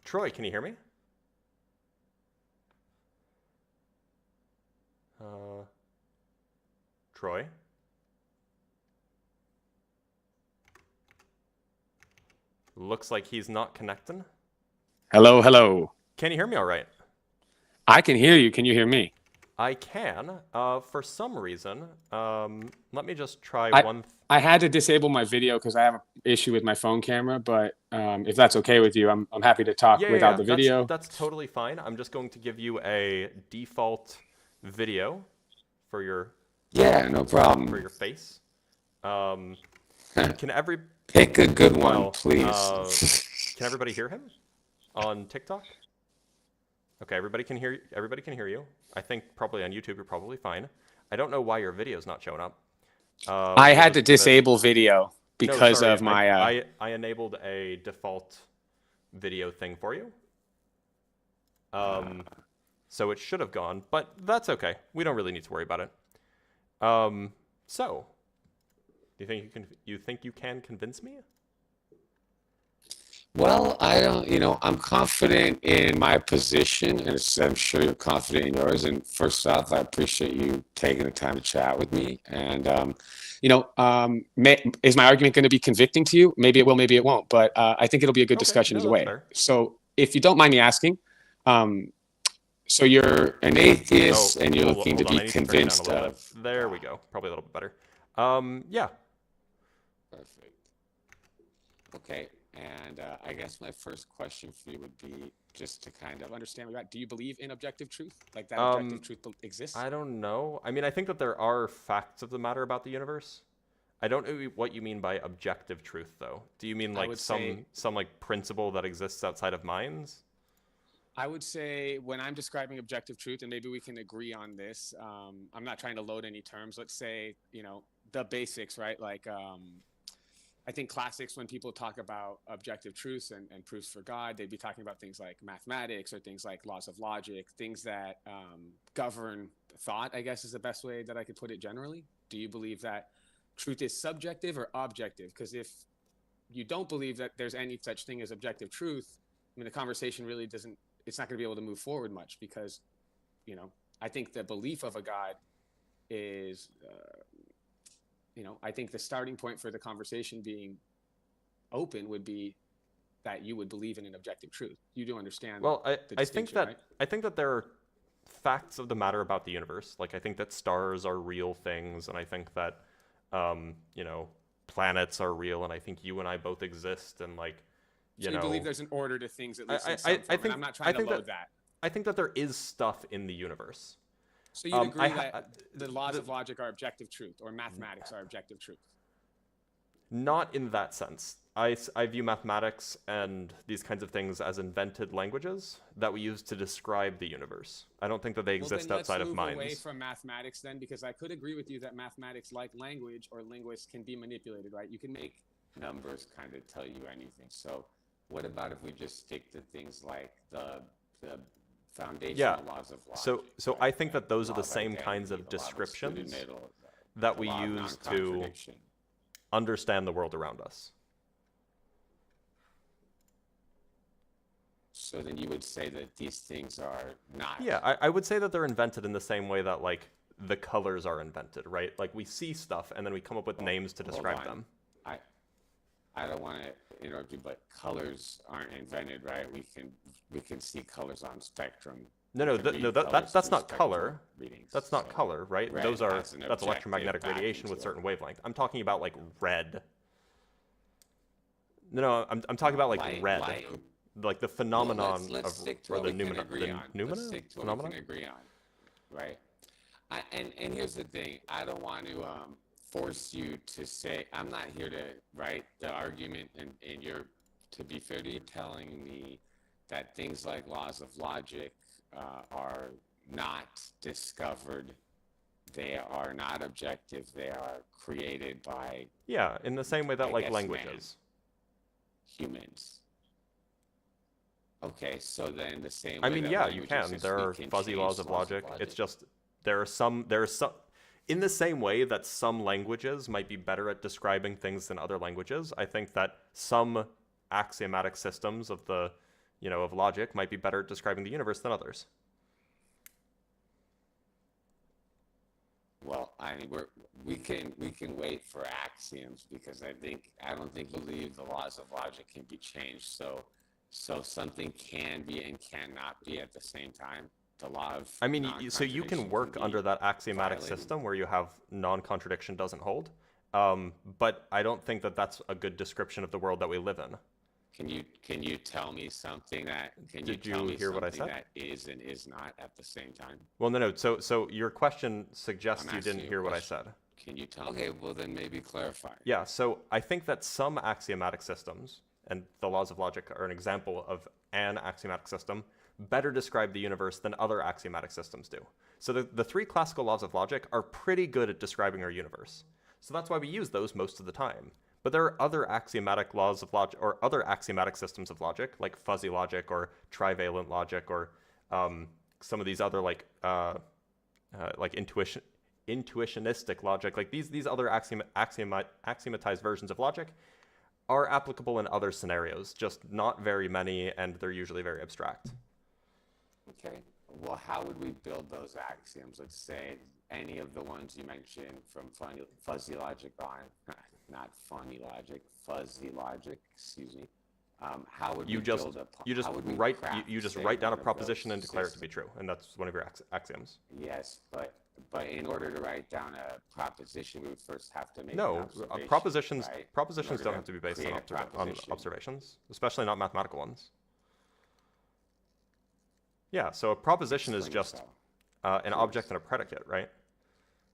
Troy, can you hear me? Troy? Looks like he's not connecting. Hello. Can you hear me all right? I can hear you. Can you hear me? I can. For some reason, let me just try one. I had to disable my video because I have an issue with my phone camera, but if that's okay with you, I'm happy to talk without the video. That's totally fine. I'm just going to give you a default video for your no problem for your face. Can pick a good one, please? Can everybody hear him on TikTok? Okay, everybody can hear you. I think probably on YouTube you're probably fine. I don't know why your video's not showing up. I had to disable video because of my. I enabled a default video thing for you. So it should have gone, but that's okay. We don't really need to worry about it. So, do you think you can convince me? Well, I don't, I'm confident in my position, and I'm sure you're confident in yours. And first off, I appreciate you taking the time to chat with me. And, is my argument going to be convicting to you? Maybe it will, maybe it won't. But I think it'll be a good discussion either way. Fair. So if you don't mind me asking, so you're an atheist and you're looking to be convinced of. There we go. Probably a little bit better. Yeah. Perfect. Okay. And I guess my first question for you would be just to kind of understand. Do you believe in objective truth? Like that objective truth exists? I don't know. I mean, I think that there are facts of the matter about the universe. I don't know what you mean by objective truth, though. Do you mean like some like principle that exists outside of minds? I would say when I'm describing objective truth, and maybe we can agree on this. I'm not trying to load any terms. Let's say, the basics, right? Like, I think classics, when people talk about objective truths and proofs for God, they'd be talking about things like mathematics or things like laws of logic, things that govern thought, I guess is the best way that I could put it generally. Do you believe that truth is subjective or objective? Because if you don't believe that there's any such thing as objective truth, I mean, the conversation really doesn't, it's not going to be able to move forward much because, I think the belief of a God is, I think the starting point for the conversation being open would be that you would believe in an objective truth. You do understand. Well, I think that there are facts of the matter about the universe. Like, I think that stars are real things, and I think that, planets are real, and I think you and I both exist, and like, you believe there's an order to things, at least in some form, and I'm not trying to load that. I think that there is stuff in the universe. So you'd agree that the laws of logic are objective truth, or mathematics are objective truth? Not in that sense. I view mathematics and these kinds of things as invented languages that we use to describe the universe. I don't think that they exist outside of minds. Let's move away from mathematics then, because I could agree with you that mathematics, like language or linguists, can be manipulated, right? You can make numbers kind of tell you anything. So what about if we just stick to things like the foundational laws of logic? So I think that those are the same kinds of descriptions that we use to understand the world around us. So then you would say that these things are not. Yeah, I would say that they're invented in the same way that like the colors are invented, right? Like we see stuff and then we come up with names to describe them. I don't want to interrupt you, but colors aren't invented, right? We can see colors on spectrum. That's not color. That's not color, right? That's electromagnetic radiation with certain wavelength. I'm talking about like red. No, I'm talking about like red. Like the phenomenon let's stick to what we can agree on. Right? And here's the thing. I don't want to force you to say, I'm not here to write the argument, and you're, to be fair to you, telling me that things like laws of logic are not discovered. They are not objective. They are created by... Yeah, in the same way that like languages. Humans. Okay, so then the same way I mean, yeah, you can. There are fuzzy laws of logic. It's just there are some in the same way that some languages might be better at describing things than other languages. I think that some axiomatic systems of the, of logic might be better at describing the universe than others. Well, we can wait for axioms, because I don't believe the laws of logic can be changed. So something can be and cannot be at the same time. The law of so you can work under that axiomatic system where you have non-contradiction doesn't hold. But I don't think that that's a good description of the world that we live in. Can you tell me something that Did you hear what I said? That is and is not at the same time? Well, no. So your question suggests you didn't hear what I said. Can you tell me? Okay, well then maybe clarify. Yeah, so I think that some axiomatic systems, and the laws of logic are an example of an axiomatic system, better describe the universe than other axiomatic systems do. So the three classical laws of logic are pretty good at describing our universe. So that's why we use those most of the time. But there are other axiomatic laws of logic, or other axiomatic systems of logic, like fuzzy logic or trivalent logic, or some of these other like intuitionistic logic. Like these other axiomatized versions of logic are applicable in other scenarios, just not very many, and they're usually very abstract. Okay. Well, how would we build those axioms? Let's say any of the ones you mentioned from fuzzy logic on, not funny logic, fuzzy logic, excuse me. How would you we just build a, you just how would we write craft, you just say, write down a one of proposition those and declare it to systems? be true, and that's one of your axioms. Yes, but in order to write down a proposition, we would first have to make No, an observation, propositions right? propositions In don't order have to be based create on, a proposition. observations, especially not mathematical ones. Yeah, so a proposition is Explain just yourself. an object and a predicate, right?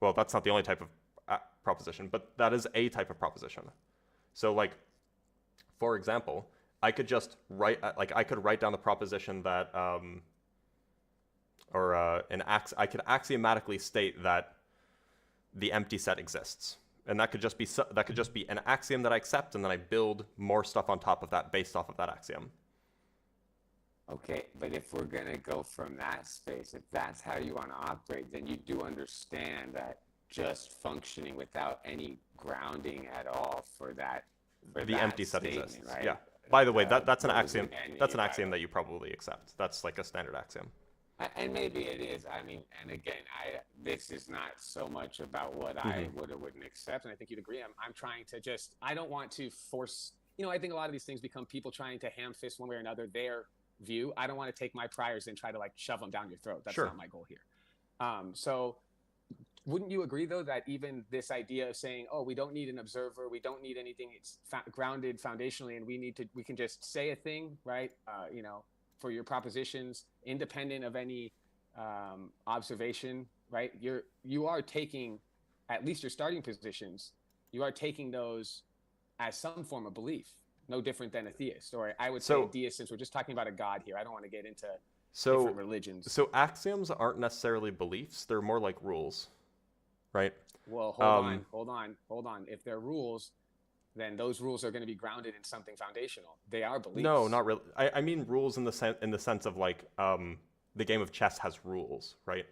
Well, that's not the only type of proposition, but that is a type of proposition. So, like, for example, I could just write, I could write down the proposition that, I could axiomatically state that the empty set exists, and that could just be an axiom that I accept, and then I build more stuff on top of that based off of that axiom. Okay, but if we're going to go from that space, if that's how you want to operate, then you do understand that just functioning without any grounding at all for that The empty set statement, exists. right? Yeah. By the way, that's an goes axiom. in any That's an axiom that you probably accept. That's like a standard axiom. And maybe it is. I mean, and again, this is not so much about what I would or wouldn't accept, and I think you'd agree. I'm trying to just, I don't want to force, I think a lot of these things become people trying to ham fist one way or another their view. I don't want to take my priors and try to like shove them down your throat. That's Sure. not my goal here. So wouldn't you agree though that even this idea of saying, oh, we don't need an observer, we don't need anything, it's grounded foundationally, and we can just say a thing, right? For your propositions, independent of any observation, right? You are taking, at least your starting positions, you are taking those as some form of belief. No different than a theist, or I would say a deist, since we're just talking about a god here. I don't want to get into different religions. So axioms aren't necessarily beliefs; they're more like rules, right? Well, hold on. If they're rules, then those rules are going to be grounded in something foundational. They are beliefs. No, not really. I mean rules in the sense of like the game of chess has rules, right?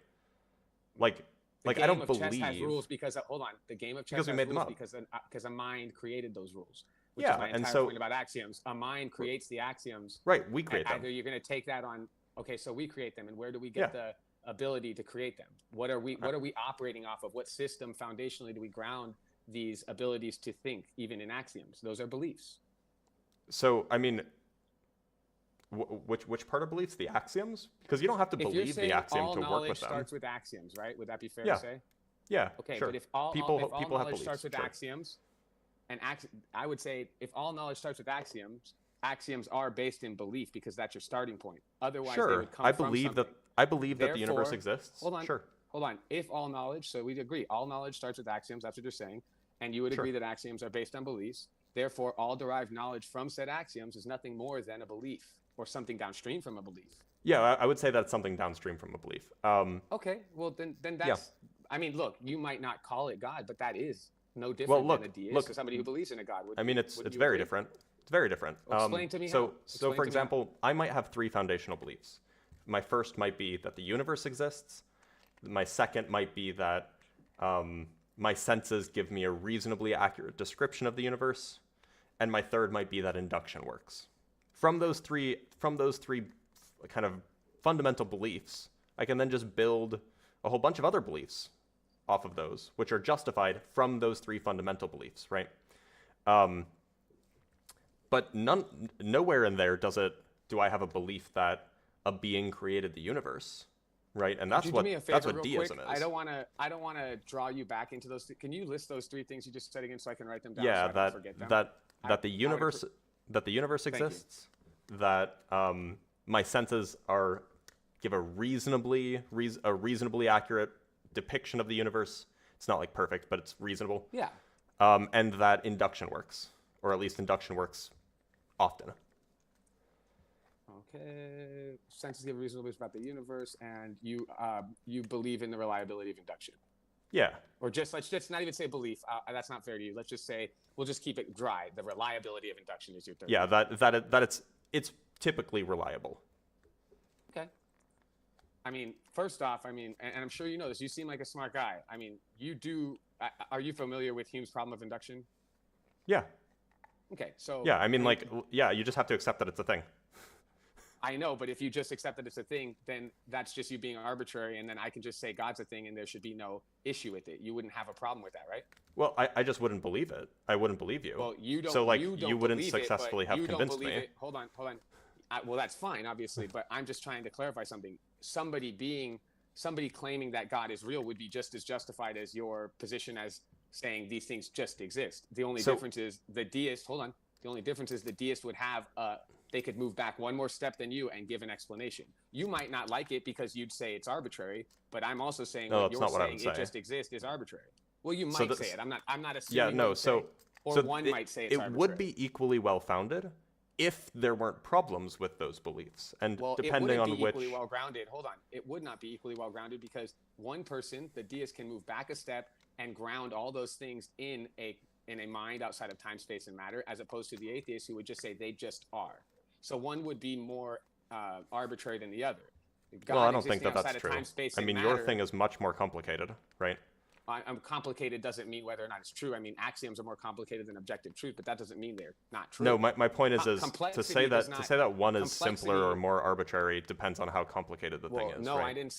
Like I don't believe chess has rules because the game of chess because we has made them rules up. because a mind created those rules. Which Yeah, is my and entire so point about axioms. A mind creates the axioms. Right, we create them. Either you're going to take that on. Okay, so we create them, and where do we get the ability to create them? What are we operating off of? What system foundationally do we ground these abilities to think, even in axioms? Those are beliefs. So I mean, which part of beliefs? The axioms? Because you don't have to believe the axiom to work with them. All knowledge starts with axioms, right? Would that be fair to say? Yeah. Okay, sure. but if all people knowledge starts with axioms, and I would say if all knowledge starts with axioms are based in belief because that's your starting point. Otherwise, they would come from something. I believe that the universe exists. Hold on. Sure. Hold on. If all knowledge, so we'd agree, all knowledge starts with axioms. That's what you're saying, and you would agree that axioms are based on beliefs. Therefore, all derived knowledge from said axioms is nothing more than a belief or something downstream from a belief. Yeah, I would say that's something downstream from a belief. Okay. Well, then that's. Yeah. I mean, look, you might not call it God, but that is no different than a deist or somebody who believes in a God. I mean, it's very different. It's very different. Well, explain to me how. Explain so for to me example, I might have three foundational beliefs. My first might be that the universe exists. My second might be that my senses give me a reasonably accurate description of the universe. And my third might be that induction works. From those three kind of fundamental beliefs, I can then just build a whole bunch of other beliefs off of those, which are justified from those three fundamental beliefs, right? But nowhere in there do I have a belief that a being created the universe, right? And that's what deism is. I don't want to draw you back into those. Can you list those three things you just said again so I can write them down? Yeah, so I don't forget them? that the universe exists. That my senses give a reasonably accurate depiction of the universe. It's not like perfect, but it's reasonable. Yeah. And that induction works, or at least induction works often. okay, senses give reasonable beliefs about the universe, and you believe in the reliability of induction. Yeah. Or let's just not even say belief. That's not fair to you. Let's just say we'll just keep it dry. The reliability of induction is your third. Yeah, it's typically reliable. Okay. I mean, first off, I mean, and I'm sure you know this. You seem like a smart guy. I mean, you do. Are you familiar with Hume's problem of induction? Yeah. Okay, so. Yeah, I mean, like, yeah, you just have to accept that it's a thing. I know, but if you just accept that it's a thing, then that's just you being arbitrary, and then I can just say God's a thing, and there should be no issue with it. You wouldn't have a problem with that, right? Well, I just wouldn't believe it. I wouldn't believe you. Well, you don't. So, like, you wouldn't believe successfully it, but have you convinced don't believe me. It. Hold on. Well, that's fine, obviously, but I'm just trying to clarify something. Somebody claiming that God is real would be just as justified as your position as saying these things just exist. The only difference is the deist. Hold on. The only difference is the deist would have they could move back one more step than you and give an explanation. You might not like it because you'd say it's arbitrary, but I'm also saying what you're saying it just exists is arbitrary. Well, you might say it. I'm not assuming. Yeah, no. One might say it's it arbitrary. would be equally well founded if there weren't problems with those beliefs, and depending on which. It wouldn't be equally well grounded. Hold on, it would not be equally well grounded because one person, the deist, can move back a step and ground all those things in a mind outside of time, space, and matter, as opposed to the atheist who would just say they just are. So one would be more arbitrary than the other. God well, I don't think that's true. Time, space, I mean, matter, your thing is much more complicated, right? Complicated doesn't mean whether or not it's true. I mean, axioms are more complicated than objective truth, but that doesn't mean they're not true. No, my point is to say that one is simpler or more arbitrary depends on how complicated the thing is. No, right? I didn't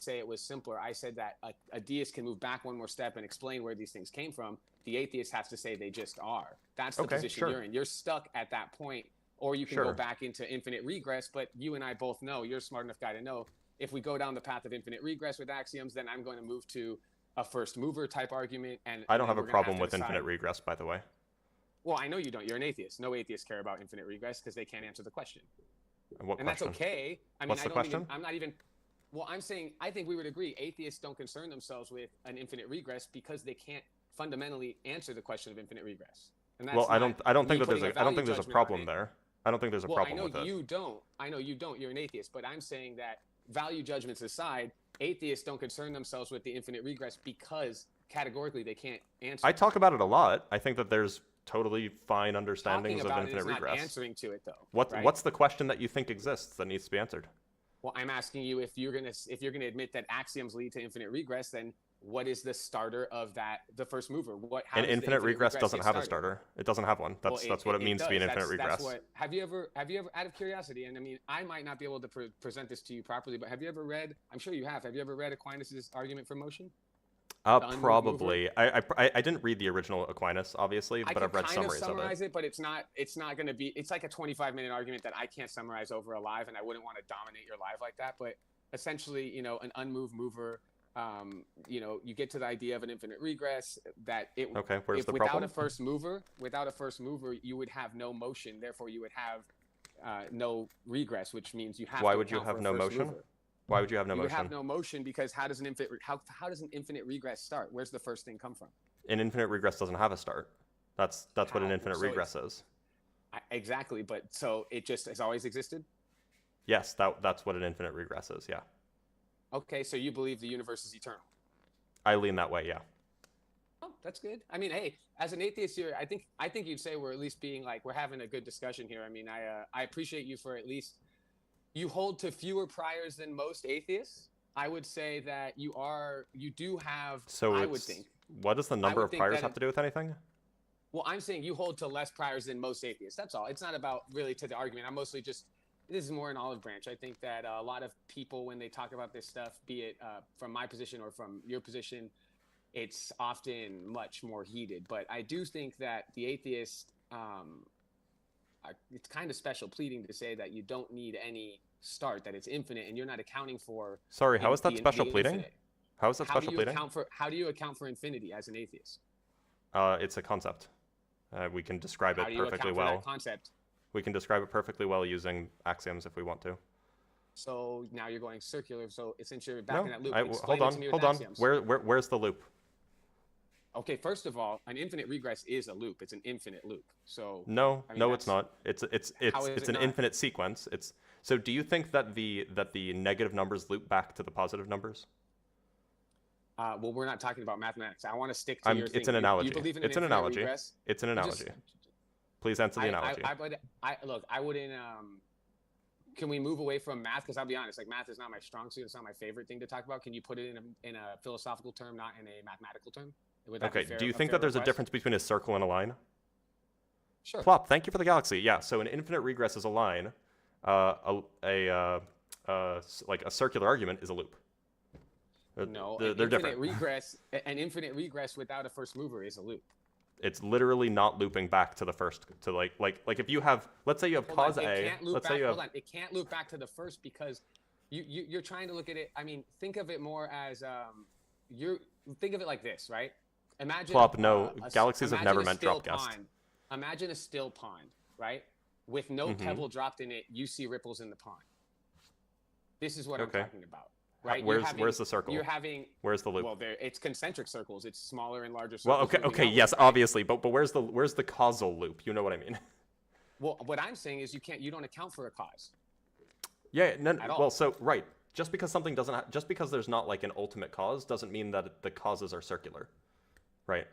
say it was simpler. I said that a deist can move back one more step and explain where these things came from. The atheist has to say they just are. That's the position you're in. You're stuck at that point, or you can go back into infinite regress. But you and I both know, you're a smart enough guy to know, if we go down the path of infinite regress with axioms, then I'm going to move to a first mover type argument. And I don't have a problem with infinite regress, by the way. Well, I know you don't. You're an atheist. No atheists care about infinite regress because they can't answer the question. What and question? That's okay. I mean, What's the question? I'm not even. Well, I'm saying I think we would agree atheists don't concern themselves with an infinite regress because they can't fundamentally answer the question of infinite regress. And that's well, I don't think that there's a problem there. I don't think there's a problem with it. I know you don't. I know you don't. You're an atheist, but I'm saying that value judgments aside, atheists don't concern themselves with the infinite regress because categorically they can't answer. I talk about it a lot. I think that there's totally fine understandings of infinite regress. Not answering to it though. What's the question that you think exists that needs to be answered? Well, I'm asking you if you're gonna admit that axioms lead to infinite regress, then what is the starter of the first mover? An infinite regress doesn't have a starter. It doesn't have one. That's what it means to be an infinite regress. Have you ever, out of curiosity, and I mean, I might not be able to present this to you properly, but have you ever read, I'm sure you have ever read Aquinas' argument for motion? Probably. I didn't read the original Aquinas, obviously, but I've read summaries of it. Summarize it, but it's not going to be, it's like a 25-minute argument that I can't summarize over a live, and I wouldn't want to dominate your live like that, but essentially, an unmoved mover, you get to the idea of an infinite regress that where's the problem? Without a first mover, you would have no motion. Therefore, you would have no regress, which means you have. Why would you have no motion? Why would you have no motion? You would have no motion because how does an infinite regress start? Where's the first thing come from? An infinite regress doesn't have a start. That's what an infinite regress is. Exactly, but so it just has always existed? Yes, that's what an infinite regress is. Yeah. Okay, so you believe the universe is eternal? I lean that way, yeah. Oh, that's good. I mean, hey, as an atheist here, I think you'd say we're at least being like, we're having a good discussion here. I mean, I appreciate you for at least, you hold to fewer priors than most atheists. I would say that you do have, I would think. What does the number of priors have to do with anything? Well, I'm saying you hold to less priors than most atheists. That's all. It's not about really to the argument. I'm mostly just, this is more an olive branch. I think that a lot of people, when they talk about this stuff, be it from my position or from your position, it's often much more heated. But I do think that the atheist, it's kind of special pleading to say that you don't need any start, that it's infinite, and you're not accounting for. Sorry, how is that special pleading? How is that special pleading? How do you account for infinity as an atheist? It's a concept. We can describe it perfectly well. That concept? We can describe it perfectly well using axioms if we want to. So now you're going circular. So essentially, you're back in that loop. Hold on. Where's the loop? Okay, first of all, an infinite regress is a loop. It's an infinite loop. So no, it's not. It's an infinite sequence. So do you think that the negative numbers loop back to the positive numbers? Well, we're not talking about mathematics. I want to stick to your thing. It's an analogy. You believe in It's an analogy. regress? It's an analogy. Please answer the analogy. Look, I wouldn't. Can we move away from math? Because I'll be honest, like math is not my strong suit. It's not my favorite thing to talk about. Can you put it in a philosophical term, not in a mathematical term? Okay. Do you think that there's a difference between a circle and a line? Sure. Plop, thank you for the galaxy. Yeah. So an infinite regress is a line. Like a circular argument is a loop. No, they're different. An infinite regress without a first mover is a loop. It's literally not looping back to the first, to like if you have, let's say you have cause A, let's say you have. Hold on, it can't loop back to the first because you're trying to look at it. I mean, think of it more as think of it like this, right? Imagine. Plop, no, galaxies have never meant drop guest. Imagine a still pond, right? With no pebble dropped in it, you see ripples in the pond. This is what I'm talking about. Right? Where's the circle? Where's the loop? Well, it's concentric circles. It's smaller and larger circles. Well, okay, yes, obviously, but where's the causal loop? You know what I mean? Well, what I'm saying is you don't account for a cause. Yeah, well, so right, just because something doesn't, just because there's not like an ultimate cause doesn't mean that the causes are circular, right?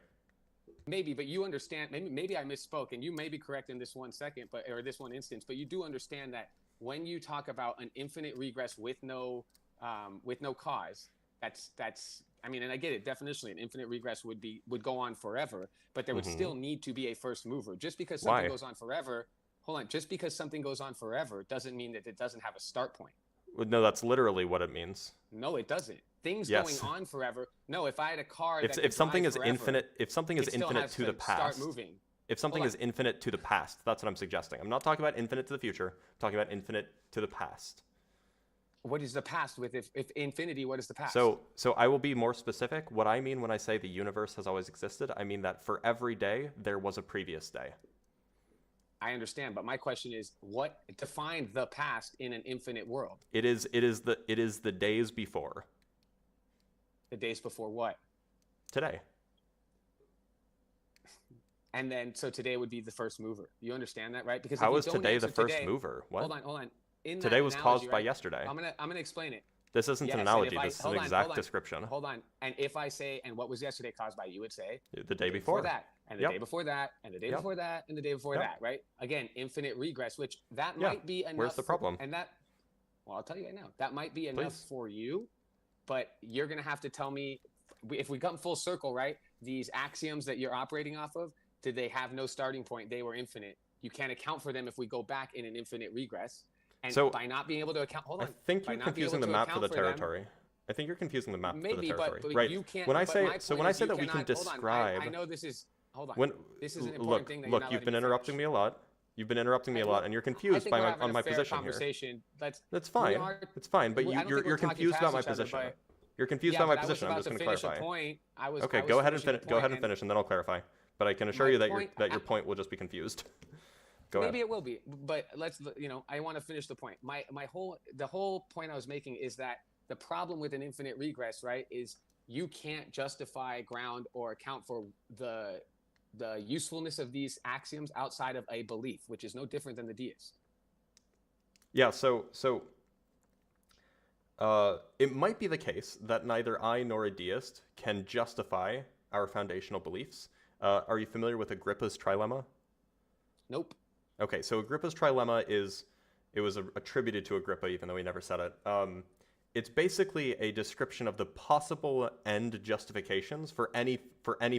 Maybe, but you understand. Maybe I misspoke, and you may be correct in this one second, or this one instance. But you do understand that when you talk about an infinite regress with no cause, that's I mean, and I get it, definitionally an infinite regress would go on forever, but there would still need to be a first mover. Just because something goes on forever, just because something goes on forever doesn't mean that it doesn't have a start point. No, that's literally what it means. No, it doesn't. Things going on forever. No, if I had a car that if something is forever, infinite, if something is infinite to the past, start moving. If something is infinite to the past, that's what I'm suggesting. I'm not talking about infinite to the future. I'm talking about infinite to the past. What is the past with if infinity? What is the past? So I will be more specific. What I mean when I say the universe has always existed, I mean that for every day there was a previous day. I understand, but my question is, what defined the past in an infinite world? It is the days before. The days before what? Today. And then, so today would be the first mover. You understand that, right? Because how is today the first mover? What? Hold on. Today was caused by yesterday. I'm gonna explain it. This isn't an analogy. This is an exact description. Hold on. And if I say, and what was yesterday caused by? You would say the day before that, and the day before that, and the day before that, and the day before that. Right? Again, infinite regress, which that might be enough. Where's the problem? Well, I'll tell you right now. That might be enough for you, but you're gonna have to tell me if we come full circle, right? These axioms that you're operating off of, did they have no starting point? They were infinite. You can't account for them if we go back in an infinite regress. And so by not being able to account, hold on. I think you're confusing the map for the territory. I think you're confusing the map for the territory. But right. You can't. When I say that we can describe. I know this is. Hold on. This is an important thing. Look, you've been interrupting me a lot. You've been interrupting me a lot, and you're confused on my position here. That's fine. It's fine, but you're confused about my position. You're confused about my position. I'm just going to clarify. Okay, go ahead and finish, and then I'll clarify. But I can assure you that your point will just be confused. Maybe it will be, but I want to finish the point. The whole point I was making is that the problem with an infinite regress, right, is you can't justify, ground, or account for the usefulness of these axioms outside of a belief, which is no different than the deist. Yeah, so it might be the case that neither I nor a deist can justify our foundational beliefs. Are you familiar with Agrippa's trilemma? Nope. Okay, so Agrippa's trilemma was attributed to Agrippa, even though he never said it. It's basically a description of the possible end justifications for any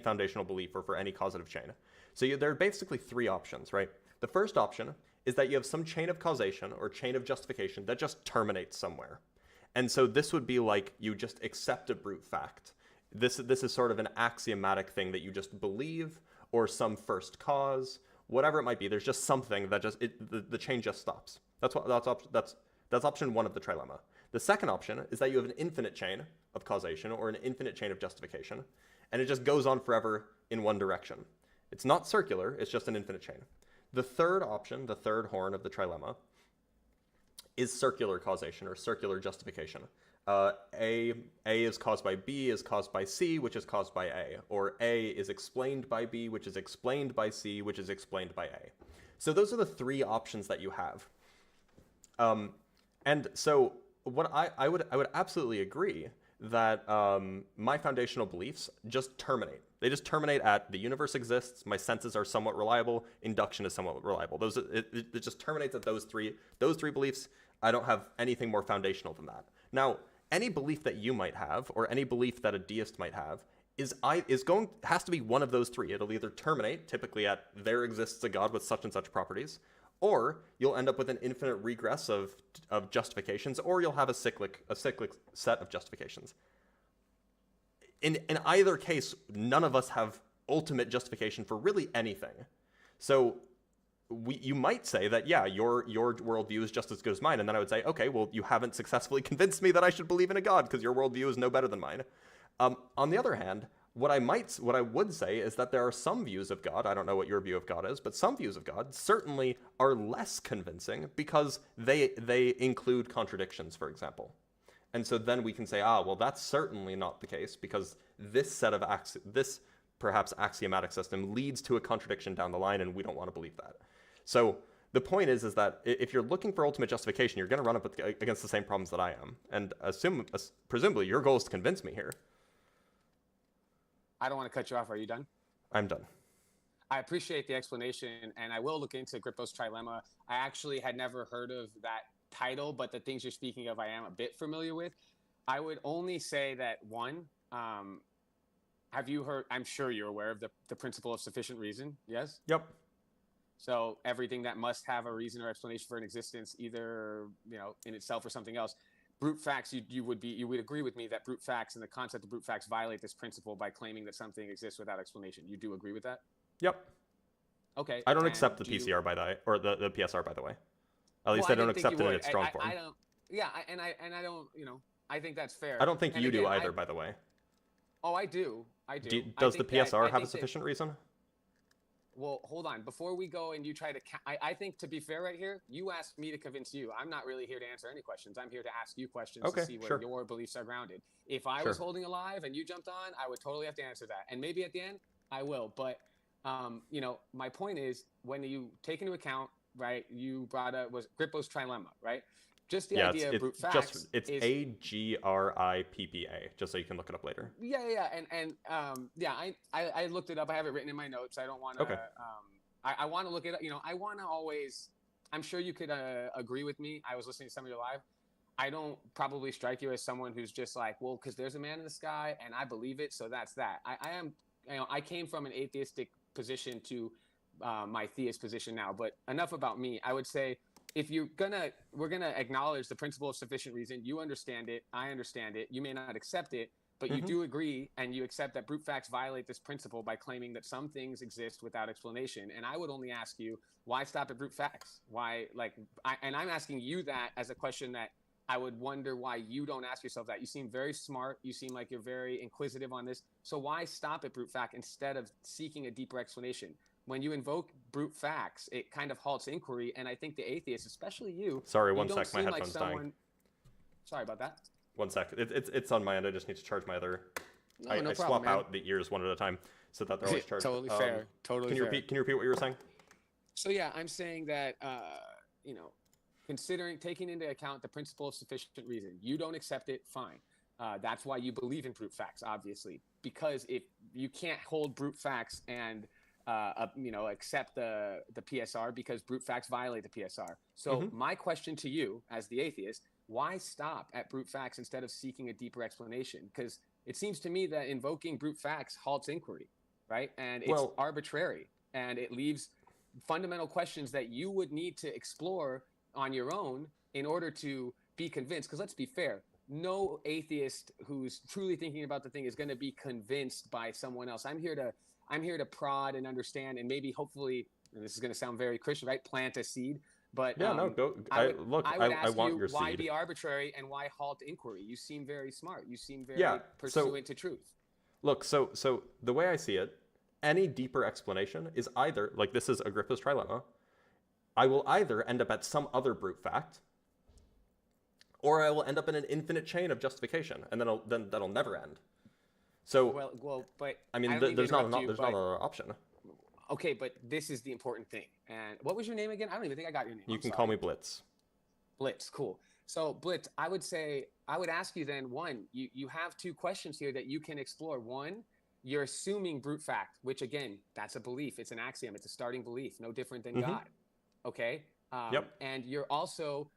foundational belief or for any causative chain. So there are basically three options, right? The first option is that you have some chain of causation or chain of justification that just terminates somewhere. And so this would be like you just accept a brute fact. This is sort of an axiomatic thing that you just believe, or some first cause, whatever it might be. There's just something that just the chain just stops. That's option one of the trilemma. The second option is that you have an infinite chain of causation or an infinite chain of justification, and it just goes on forever in one direction. It's not circular, it's just an infinite chain. The third option, the third horn of the trilemma, is circular causation or circular justification. A is caused by B is caused by C, which is caused by A, or A is explained by B, which is explained by C, which is explained by A. So those are the three options that you have. And so what I would absolutely agree that my foundational beliefs just terminate. They just terminate at the universe exists, my senses are somewhat reliable, induction is somewhat reliable. It just terminates at those three beliefs. I don't have anything more foundational than that. Now, any belief that you might have, or any belief that a deist might have, has to be one of those three. It'll either terminate, typically at there exists a God with such and such properties, or you'll end up with an infinite regress of justifications, or you'll have a cyclic set of justifications. In either case, none of us have ultimate justification for really anything. So you might say that, yeah, your worldview is just as good as mine, and then I would say, okay, well, you haven't successfully convinced me that I should believe in a God because your worldview is no better than mine. On the other hand, what I would say is that there are some views of God, I don't know what your view of God is, but some views of God certainly are less convincing because they include contradictions, for example. And so then we can say, well, that's certainly not the case because this perhaps axiomatic system leads to a contradiction down the line, and we don't want to believe that. So the point is that if you're looking for ultimate justification, you're going to run up against the same problems that I am. And presumably your goal is to convince me here. I don't want to cut you off. Are you done? I'm done. I appreciate the explanation, and I will look into Agrippa's trilemma. I actually had never heard of that title, but the things you're speaking of, I am a bit familiar with. I would only say that one, have you heard, I'm sure you're aware of the principle of sufficient reason, yes? Yep. So everything that must have a reason or explanation for an existence, either in itself or something else, brute facts. You would agree with me that brute facts and the concept of brute facts violate this principle by claiming that something exists without explanation. You do agree with that? Yep. Okay. I don't accept the PCR by the way, or the PSR by the way. At least I don't accept it in its strong form. I don't. Yeah, and I don't. I think that's fair. I don't think you do either, by the way. Oh, I do. Does the PSR have a sufficient reason? Well, hold on. Before we go and you try to... I think, to be fair right here, you asked me to convince you. I'm not really here to answer any questions. I'm here to ask you questions to see where your beliefs are grounded. If I was holding alive and you jumped on, I would totally have to answer that. And maybe at the end, I will. But, my point is, when you take into account, right, you brought up, was Agrippa's trilemma, right? Just the idea of brute facts. It's AGRIPPA, just so you can look it up later. Yeah. I looked it up. I have it written in my notes. I don't want to. Okay. I want to look it up. I want to always. I'm sure you could agree with me. I was listening to some of your live. I don't probably strike you as someone who's just like, well, because there's a man in the sky and I believe it, so that's that. I am. I came from an atheistic position to my theist position now. But enough about me. I would say, if we're gonna acknowledge the principle of sufficient reason, you understand it, I understand it, you may not accept it, but you do agree and you accept that brute facts violate this principle by claiming that some things exist without explanation. And I would only ask you, why stop at brute facts? Why, and I'm asking you that as a question that I would wonder why you don't ask yourself that. You seem very smart. You seem like you're very inquisitive on this. So why stop at brute fact instead of seeking a deeper explanation? When you invoke brute facts, it kind of halts inquiry, and I think the atheists, especially you... Sorry, one sec, my headphone's dying. Sorry about that. 1 sec. It's on my end. I just need to charge my other... No I problem, swap man. out the ears one at a time so that they're always charged. Totally fair. Totally Can you fair. repeat what you were saying? So yeah, I'm saying that, taking into account the principle of sufficient reason, you don't accept it, fine. That's why you believe in brute facts, obviously, because if you can't hold brute facts and accept the PSR because brute facts violate the PSR. So my question to you as the atheist, why stop at brute facts instead of seeking a deeper explanation? Because it seems to me that invoking brute facts halts inquiry, right? And it's arbitrary, and it leaves fundamental questions that you would need to explore on your own in order to be convinced. Because let's be fair, no atheist who's truly thinking about the thing is going to be convinced by someone else. I'm here to prod and understand, and maybe hopefully, and this is going to sound very Christian, right? Plant a seed. But yeah, no, go. I want your seed. Why be arbitrary and why halt inquiry? You seem very smart. You seem very pursuant to truth. Look, so the way I see it, any deeper explanation is either, like this is Agrippa's trilemma, I will either end up at some other brute fact, or I will end up in an infinite chain of justification, and then that'll never end. So but I mean, there's not another option. Okay, but this is the important thing. And what was your name again? I don't even think I got your name. You can call me Blitz. Blitz, cool. So Blitz, I would ask you then, one, you have two questions here that you can explore. One, you're assuming brute fact, which again, that's a belief. It's an axiom. It's a starting belief, no different than God. Okay. Yep. And you're also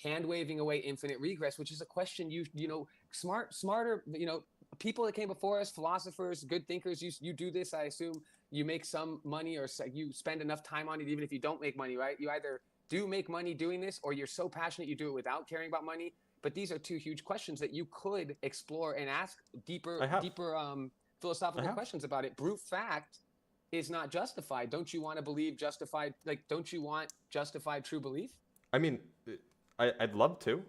hand waving away infinite regress, which is a question you know, smarter, you know, people that came before us, philosophers, good thinkers, you do this. I assume you make some money or you spend enough time on it, even if you don't make money, right? You either do make money doing this, or you're so passionate you do it without caring about money. But these are two huge questions that you could explore and ask deeper philosophical questions about it. Brute fact is not justified. Don't you want to believe justified? Like, don't you want justified true belief? I mean, I'd love to.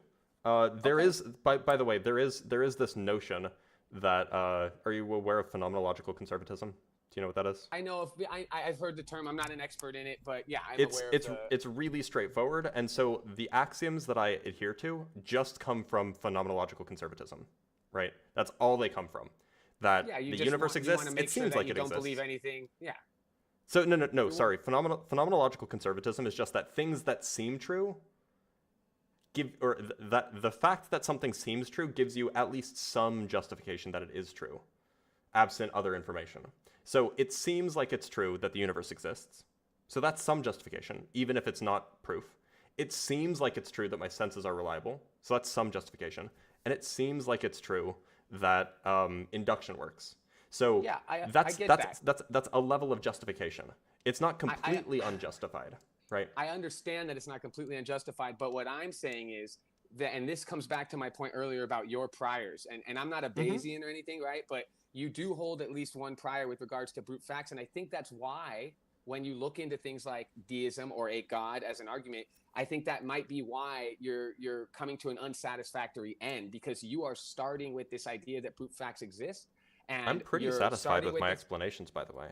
There is, by the way, there is this notion that are you aware of phenomenological conservatism? Do you know what that is? I know. I've heard the term. I'm not an expert in it, but yeah, I'm aware of it's really straightforward. And so the axioms that I adhere to just come from phenomenological conservatism, right? That's all they come from. That the universe exists. It seems like it exists. Don't believe anything. Yeah. So no. Sorry. Phenomenological conservatism is just that things that seem true that the fact that something seems true gives you at least some justification that it is true, absent other information. So it seems like it's true that the universe exists. So that's some justification, even if it's not proof. It seems like it's true that my senses are reliable. So that's some justification. And it seems like it's true that induction works. So yeah, that's a level of justification. It's not completely unjustified, right? I understand that it's not completely unjustified, but what I'm saying is that, and this comes back to my point earlier about your priors, and I'm not a Bayesian or anything, right? But you do hold at least one prior with regards to brute facts, and I think that's why when you look into things like deism or a god as an argument, I think that might be why you're coming to an unsatisfactory end, because you are starting with this idea that brute facts exist. And I'm pretty satisfied with my explanations, by the way.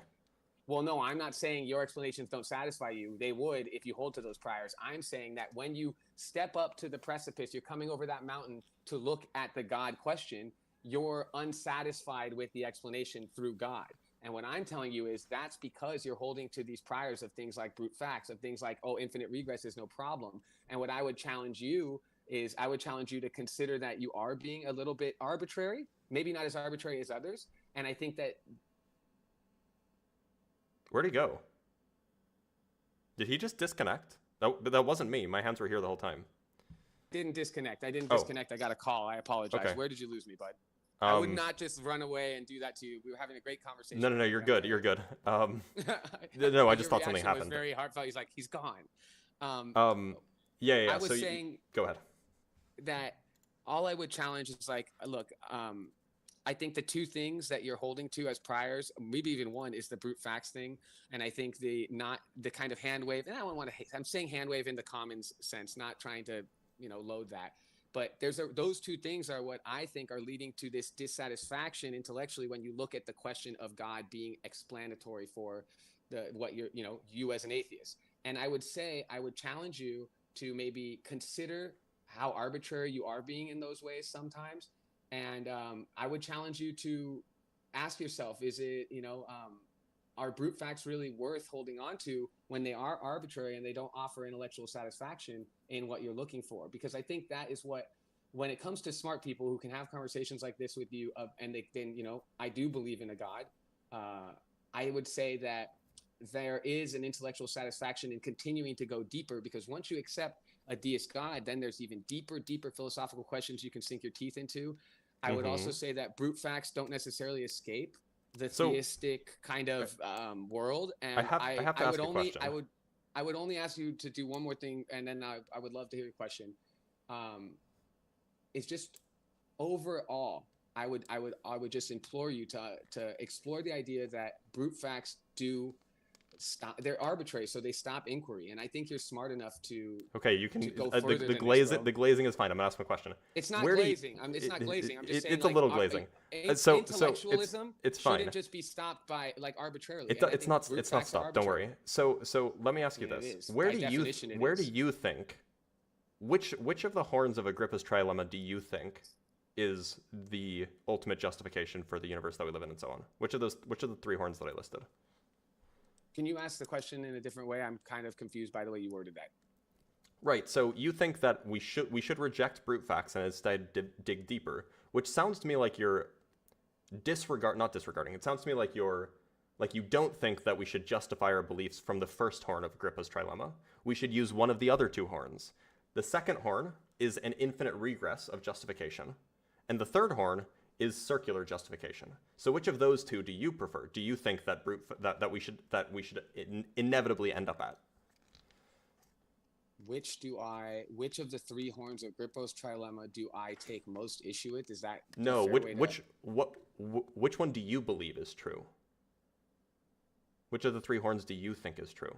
Well, no, I'm not saying your explanations don't satisfy you. They would if you hold to those priors. I'm saying that when you step up to the precipice, you're coming over that mountain to look at the God question, you're unsatisfied with the explanation through God. And what I'm telling you is that's because you're holding to these priors of things like brute facts, of things like, oh, infinite regress is no problem. And what I would challenge you is I would challenge you to consider that you are being a little bit arbitrary, maybe not as arbitrary as others. And I think that... Where'd he go? Did he just disconnect? That wasn't me. My hands were here the whole time. Didn't disconnect. I didn't disconnect. I got a call. I apologize. Okay. Where did you lose me, bud? I would not just run away and do that to you. We were having a great conversation. No, you're good. You're good. No, I just thought something happened. It was very heartfelt. He's like, he's gone. Yeah. I was saying go ahead. That all I would challenge is like, look, I think the two things that you're holding to as priors, maybe even one, is the brute facts thing. And I think the kind of hand wave, and I don't want to hate, I'm saying hand wave in the common sense, not trying to, load that. But those two things are what I think are leading to this dissatisfaction intellectually when you look at the question of God being explanatory for you as an atheist. And I would challenge you to maybe consider how arbitrary you are being in those ways sometimes. And I would challenge you to ask yourself, is it, are brute facts really worth holding on to when they are arbitrary and they don't offer intellectual satisfaction in what you're looking for? Because I think that is what, when it comes to smart people who can have conversations like this with you, and I do believe in a God, I would say that there is an intellectual satisfaction in continuing to go deeper, because once you accept a deist God, then there's even deeper philosophical questions you can sink your teeth into. I would also say that brute facts don't necessarily escape the theistic kind of world. And I have to ask a question. I would only ask you to do one more thing, and then I would love to hear your question. It's just overall, I would just implore you to explore the idea that brute facts do stop. They're arbitrary, so they stop inquiry. And I think you're smart enough to. Okay, you can. Go further the glazing is fine. I'm gonna ask my question. It's not glazing. It's not glazing. I'm just saying. It's a little glazing. Intellectualism it's fine. Shouldn't just be stopped by arbitrarily. It's not stopped. Don't worry. So let me ask you this: Where do you think? Which of the horns of Agrippa's trilemma do you think is the ultimate justification for the universe that we live in, and so on? Which of the three horns that I listed? Can you ask the question in a different way? I'm kind of confused by the way you worded that. Right, so you think that we should reject brute facts and instead dig deeper, which sounds to me like you're not disregarding. It sounds to me like you don't think that we should justify our beliefs from the first horn of Agrippa's trilemma. We should use one of the other two horns. The second horn is an infinite regress of justification, and the third horn is circular justification. So which of those two do you prefer? Do you think that that we should inevitably end up at? Which of the three horns of Agrippa's trilemma do I take most issue with? Is that no? Which one do you believe is true? Which of the three horns do you think is true,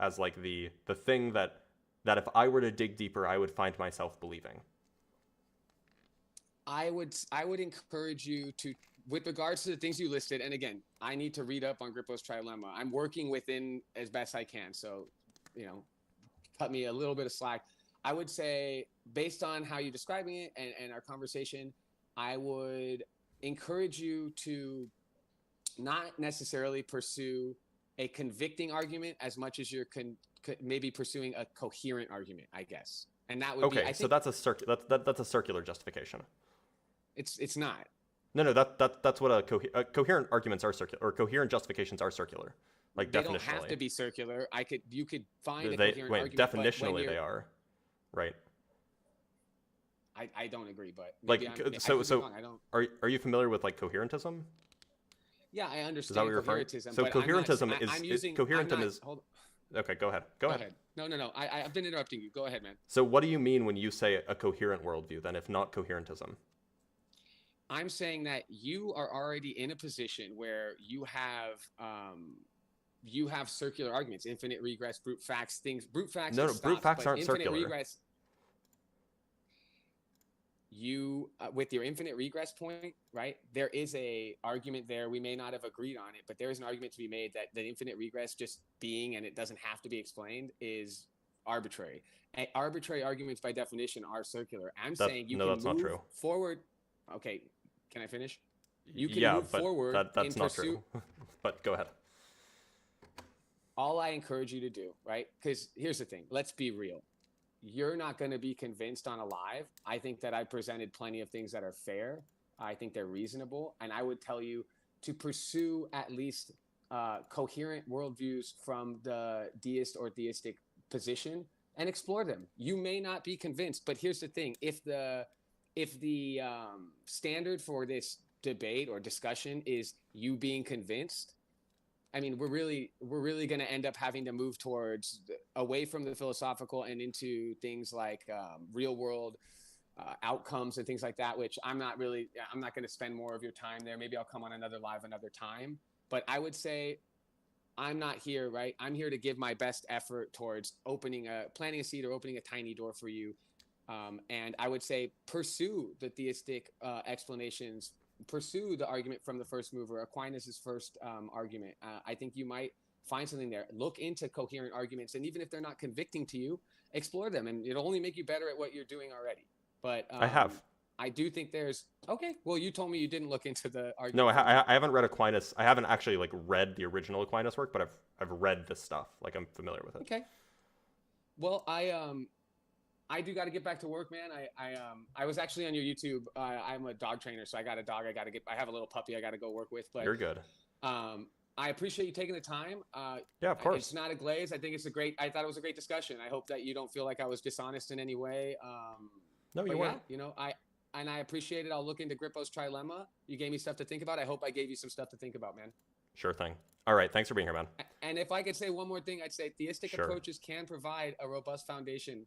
as like the thing that if I were to dig deeper, I would find myself believing? I would encourage you to, with regards to the things you listed, and again, I need to read up on Agrippa's trilemma. I'm working within as best I can, so cut me a little bit of slack. I would say, based on how you're describing it and our conversation, I would encourage you to not necessarily pursue a convicting argument as much as you're maybe pursuing a coherent argument, I guess. And that would be, I think, so that's a circular justification. It's not. No, that's what coherent arguments are circular, or coherent justifications are circular. Like they definitionally. Don't have to be circular. You could find a coherent argument. Definitionally they are, right? I don't agree, but are you familiar with like coherentism? Yeah, I understand. Is that what you're referring? Coherentism. So but coherentism is. Okay, go ahead. Go ahead. No. I've been interrupting you. Go ahead, man. So what do you mean when you say a coherent worldview, then, if not coherentism? I'm saying that you are already in a position where you have circular arguments, infinite regress, brute facts, brute facts. No, brute facts aren't circular. Regress, with your infinite regress point, right? There is a argument there. We may not have agreed on it, but there is an argument to be made that the infinite regress just being, and it doesn't have to be explained, is arbitrary. And arbitrary arguments by definition are circular. I'm saying you can that's move not true. Forward. Okay, can I finish? You can move forward. That's not true. But go ahead. All I encourage you to do, right? Because here's the thing. Let's be real. You're not going to be convinced on a live. I think that I presented plenty of things that are fair. I think they're reasonable. And I would tell you to pursue at least coherent worldviews from the deist or theistic position and explore them. You may not be convinced, but here's the thing. If the standard for this debate or discussion is you being convinced, I mean, we're really going to end up having to move towards away from the philosophical and into things like real world outcomes and things like that, which I'm not going to spend more of your time there. Maybe I'll come on another live another time. But I would say I'm not here, right? I'm here to give my best effort towards planting a seed or opening a tiny door for you. And I would say pursue the theistic explanations. Pursue the argument from the first mover, Aquinas' first argument. I think you might find something there. Look into coherent arguments, and even if they're not convicting to you, explore them, and it'll only make you better at what you're doing already. But I have. I do think there's okay. Well, you told me you didn't look into the argument. No, I haven't read Aquinas. I haven't actually read the original Aquinas work, but I've read this stuff. I'm familiar with it. Okay. Well, I do got to get back to work, man. I was actually on your YouTube. I'm a dog trainer, so I got a dog. I have a little puppy I got to go work with. But you're good. I appreciate you taking the time. Yeah, of course. It's not a glaze. I think I thought it was a great discussion. I hope that you don't feel like I was dishonest in any way. No, you weren't. I appreciate it. I'll look into Agrippa's trilemma. You gave me stuff to think about. I hope I gave you some stuff to think about, man. Sure thing. All right. Thanks for being here, man. And if I could say one more thing, I'd say theistic approaches can provide a robust foundation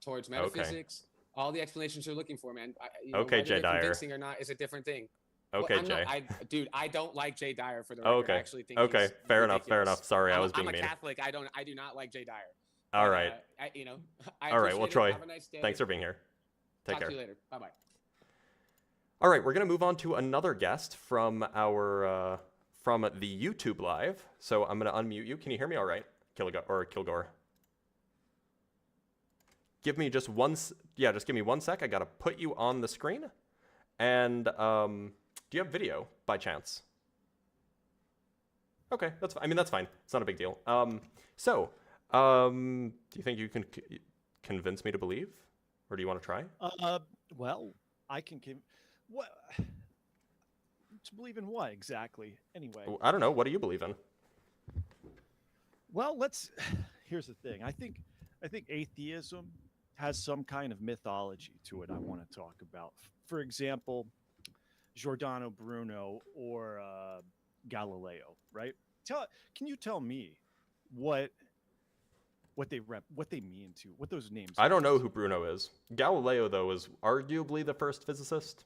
towards metaphysics, all the explanations you're looking for, man. Okay, Jay Dyer. Convincing or not is a different thing. Okay, well, Jay. I don't like Jay Dyer for the record. Okay. I actually think okay. he's Fair ridiculous. enough. Sorry, I was being I'm a mean. Catholic. I do not like Jay Dyer. All right. All right. Well, Troy, have a nice day. thanks for being here. Take care. Talk to you later. Bye-bye. All right, we're gonna move on to another guest from our from the YouTube live. So I'm gonna unmute you. Can you hear me all right, Kilgore? Give me just just give me 1 sec. I gotta put you on the screen. And do you have video by chance? Okay, that's fine. It's not a big deal. Do you think you can convince me to believe, or do you want to try? Well, I can. What to believe in? What exactly? Anyway, I don't know. What do you believe in? Well, here's the thing. I think atheism has some kind of mythology to it I want to talk about. For example, Giordano Bruno or Galileo, right? Can you tell me what they mean to what those names I don't know who Bruno is. Galileo, though, is arguably the first physicist.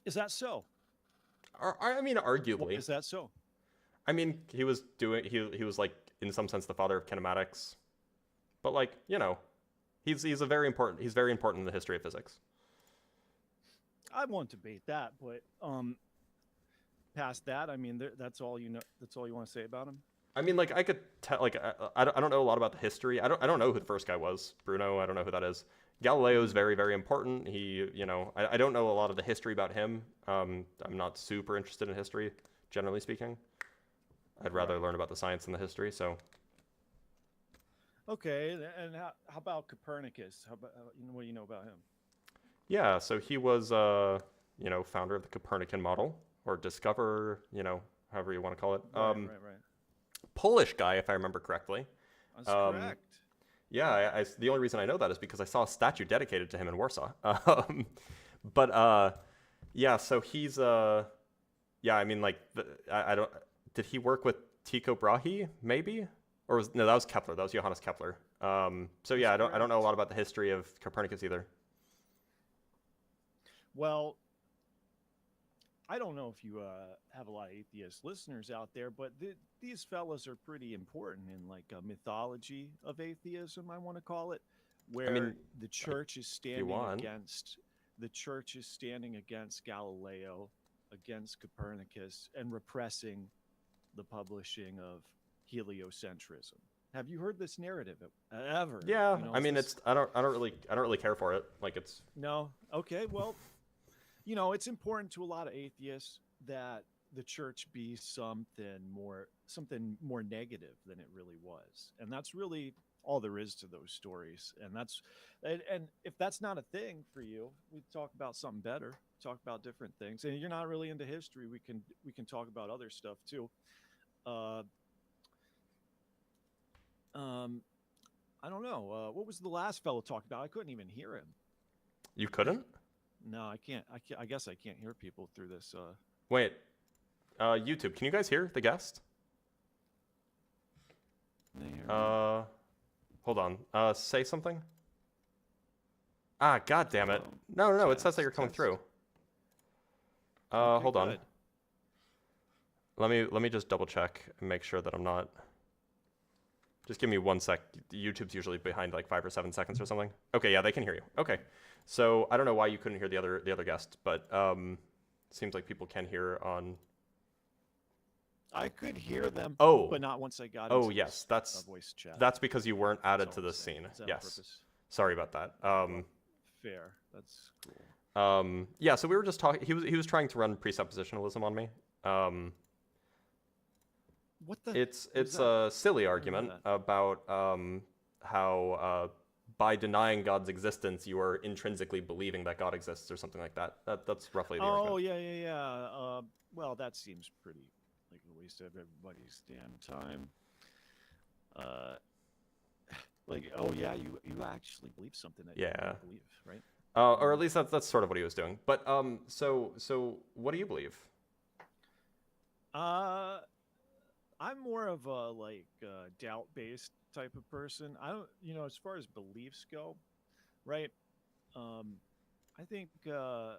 Is that so? I mean, arguably. Is that so? I mean, he was like in some sense the father of kinematics, but like, you know, he's very important in the history of physics. I won't debate that, but past that, I mean, that's all you know. That's all you want to say about him. I mean, like, I could tell, like, I don't know a lot about the history. I don't know who the first guy was. Bruno, I don't know who that is. Galileo is very, very important. He, you know, I don't know a lot of the history about him. I'm not super interested in history, generally speaking. I'd rather learn about the science than the history. So. Okay, and how about Copernicus? What do you know about him? Yeah, so he was, you know, founder of the Copernican model, or discoverer, you know, however you want to call it. Right. Polish guy, if I remember correctly. That's correct. Yeah, the only reason I know that is because I saw a statue dedicated to him in Warsaw. Yeah, so he's, yeah, I mean, like, I don't, did he work with Tycho Brahe, maybe? Or no, that was Kepler. That was Johannes Kepler. So yeah, I don't know a lot about the history of Copernicus either. Well, I don't know if you have a lot of atheist listeners out there, but these fellas are pretty important in like a mythology of atheism, I want to call it, where the church is standing against Galileo, against Copernicus, and repressing the publishing of heliocentrism. Have you heard this narrative ever? Yeah, you know, I mean, I don't really care for it. Like, it's no. Okay, well, you know, it's important to a lot of atheists that the church be something more negative than it really was, and that's really all there is to those stories. And if that's not a thing for you, we talk about something better. Talk about different things. And you're not really into history, we can talk about other stuff too. I don't know. What was the last fellow talking about? I couldn't even hear him. You couldn't? No, I can't. I guess I can't hear people through this. Wait, YouTube, can you guys hear the guest? Hold on. Say something. Ah, god damn it. No, it says that you're coming through. Hold on. Let me just double check and make sure that I'm not. Just give me 1 sec. YouTube's usually behind like 5 or 7 seconds or something. Okay, yeah, they can hear you. Okay, so I don't know why you couldn't hear the other guest, but seems like people can hear on. I could hear them. Oh, but not once I got. Oh yes, that's voice chat. That's because you weren't added to this scene. Yes. Sorry about that. Fair. That's cool. Yeah. So we were just talking. He was trying to run presuppositionalism on me. What the? It's a silly argument about how by denying God's existence you are intrinsically believing that God exists or something like that. That's roughly the argument. Oh yeah. Well, that seems pretty like a waste of everybody's damn time. Like, oh yeah, you actually believe something that you don't believe, right? Or at least that's sort of what he was doing. But so what do you believe? I'm more of a like doubt-based type of person. I don't, you know, as far as beliefs go, right? I think I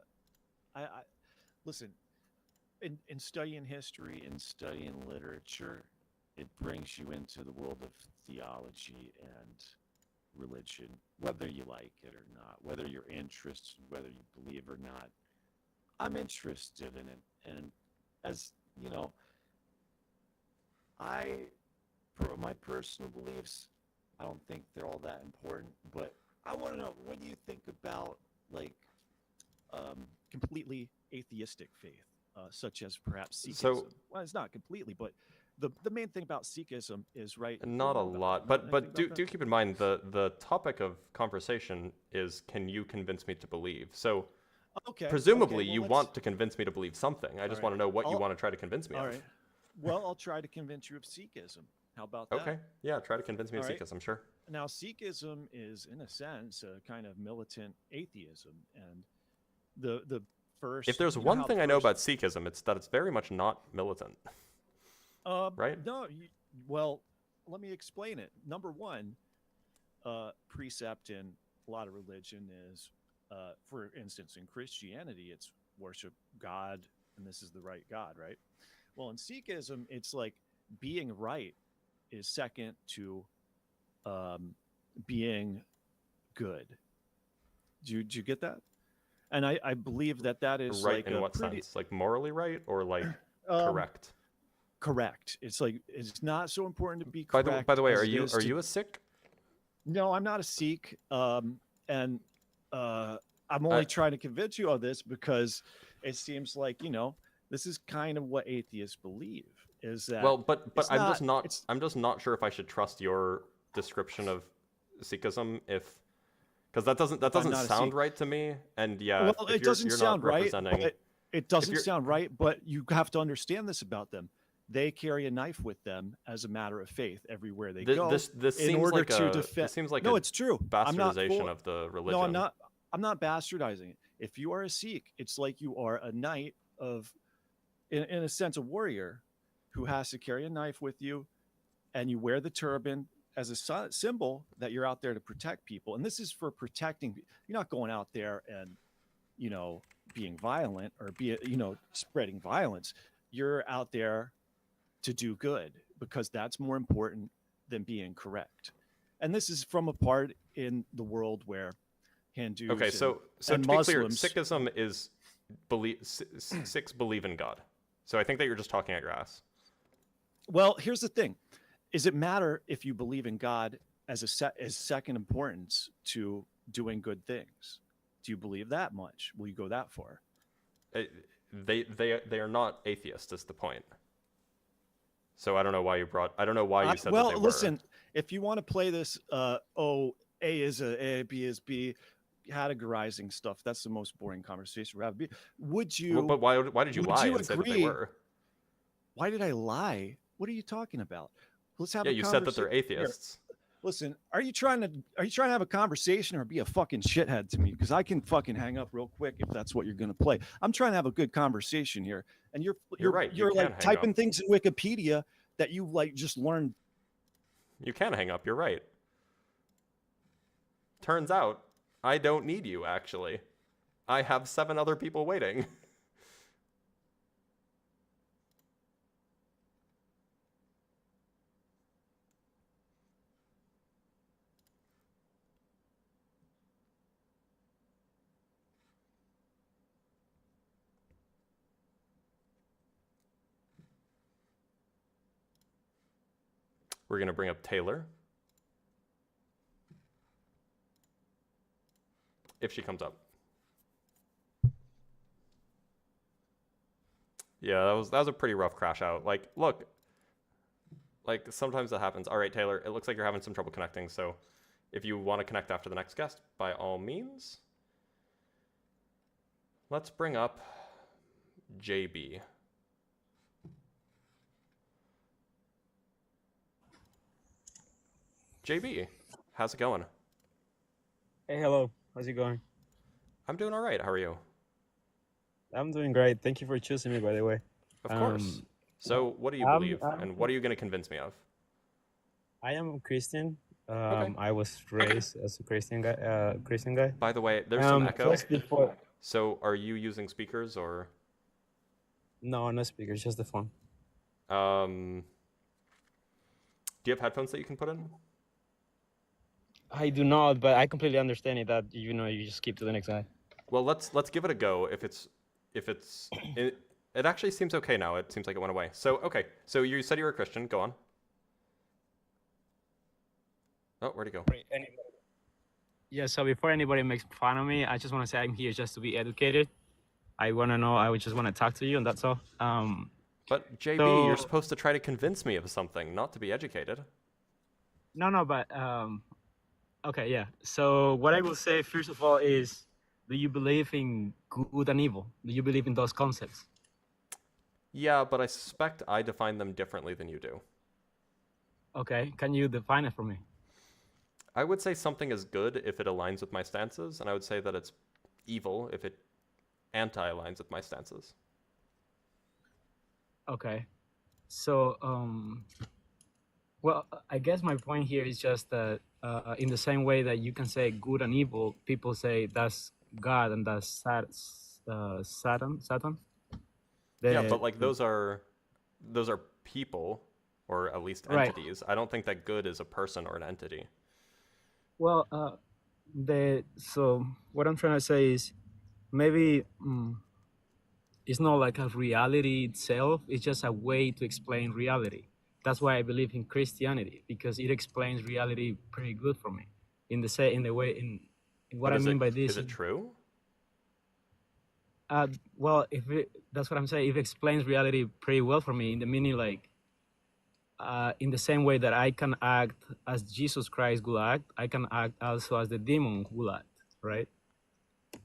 listen. In studying history and studying literature, it brings you into the world of theology and religion, whether you like it or not, whether you're interested, whether you believe or not. I'm interested in it, and as you know, my personal beliefs, I don't think they're all that important, but I want to know, what do you think about like completely atheistic faith, such as perhaps Sikhism? Well, it's not completely, but the main thing about Sikhism is Not a lot, but do keep in mind the topic of conversation is, can you convince me to believe? So okay, presumably well, you want to convince me to believe something. I just want to know what you want to try to convince me all of. right. Well, I'll try to convince you of Sikhism. How about that? Okay, yeah, try to convince me of All right. Sikhism, sure. Now, Sikhism is, in a sense, a kind of militant atheism, and the first. If there's one thing I know about Sikhism, it's that it's very much not militant. Right? No, well, let me explain it. Number one, precept in a lot of religion is, for instance, in Christianity, it's worship God, and this is the right God, right? Well, in Sikhism, it's like being right is second to being good. Do you get that? And I believe that is right like in what sense? Like morally right or like correct? Correct. It's like it's not so important to be correct. By the way, are you a Sikh? No, I'm not a Sikh. And I'm only trying to convince you of this because it seems like, this is kind of what atheists believe, is that but I'm just not sure if I should trust your description of Sikhism because that doesn't sound right to me. And yeah, well, it doesn't sound right. It doesn't sound right, but you have to understand this about them. They carry a knife with them as a matter of faith everywhere they go. This seems like no, it's true. Bastardization of the religion. No, I'm not bastardizing it. If you are a Sikh, it's like you are a knight of, in a sense, a warrior who has to carry a knife with you, and you wear the turban as a symbol that you're out there to protect people. And this is for protecting. You're not going out there and, being violent or spreading violence. You're out there to do good because that's more important than being correct. And this is from a part in the world where Hindus so and to be Muslims, clear, Sikhism is Sikhs believe in God. So I think that you're just talking at your ass. Well, here's the thing. Does it matter if you believe in God as second importance to doing good things? Do you believe that much? Will you go that far? They are not atheists is the point. So I don't know why you said that they were. Listen, if you want to play this A is A, B is B, categorizing stuff, that's the most boring conversation we're having. Would you but why did you lie and say that they were? Why did I lie? What are you talking about? Let's have you said that they're atheists. Here. Listen, are you trying to have a conversation or be a fucking shithead to me? Because I can fucking hang up real quick if that's what you're gonna play. I'm trying to have a good conversation here, and you're right. You're like typing things in Wikipedia that you like just learned. You can hang up. You're right. Turns out I don't need you. Actually, I have 7 other people waiting. We're going to bring up Taylor. If she comes up. Yeah, that was a pretty rough crash out. Like, look. Like, sometimes that happens. All right, Taylor, it looks like you're having some trouble connecting, so if you want to connect after the next guest, by all means. Let's bring up JB. JB, how's it going? Hey, hello. How's it going? I'm doing all right. How are you? I'm doing great. Thank you for choosing me, by the way. Of course. So, what do you believe, and what are you going to convince me of? I am Christian. Okay. I was raised as a Christian guy. By the way, there's some echo. Before... So, are you using speakers or? No, no speakers, just the phone. Do you have headphones that you can put in? I do not, but I completely understand it. That you just skip to the next guy. Well, let's give it a go. It actually seems okay now. It seems like it went away. So okay. So you said you were a Christian. Go on. Oh, where'd it go? Yeah. So before anybody makes fun of me, I just want to say I'm here just to be educated. I want to know. I just want to talk to you, and that's all. But JB, So- you're supposed to try to convince me of something, not to be educated. No, but okay, yeah. So what I will say first of all is, do you believe in good and evil? Do you believe in those concepts? Yeah, but I suspect I define them differently than you do. Okay, can you define it for me? I would say something is good if it aligns with my stances, and I would say that it's evil if it anti-aligns with my stances. Okay, so well, I guess my point here is just that in the same way that you can say good and evil, people say that's God and that's Satan. Yeah, but like those are people, or at least Right. entities. I don't think that good is a person or an entity. Well, so what I'm trying to say is maybe it's not like a reality itself. It's just a way to explain reality. That's why I believe in Christianity, because it explains reality pretty good for me. In what But I is mean it- by this is it true? Well, that's what I'm saying. It explains reality pretty well for me, in the meaning like, in the same way that I can act as Jesus Christ would act, I can act also as the demon would act, right?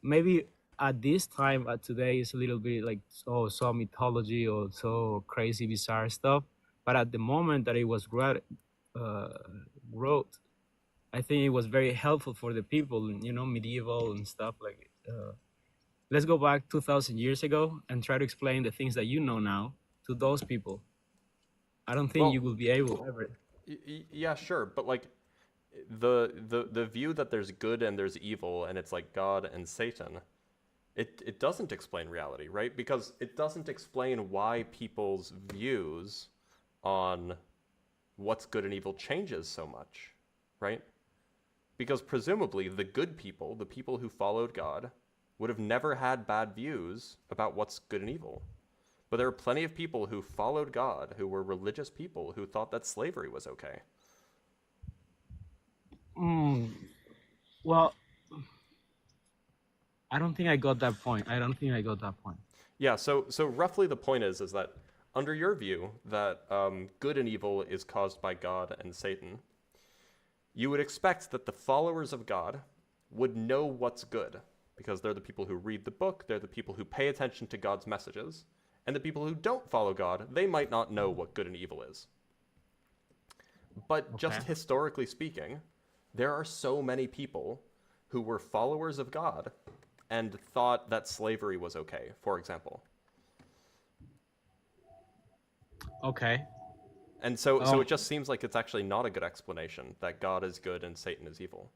Maybe at this time, today, is a little bit like so mythology or so crazy, bizarre stuff. But at the moment that it was wrote, I think it was very helpful for the people, medieval and stuff like. Let's go back 2,000 years ago and try to explain the things that you know now to those people. I don't think you will be able ever. Yeah, sure, but like the view that there's good and there's evil and it's like God and Satan, it doesn't explain reality, right? Because it doesn't explain why people's views on what's good and evil changes so much, right? Because presumably the good people, the people who followed God, would have never had bad views about what's good and evil. But there are plenty of people who followed God, who were religious people, who thought that slavery was okay. Well, I don't think I got that point. Yeah, so roughly the point is that under your view that good and evil is caused by God and Satan, you would expect that the followers of God would know what's good, because they're the people who read the book, they're the people who pay attention to God's messages, and the people who don't follow God, they might not know what good and evil is. But just historically speaking, there are so many people who were followers of God and thought that slavery was okay, for example. Okay. And so it just seems like it's actually not a good explanation that God is good and Satan is evil.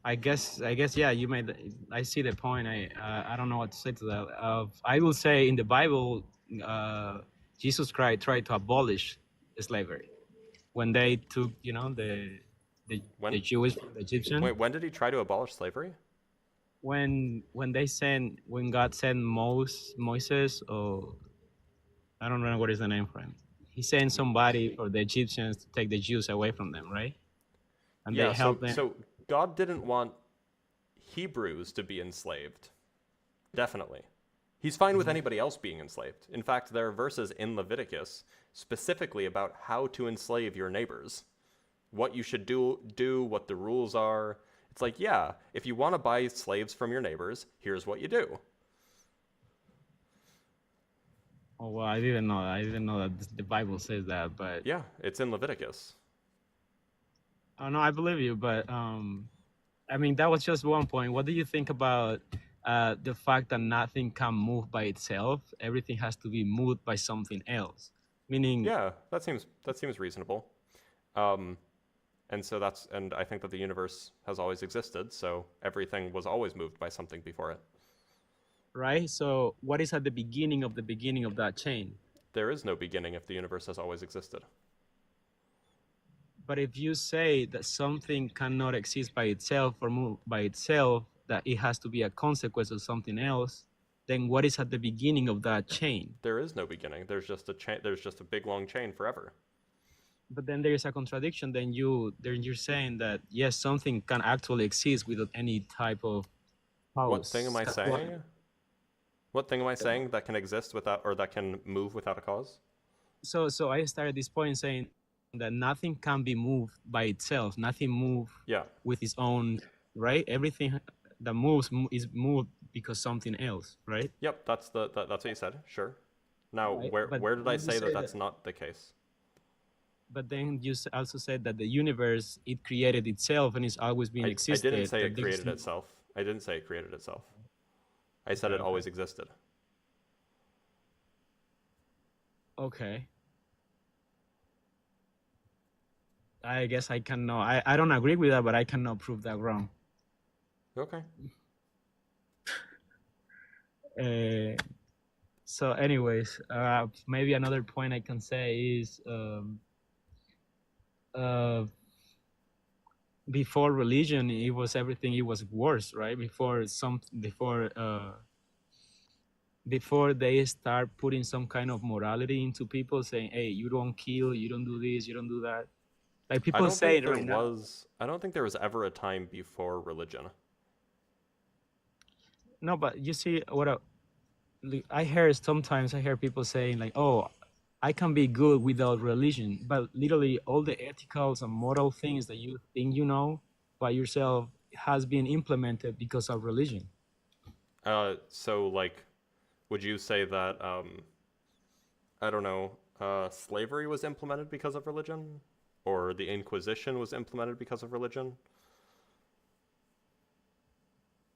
I guess yeah. You made. I see the point. I don't know what to say to that. I will say in the Bible, Jesus Christ tried to abolish slavery when they took the Jewish from the Egyptian. Wait, when did he try to abolish slavery? When God sent Moses, or I don't remember what is the name for him. He sent somebody for the Egyptians to take the Jews away from them, right? And yeah, they helped them. So God didn't want Hebrews to be enslaved. Definitely. He's fine with anybody else being enslaved. In fact, there are verses in Leviticus specifically about how to enslave your neighbors. What you should do, what the rules are. It's like, yeah, if you want to buy slaves from your neighbors, here's what you do. Oh, well, I didn't know that the Bible says that, but yeah, it's in Leviticus. Oh no, I believe you, but I mean that was just one point. What do you think about the fact that nothing can move by itself? Everything has to be moved by something else. Meaning, yeah, that seems reasonable. And I think that the universe has always existed, so everything was always moved by something before it. Right? So what is at the beginning of that chain? There is no beginning if the universe has always existed. But if you say that something cannot exist by itself or move by itself, that it has to be a consequence of something else, then what is at the beginning of that chain? There is no beginning. There's just a big long chain forever. But then there is a contradiction. Then you're saying that yes, something can actually exist without any type of What thing am I saying? What thing am I saying that can exist without, or that can move without a cause? So I started this point saying that nothing can be moved by itself. Nothing moves with its own, right? Everything that moves is moved because something else, right? Yep, that's what you said. Sure. Now, Right, where did I say that that's not the case? But then you also said that the universe, it created itself and it's always been existed. I didn't say it created itself. I didn't say it created itself. I said it always existed. Okay. I guess I cannot. I don't agree with that, but I cannot prove that wrong. Okay. So, anyways, maybe another point I can say is before religion, it was everything. It was worse, right? Before they start putting some kind of morality into people, saying, "Hey, you don't kill, you don't do this, you don't do that." Like people say it right now. I don't think there was ever a time before religion. No, but you see what I hear sometimes. I hear people saying like, "Oh, I can be good without religion," but literally all the ethicals and moral things that you think you know by yourself has been implemented because of religion. So like, would you say that I don't know, slavery was implemented because of religion, or the Inquisition was implemented because of religion?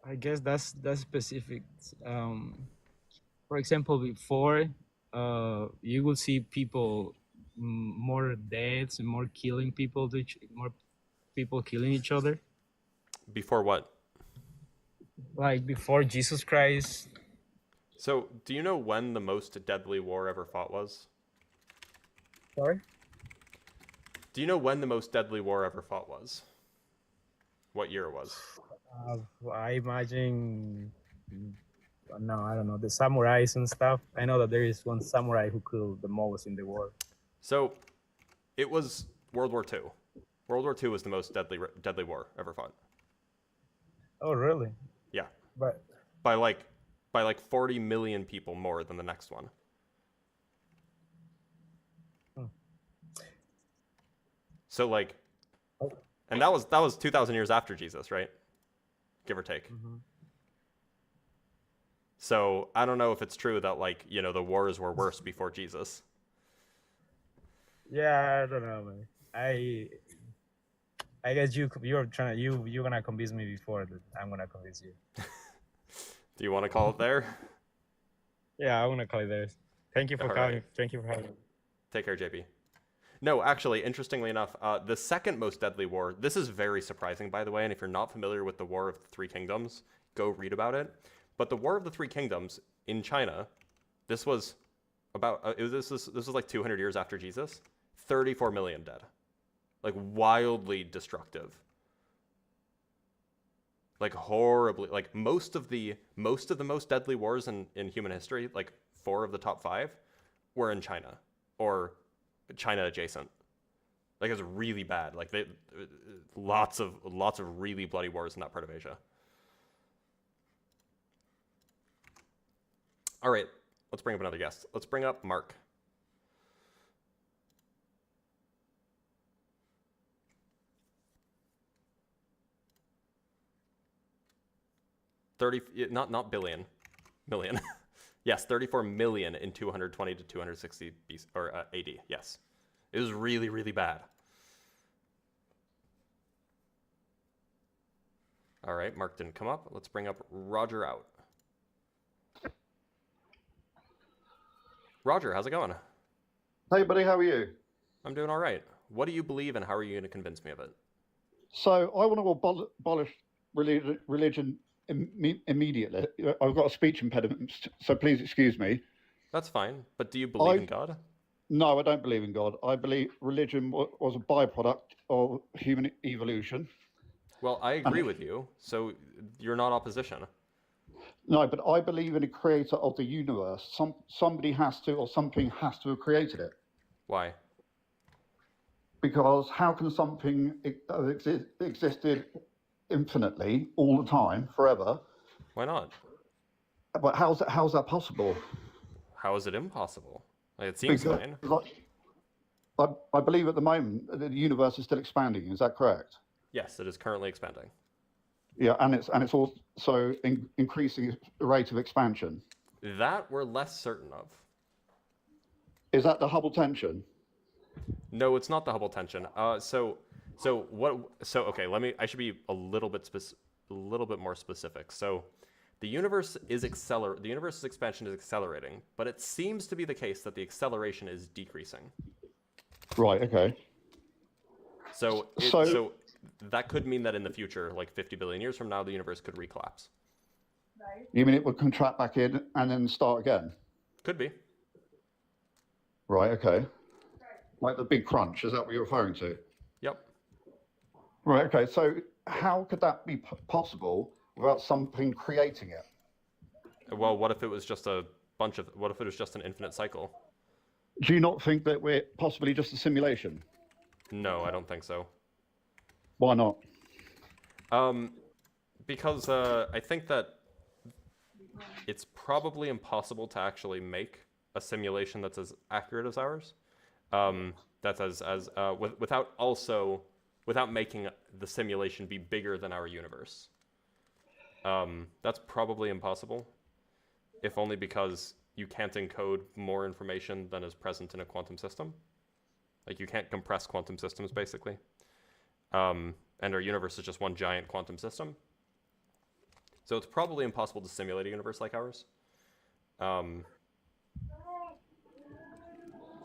I guess that's specific. For example, before you will see people more deaths and more killing people, more people killing each other. Before what? Like before Jesus Christ. So, do you know when the most deadly war ever fought was? Sorry? Do you know when the most deadly war ever fought was? What year it was? I imagine, no, I don't know, the samurais and stuff. I know that there is one samurai who killed the most in the war. So, it was World War II. World War II was the most deadly war ever fought. Oh, really? Yeah. But by like 40 million people more than the next one. So like, and that was 2,000 years after Jesus, right? Give or take. Mm-hmm. So I don't know if it's true that like, you know, the wars were worse before Jesus. Yeah, I don't know, man. I guess you're gonna convince me before that I'm gonna convince you. Do you want to call it there? Yeah, I want to call it there. Thank you for calling. Right. Thank you for having me. Take care, JP. No, actually, interestingly enough, the second most deadly war, this is very surprising, by the way, and if you're not familiar with the War of the Three Kingdoms, go read about it. But the War of the Three Kingdoms in China, this was about, this was like 200 years after Jesus, 34 million dead. Like wildly destructive. Like horribly, like most of the most deadly wars in human history, like 4 of the top 5, were in China or China adjacent. Like it's really bad. Like lots of really bloody wars in that part of Asia. All right, let's bring up another guest. Let's bring up Mark. Not billion, million. Yes, 34 million in 220 to 260 BC, or AD. Yes, it was really, really bad. All right, Mark didn't come up. Let's bring up Roger out. Roger, how's it going? Hey, buddy, how are you? I'm doing all right. What do you believe, and how are you going to convince me of it? So I want to abolish religion immediately. I've got a speech impediment, so please excuse me. That's fine, but do you believe in God? No, I don't believe in God. I believe religion was a byproduct of human evolution. Well, I agree with you, so you're not opposition. No, but I believe in a creator of the universe. Somebody has to, or something has to have created it. Why? Because how can something existed infinitely all the time, forever, Why not? But how's that possible? How is it impossible? Like, it seems fine. I believe at the moment the universe is still expanding. Is that correct? Yes, it is currently expanding. Yeah, and it's also increasing the rate of expansion. That we're less certain of. Is that the Hubble tension? No, it's not the Hubble tension. So okay. I should be a little bit more specific. So, the universe's expansion is accelerating, but it seems to be the case that the acceleration is decreasing. Right. Okay. So that could mean that in the future, like 50 billion years from now, the universe could recollapse. You mean it would contract back in and then start again? Could be. Right. Okay. Like the big crunch. Is that what you're referring to? Yep. Right. Okay. So how could that be possible without something creating it? Well, what if it was just what if it was just an infinite cycle? Do you not think that we're possibly just a simulation? No, I don't think so. Why not? Because I think that it's probably impossible to actually make a simulation that's as accurate as ours. Without making the simulation be bigger than our universe. That's probably impossible, if only because you can't encode more information than is present in a quantum system. Like, you can't compress quantum systems, basically. And our universe is just one giant quantum system. So it's probably impossible to simulate a universe like ours. So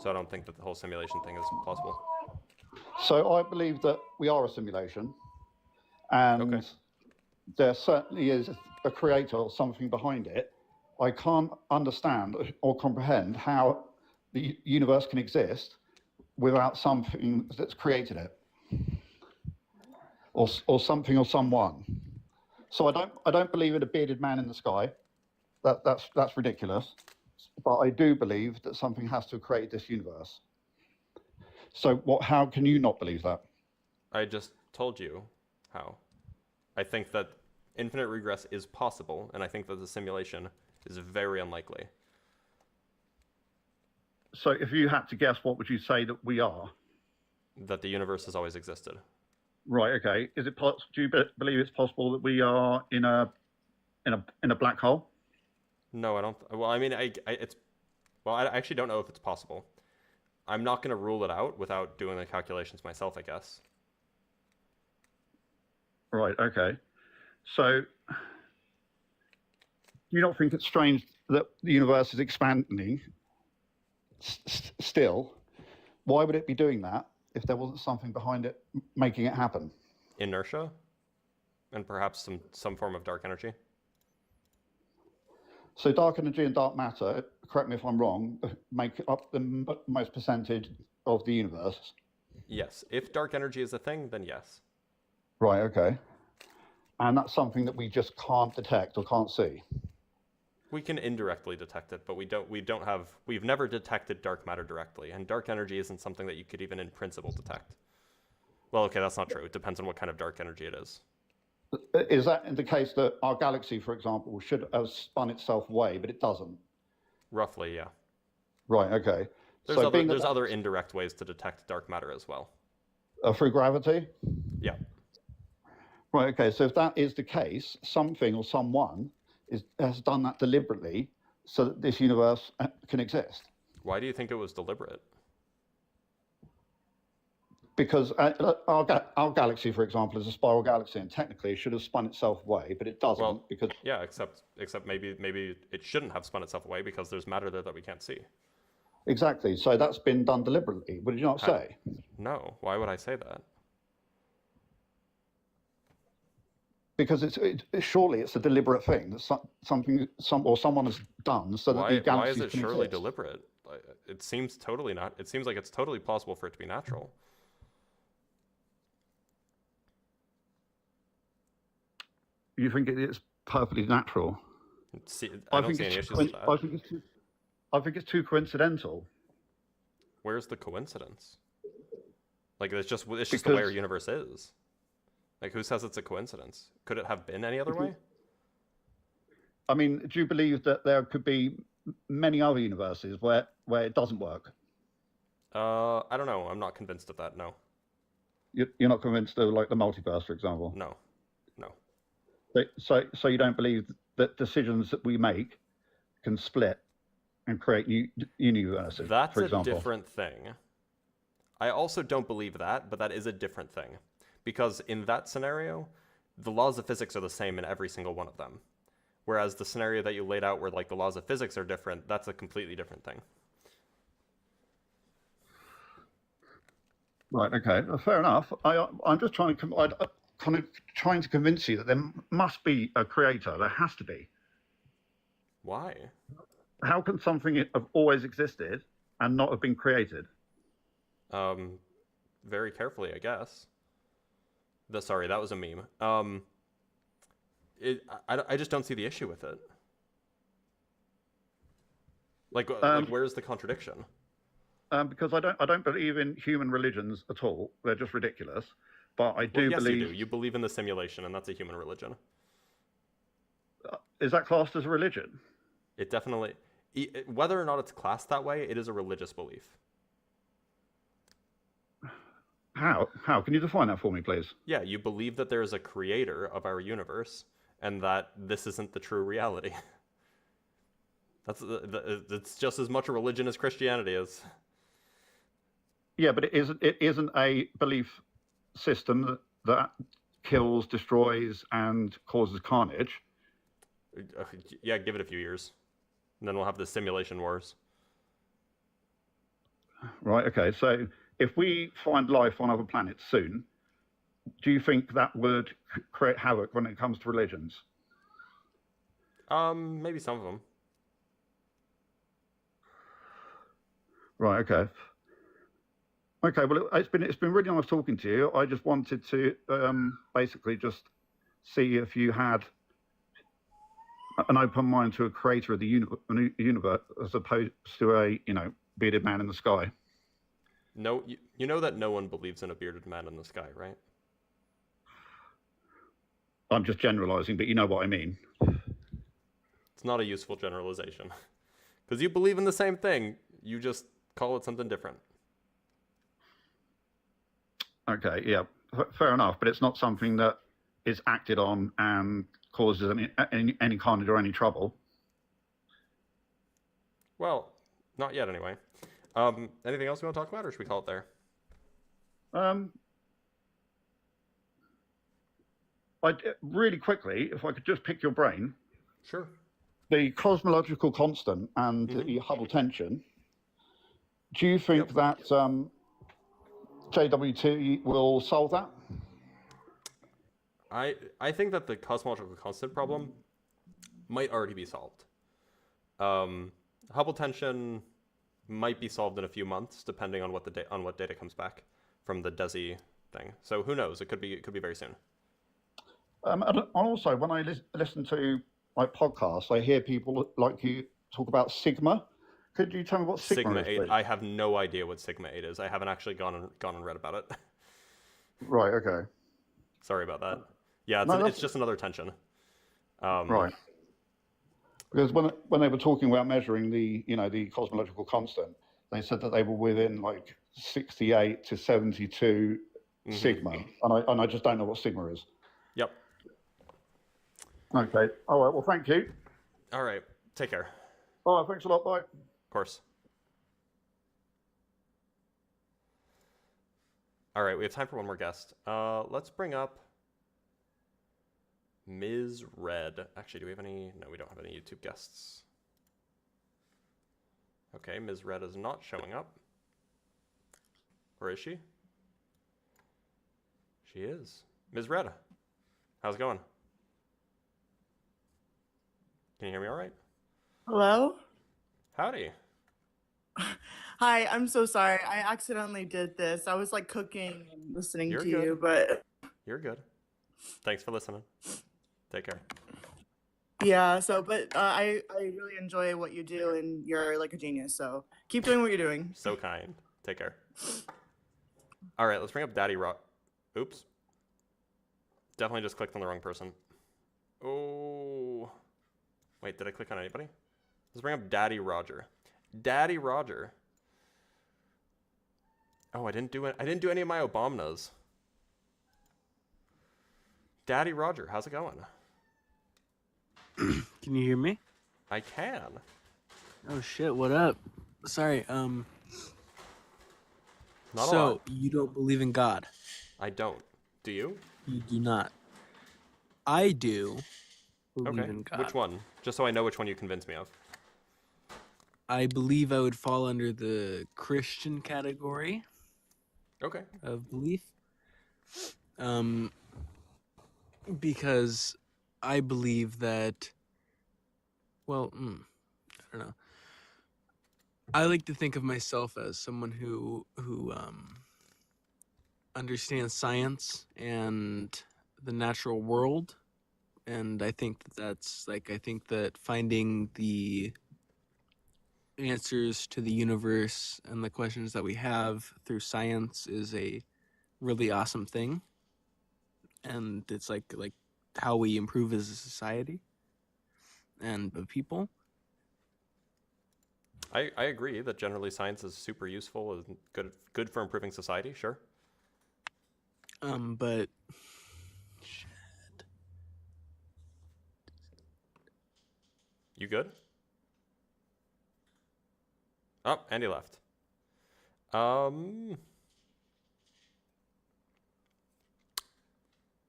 I don't think that the whole simulation thing is possible. So I believe that we are a simulation, and there certainly is a creator or something behind it. I can't understand or comprehend how the universe can exist without something that's created it, or something or someone. So I don't believe in a bearded man in the sky. That's ridiculous. But I do believe that something has to have created this universe. So how can you not believe that? I just told you how. I think that infinite regress is possible, and I think that the simulation is very unlikely. So if you had to guess, what would you say that we are? That the universe has always existed. Right. Okay. Is it? Do you believe it's possible that we are in a black hole? No, I don't. Well, I mean, I actually don't know if it's possible. I'm not going to rule it out without doing the calculations myself, I guess. Right. Okay. So, you don't think it's strange that the universe is expanding still? Why would it be doing that if there wasn't something behind it making it happen? Inertia, and perhaps some form of dark energy. So dark energy and dark matter, correct me if I'm wrong, make up the most percentage of the universe? Yes. If dark energy is a thing, then yes. Right, okay. And that's something that we just can't detect or can't see? We can indirectly detect it, but we've never detected dark matter directly, and dark energy isn't something that you could even in principle detect. Well, okay, that's not true. It depends on what kind of dark energy it is. Is that the case that our galaxy, for example, should have spun itself away, but it doesn't? Roughly, yeah. Right, okay. There's other indirect ways to detect dark matter as well. Through gravity? Yeah. Right, okay. So if that is the case, something or someone has done that deliberately so that this universe can exist. Why do you think it was deliberate? Because our galaxy, for example, is a spiral galaxy, and technically it should have spun itself away, but it doesn't. Well, because yeah, except maybe it shouldn't have spun itself away because there's matter there that we can't see. Exactly. So that's been done deliberately. Would you not say? No. Why would I say that? Because surely it's a deliberate thing that someone has done so that the galaxy. Why is it surely deliberate? It seems totally not. It seems like it's totally possible for it to be natural. You think it is perfectly natural? I don't see any issues with that. I think it's too coincidental. Where's the coincidence? Like, it's just the way our universe is. Like, who says it's a coincidence? Could it have been any other way? I mean, do you believe that there could be many other universes where it doesn't work? I don't know. I'm not convinced of that. No. You're not convinced of like the multiverse, for example? No. No. So you don't believe that decisions that we make can split and create new universes? That's for a example. different thing. I also don't believe that, but that is a different thing. Because in that scenario, the laws of physics are the same in every single one of them. Whereas the scenario that you laid out where like the laws of physics are different, that's a completely different thing. Right, okay, fair enough. I'm just trying to convince you that there must be a creator. There has to be. Why? How can something have always existed and not have been created? Very carefully, I guess. Sorry, that was a meme. I just don't see the issue with it. Like where's the contradiction? Because I don't believe in human religions at all. They're just ridiculous. But I do yes, believe. You do. You believe in the simulation, and that's a human religion. Is that classed as a religion? It definitely. Whether or not it's classed that way, it is a religious belief. How? Can you define that for me, please? Yeah, you believe that there is a creator of our universe, and that this isn't the true reality. It's just as much a religion as Christianity is. Yeah, but it isn't a belief system that kills, destroys, and causes carnage. Yeah, give it a few years, and then we'll have the simulation wars. Right. Okay. So if we find life on other planets soon, do you think that would create havoc when it comes to religions? Maybe some of them. Right. Okay. Okay. Well, it's been really nice talking to you. I just wanted to basically just see if you had an open mind to a creator of the universe as opposed to a bearded man in the sky. No, you know that no one believes in a bearded man in the sky, right? I'm just generalizing, but you know what I mean. It's not a useful generalization. Because you believe in the same thing, you just call it something different. Okay, yeah, fair enough, but it's not something that is acted on and causes any carnage or any trouble. Well, not yet anyway. Anything else we want to talk about, or should we call it there? Really quickly, if I could just pick your brain. Sure. The cosmological constant and the Hubble tension. Do you think that JWT will solve that? I think that the cosmological constant problem might already be solved. Hubble tension might be solved in a few months, depending on what data comes back from the DESI thing. So who knows? It could be very soon. And also, when I listen to like podcasts, I hear people like you talk about sigma. Could you tell me what sigma is, 8. please? I have no idea what sigma 8 is. I haven't actually gone and read about it. Right. Okay. Sorry about that. Yeah, it's just another tension. Right. Because when they were talking about measuring the cosmological constant, they said that they were within like 68 to 72 sigma, and I just don't know what sigma is. Yep. Okay. All right. Well, thank you. All right. Take care. All right. Thanks a lot. Bye. Of course. All right. We have time for one more guest. Let's bring up Ms. Red. Actually, do we have any? No, we don't have any YouTube guests. Okay, Ms. Red is not showing up. Or is she? She is. Ms. Red, how's it going? Can you hear me all right? Hello? Howdy. Hi, I'm so sorry. I accidentally did this. I was like cooking and listening to you, but You're good. Thanks for listening. Take care. yeah, but I really enjoy what you do and you're like a genius. So keep doing what you're doing. So kind. Take care. All right, let's bring up Daddy Rock. Oops. Definitely just clicked on the wrong person. Oh. Wait, did I click on anybody? Let's bring up Daddy Roger. Daddy Roger. Oh, I didn't do it. I didn't do any of my Obamanas. Daddy Roger, how's it going? Can you hear me? I can. Oh shit, what up? Sorry, Not a so lot. you don't believe in God? I don't. Do you? You do not. I do believe Okay. in God. Which one? Just so I know which one you convinced me of. I believe I would fall under the Christian category. Okay. Of belief. Because I believe that, well, I don't know. I like to think of myself as someone who understands science and the natural world, and I think that's like, I think that finding the answers to the universe and the questions that we have through science is a really awesome thing, and it's like how we improve as a society and a people. I agree that generally science is super useful and good for improving society, sure. But You good? Oh, Andy left.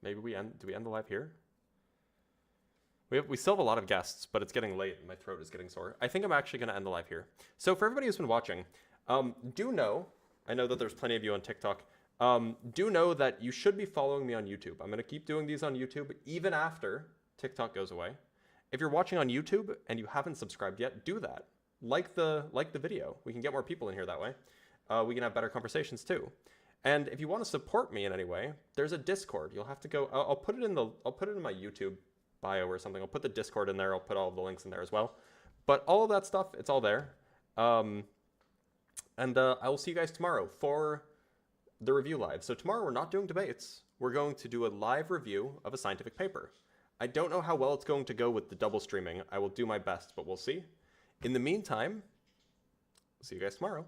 Maybe do we end the live here? We still have a lot of guests, but it's getting late and my throat is getting sore. I think I'm actually going to end the live here. So for everybody who's been watching, do know, I know that there's plenty of you on TikTok, do know that you should be following me on YouTube. I'm going to keep doing these on YouTube even after TikTok goes away. If you're watching on YouTube and you haven't subscribed yet, do that. Like the video. We can get more people in here that way. We can have better conversations too. And if you want to support me in any way, there's a Discord. You'll have to go. I'll put it in my YouTube bio or something. I'll put the Discord in there. I'll put all of the links in there as well. But all of that stuff, it's all there. And I will see you guys tomorrow for the review live. So tomorrow we're not doing debates. We're going to do a live review of a scientific paper. I don't know how well it's going to go with the double streaming. I will do my best, but we'll see. In the meantime, see you guys tomorrow.